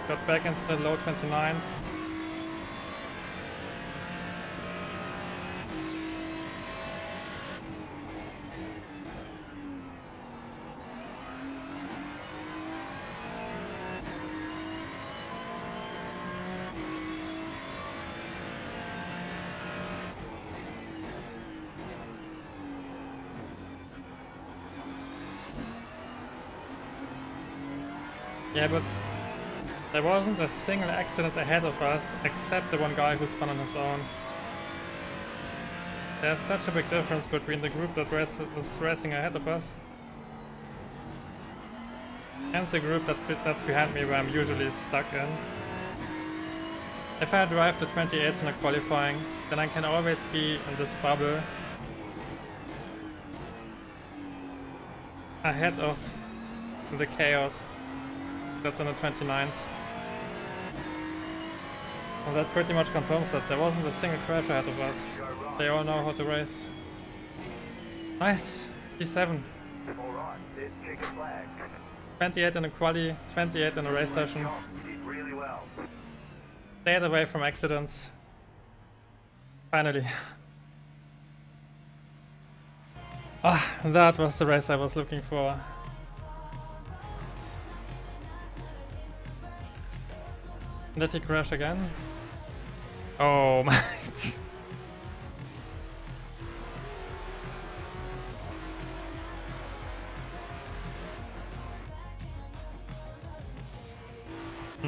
Got back into the low 29s. Yeah, but there wasn't a single accident ahead of us except the one guy who spun on his own. There's such a big difference between the group that was racing ahead of us and the group that's behind me, where I'm usually stuck in. If I drive the 28s in a qualifying, then I can always be in this bubble ahead of the chaos that's in the 29s. And that pretty much confirms that there wasn't a single crash ahead of us. They all know how to race. Nice! P7. 28 in a quali, 28 in a race session. Stayed away from accidents. Finally. That was the race I was looking for. Did he crash again? Oh my.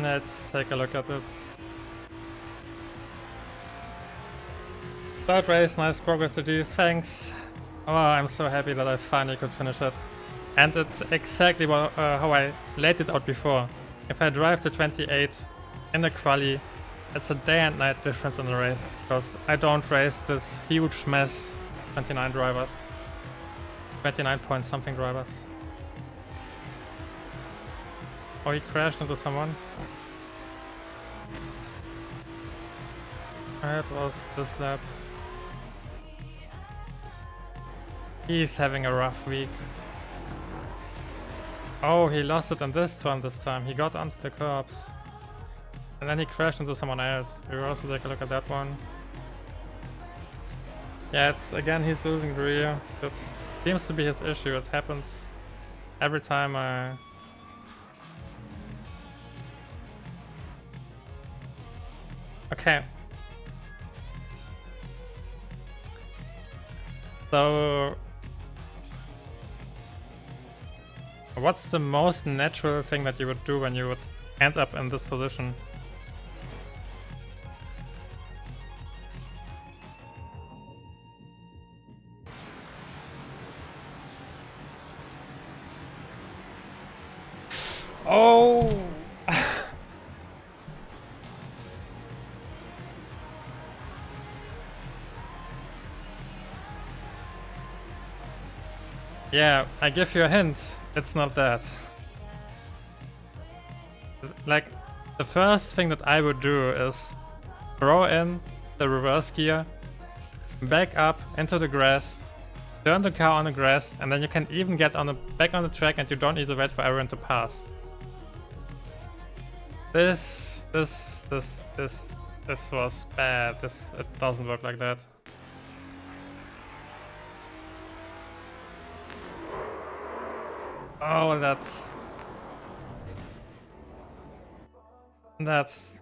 Let's take a look at it. Third race, nice progress to these, thanks. Oh, I'm so happy that I finally could finish it. And it's exactly how I laid it out before. If I drive to 28 in the quali, it's a day and night difference in the race, because I don't race this huge mess 29 drivers. 29 point something drivers. Oh, he crashed into someone. It was this lap. He's having a rough week. Oh, he lost it in this turn this time. He got onto the curbs. And then he crashed into someone else. We will also take a look at that one. Yeah, it's again, he's losing the rear. That seems to be his issue. It happens every time I... Okay. So... what's the most natural thing that you would do when you would end up in this position? Oh! Yeah, I give you a hint. It's not that. Like, the first thing that I would do is throw in the reverse gear, back up into the grass, turn the car on the grass, and then you can even get on back on the track and you don't need to wait for everyone to pass. This was bad. It doesn't work like that. Oh, that's...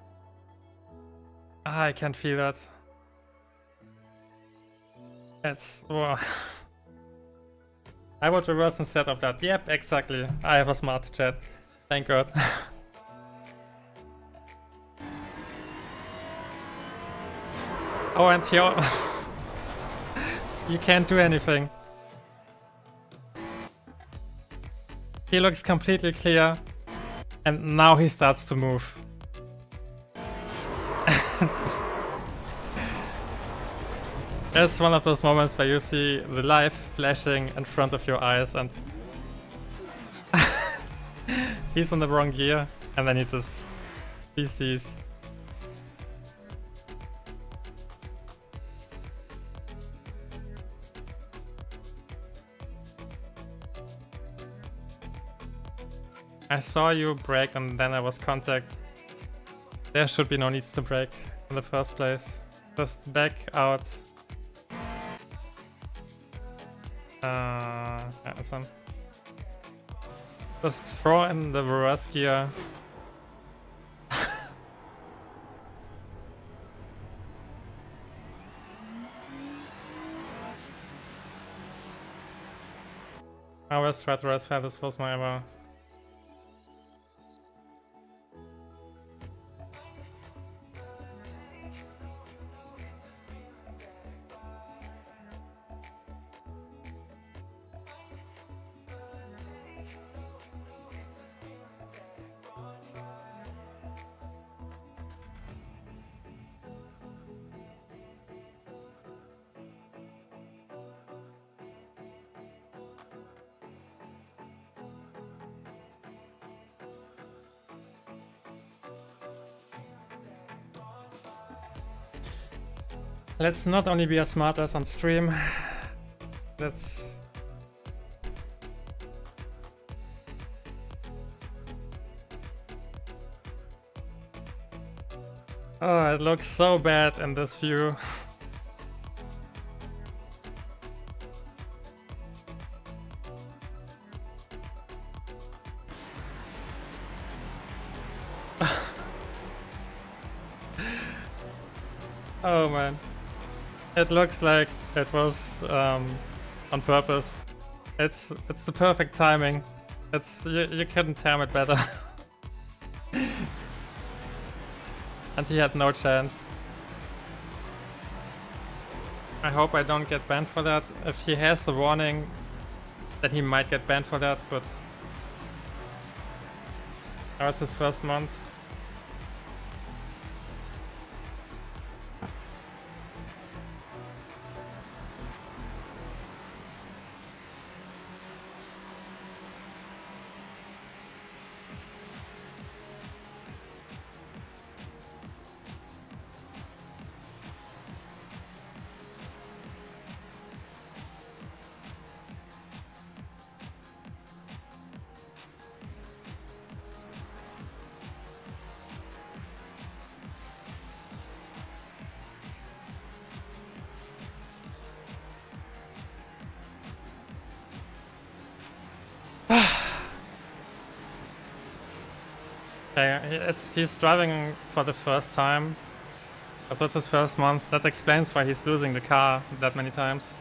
I can't feel that. It's... Whoa. I would reverse instead of that. Yep, exactly. I have a smart chat. Thank God. Oh, and here... you can't do anything. He looks completely clear, and now he starts to move. That's one of those moments where you see the life flashing in front of your eyes and he's in the wrong gear, and then he sees. I saw you brake and then I was contact. There should be no need to brake in the first place. Just back out. Yeah, that's on. Just throw in the reverse gear. I always try to race fast as possible ever. Let's not only be as smart as on stream. Let's... Oh, it looks so bad in this view. Oh man. It looks like it was on purpose. It's the perfect timing. You couldn't time it better. And he had no chance. I hope I don't get banned for that. If he has the warning, then he might get banned for that, but now it's his first month. Okay, he's driving for the first time. So it's his first month. That explains why he's losing the car that many times.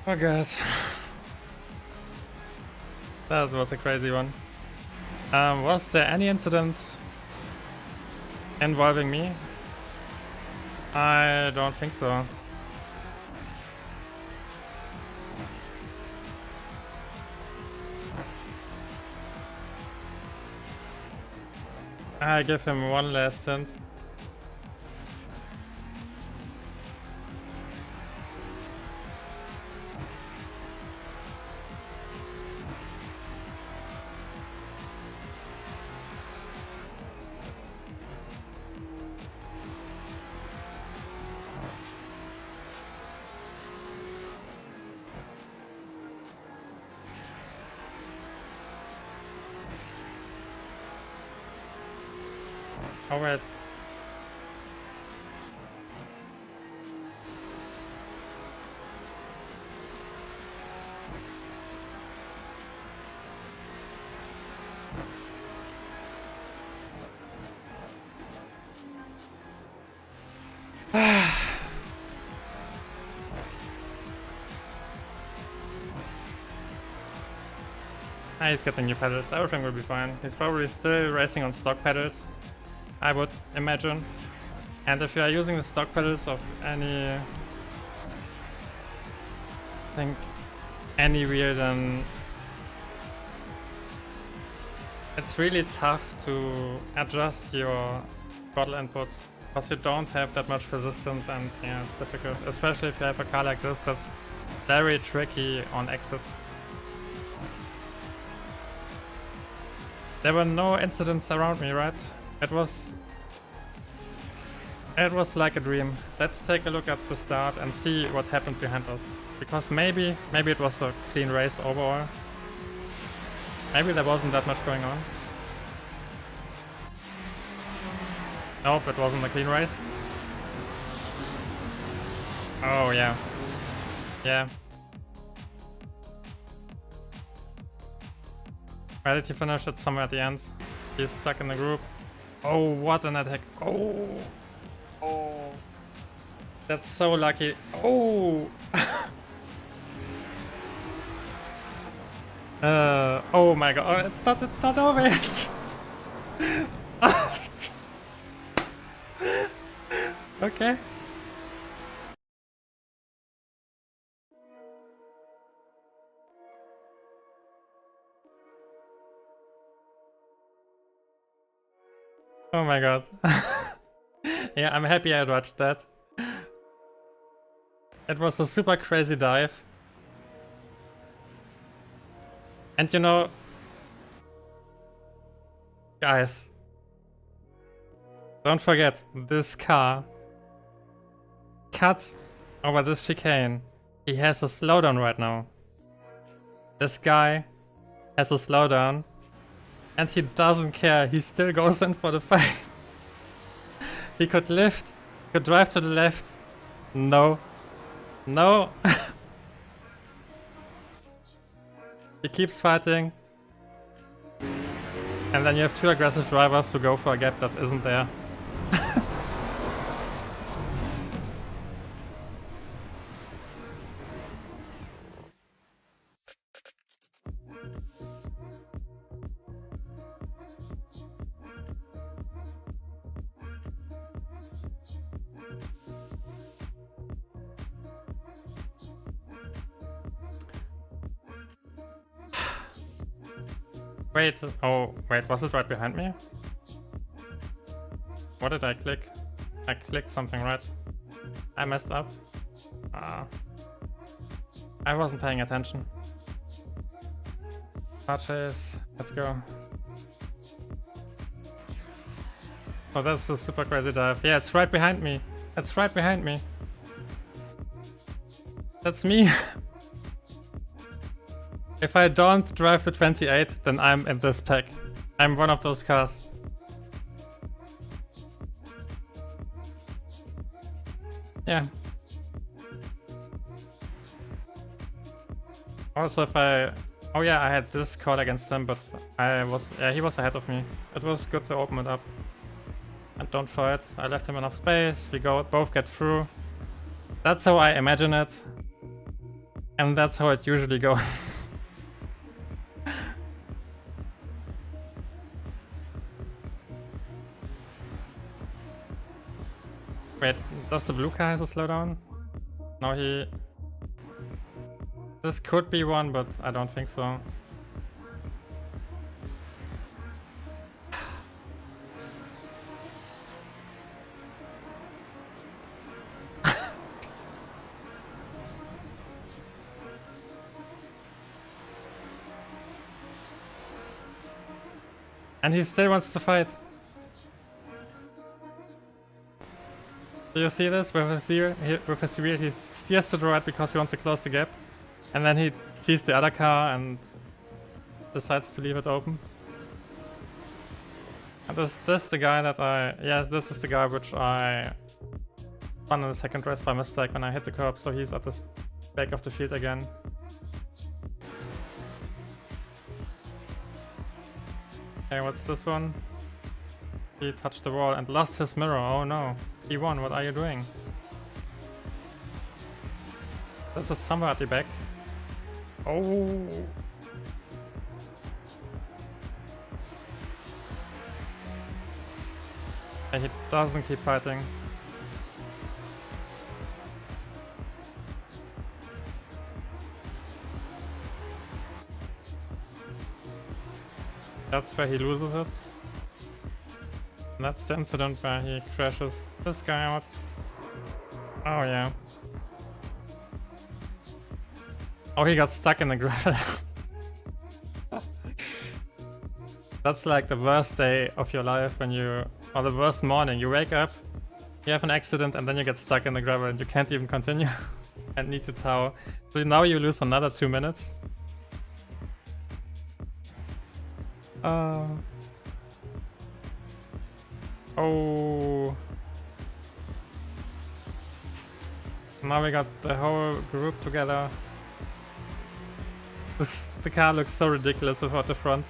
Oh god. That was a crazy one. Was there any incident involving me? I don't think so. I give him one last stint. Oh wait. He's getting new pedals, everything will be fine. He's probably still racing on stock pedals, I would imagine. And if you are using the stock pedals of any wheel, then it's really tough to adjust your throttle inputs because you don't have that much resistance, and yeah, it's difficult, especially if you have a car like this that's very tricky on exits. There were no incidents around me, right? It was like a dream. Let's take a look at the start and see what happened behind us. Because maybe it was a clean race overall. Maybe there wasn't that much going on. Nope, it wasn't a clean race. Oh yeah. Yeah. Where did he finish it? Somewhere at the end. He's stuck in the group. Oh, what an attack. Oh. Oh. That's so lucky. Oh. Oh my god. Oh, it's not over yet. Okay. Oh my god. Yeah, I'm happy I dodged that. It was a super crazy dive. And you know, guys, don't forget, this car cut over this chicane. He has a slowdown right now. This guy has a slowdown and he doesn't care. He still goes in for the fight. He could lift, could drive to the left. No. No. He keeps fighting. And then you have two aggressive drivers who go for a gap that isn't there. Wait, oh, wait, was it right behind me? What did I click? I clicked something, right? I messed up. I wasn't paying attention. Chase, let's go. Oh, that's a super crazy dive. Yeah, it's right behind me. It's right behind me. That's me. If I don't drive the 28, then I'm in this pack. I'm one of those cars. Yeah. Also, if I... Oh yeah, I had this call against him, but he was ahead of me. It was good to open it up. And don't fight. I left him enough space. We both get through. That's how I imagine it. And that's how it usually goes. Wait, does the blue car have a slowdown? No, he... This could be one, but I don't think so. And he still wants to fight. Do you see this? With his wheel, he steers to the right because he wants to close the gap. And then he sees the other car and decides to leave it open. And this the guy that yes, this is the guy which I won in the second race by mistake when I hit the curb, so he's at the back of the field again. Okay, what's this one? He touched the wall and lost his mirror. Oh no. P1, what are you doing? This is somewhere at the back. Oh. And he doesn't keep fighting. That's where he loses it. And that's the incident where he crashes this guy out. Oh yeah. Oh, he got stuck in the gravel. That's like the worst day of your life when or the worst morning. You wake up, you have an accident, and then you get stuck in the gravel and you can't even continue and need to tow. So now you lose another 2 minutes. Oh. Now we got the whole group together. The car looks so ridiculous without the front.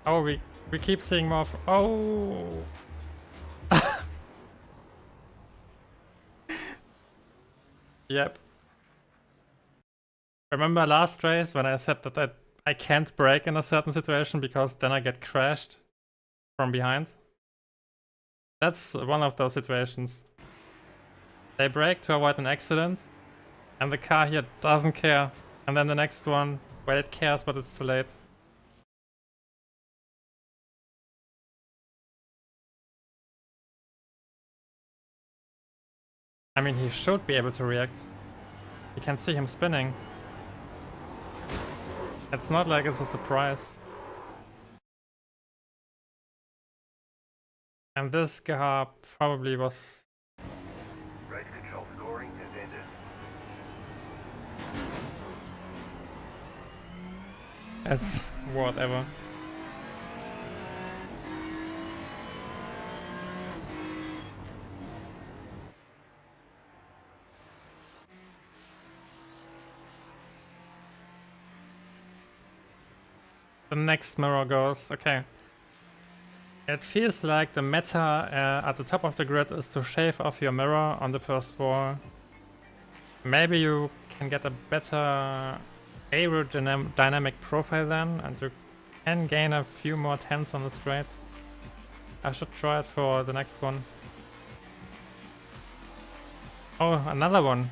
Oh, we keep seeing more. Oh. Yep. Remember last race when I said that I can't brake in a certain situation because then I get crashed from behind? That's one of those situations. They brake to avoid an accident and the car here doesn't care. And then the next one, well, it cares, but it's too late. I mean, he should be able to react. You can see him spinning. It's not like it's a surprise. And this guy probably was... Race control scoring has ended. It's whatever. The next mirror goes, okay. It feels like the meta at the top of the grid is to shave off your mirror on the first wall. Maybe you can get a better aerodynamic profile then, and you can gain a few more tenths on the straight. I should try it for the next one. Oh, another one.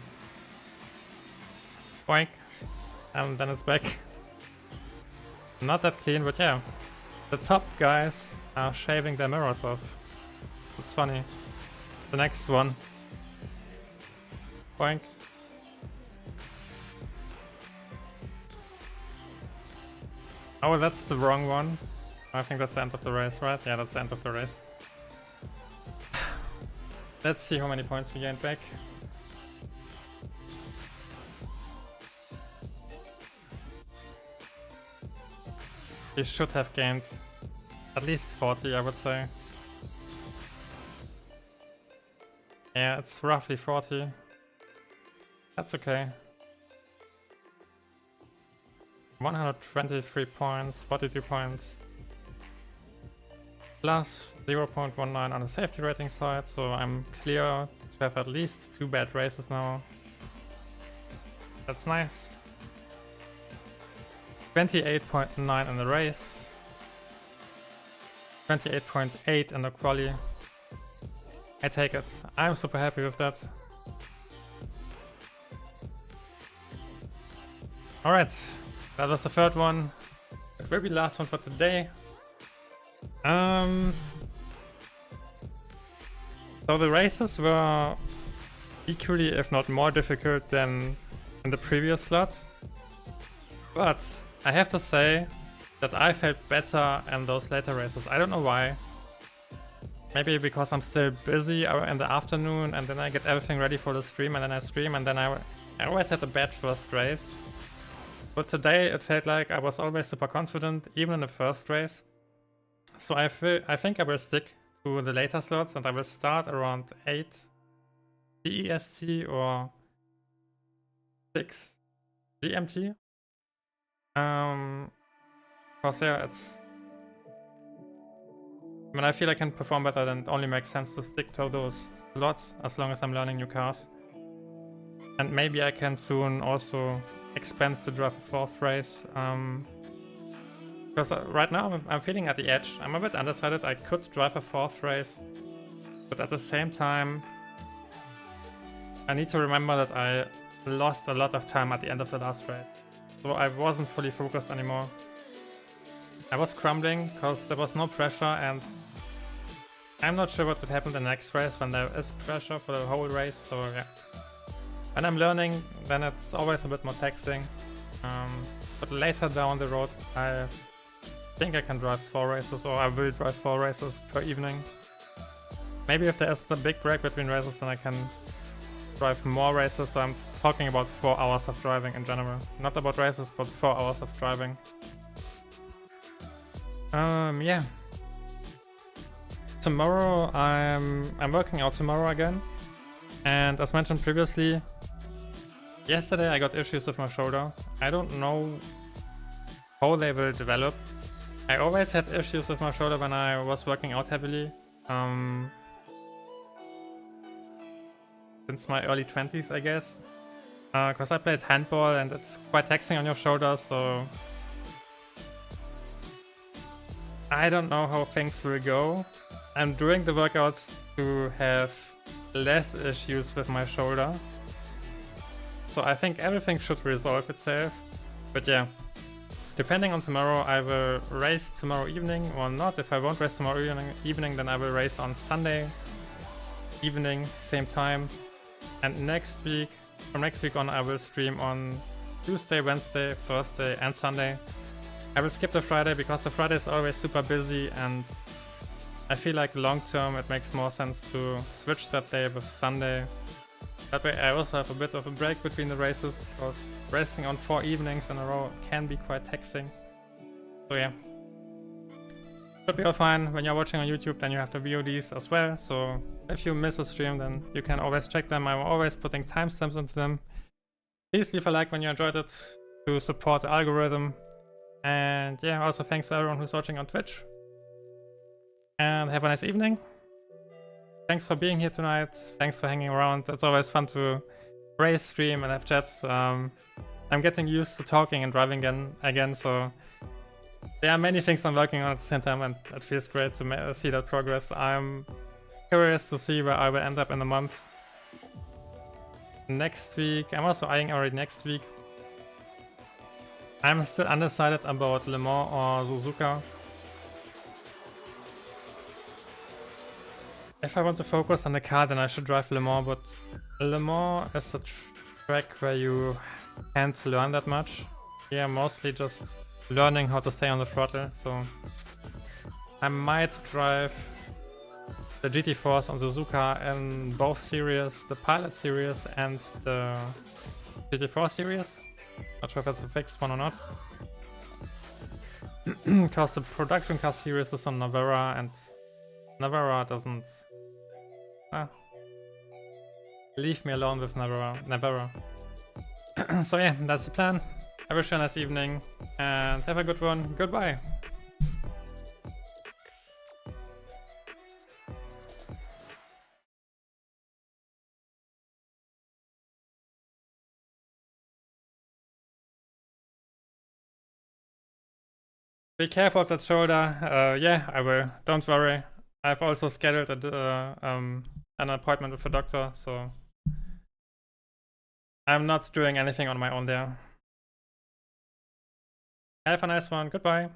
Boink. And then it's back. Not that clean, but yeah. The top guys are shaving their mirrors off. It's funny. The next one. Boink. Oh, that's the wrong one. I think that's the end of the race, right? Yeah, that's the end of the race. Let's see how many points we gained back. We should have gained at least 40, I would say. Yeah, it's roughly 40. That's okay. 123 points, 42 points. Plus 0.19 on the safety rating side, so I'm clear to have at least 2 bad races now. That's nice. 28.9 in the race. 28.8 in the quali. I take it. I'm super happy with that. Alright, that was the third one. It will be the last one for today. So the races were equally, if not more difficult than in the previous slots. But I have to say that I felt better in those later races. I don't know why. Maybe because I'm still busy in the afternoon and then I get everything ready for the stream and then I stream and then I always had a bad first race. But today it felt like I was always super confident, even in the first race. So I think I will stick to the later slots and I will start around 8 CEST or 6 GMT. Cause yeah, I feel I can perform better, then it only makes sense to stick to those slots as long as I'm learning new cars. And maybe I can soon also expand to drive a 4th race. Because right now I'm feeling at the edge. I'm a bit undecided. I could drive a 4th race, but at the same time I need to remember that I lost a lot of time at the end of the last race. So I wasn't fully focused anymore. I was crumbling because there was no pressure, and I'm not sure what would happen the next race when there is pressure for the whole race. So yeah, when I'm learning, then it's always a bit more taxing. But later down the road, I think I can drive 4 races, or I will drive 4 races per evening. Maybe if there is a big break between races, then I can drive more races. So I'm talking about 4 hours of driving in general, not about races, but 4 hours of driving. Yeah. Tomorrow I'm working out tomorrow again, and as mentioned previously, yesterday I got issues with my shoulder. I don't know how they will develop. I always had issues with my shoulder when I was working out heavily. Since my early 20s, I guess. Because I played handball and it's quite taxing on your shoulders, so I don't know how things will go. I'm doing the workouts to have less issues with my shoulder. So I think everything should resolve itself. But yeah, depending on tomorrow, I will race tomorrow evening or not. If I won't race tomorrow evening, then I will race on Sunday evening, same time. And next week, from next week on, I will stream on Tuesday, Wednesday, Thursday, and Sunday. I will skip the Friday because the Friday is always super busy, and I feel like long term it makes more sense to switch that day with Sunday. That way I also have a bit of a break between the races, because racing on 4 evenings in a row can be quite taxing. So yeah. Should be all fine. When you're watching on YouTube, then you have the VODs as well, so if you miss a stream, then you can always check them. I'm always putting timestamps into them. Please leave a like when you enjoyed it to support the algorithm. And yeah, also thanks to everyone who's watching on Twitch. And have a nice evening. Thanks for being here tonight. Thanks for hanging around. It's always fun to race, stream, and have chats. I'm getting used to talking and driving again, so there are many things I'm working on at the same time, and it feels great to see that progress. I'm curious to see where I will end up in a month. Next week, I'm also eyeing already next week. I'm still undecided about Le Mans or Suzuka. If I want to focus on the car, then I should drive Le Mans, but Le Mans is a track where you can't learn that much. Yeah, mostly just learning how to stay on the throttle, so I might drive the GT4s on Suzuka in both series, the Pilot series and the GT4 series. Not sure if that's a fixed one or not. Because the production car series is on Navara, and Navara doesn't... leave me alone with Navara. So yeah, that's the plan. I wish you a nice evening, and have a good one. Goodbye! Be careful of that shoulder. Yeah, I will. Don't worry. I've also scheduled an appointment with a doctor, so I'm not doing anything on my own there. Have a nice one. Goodbye.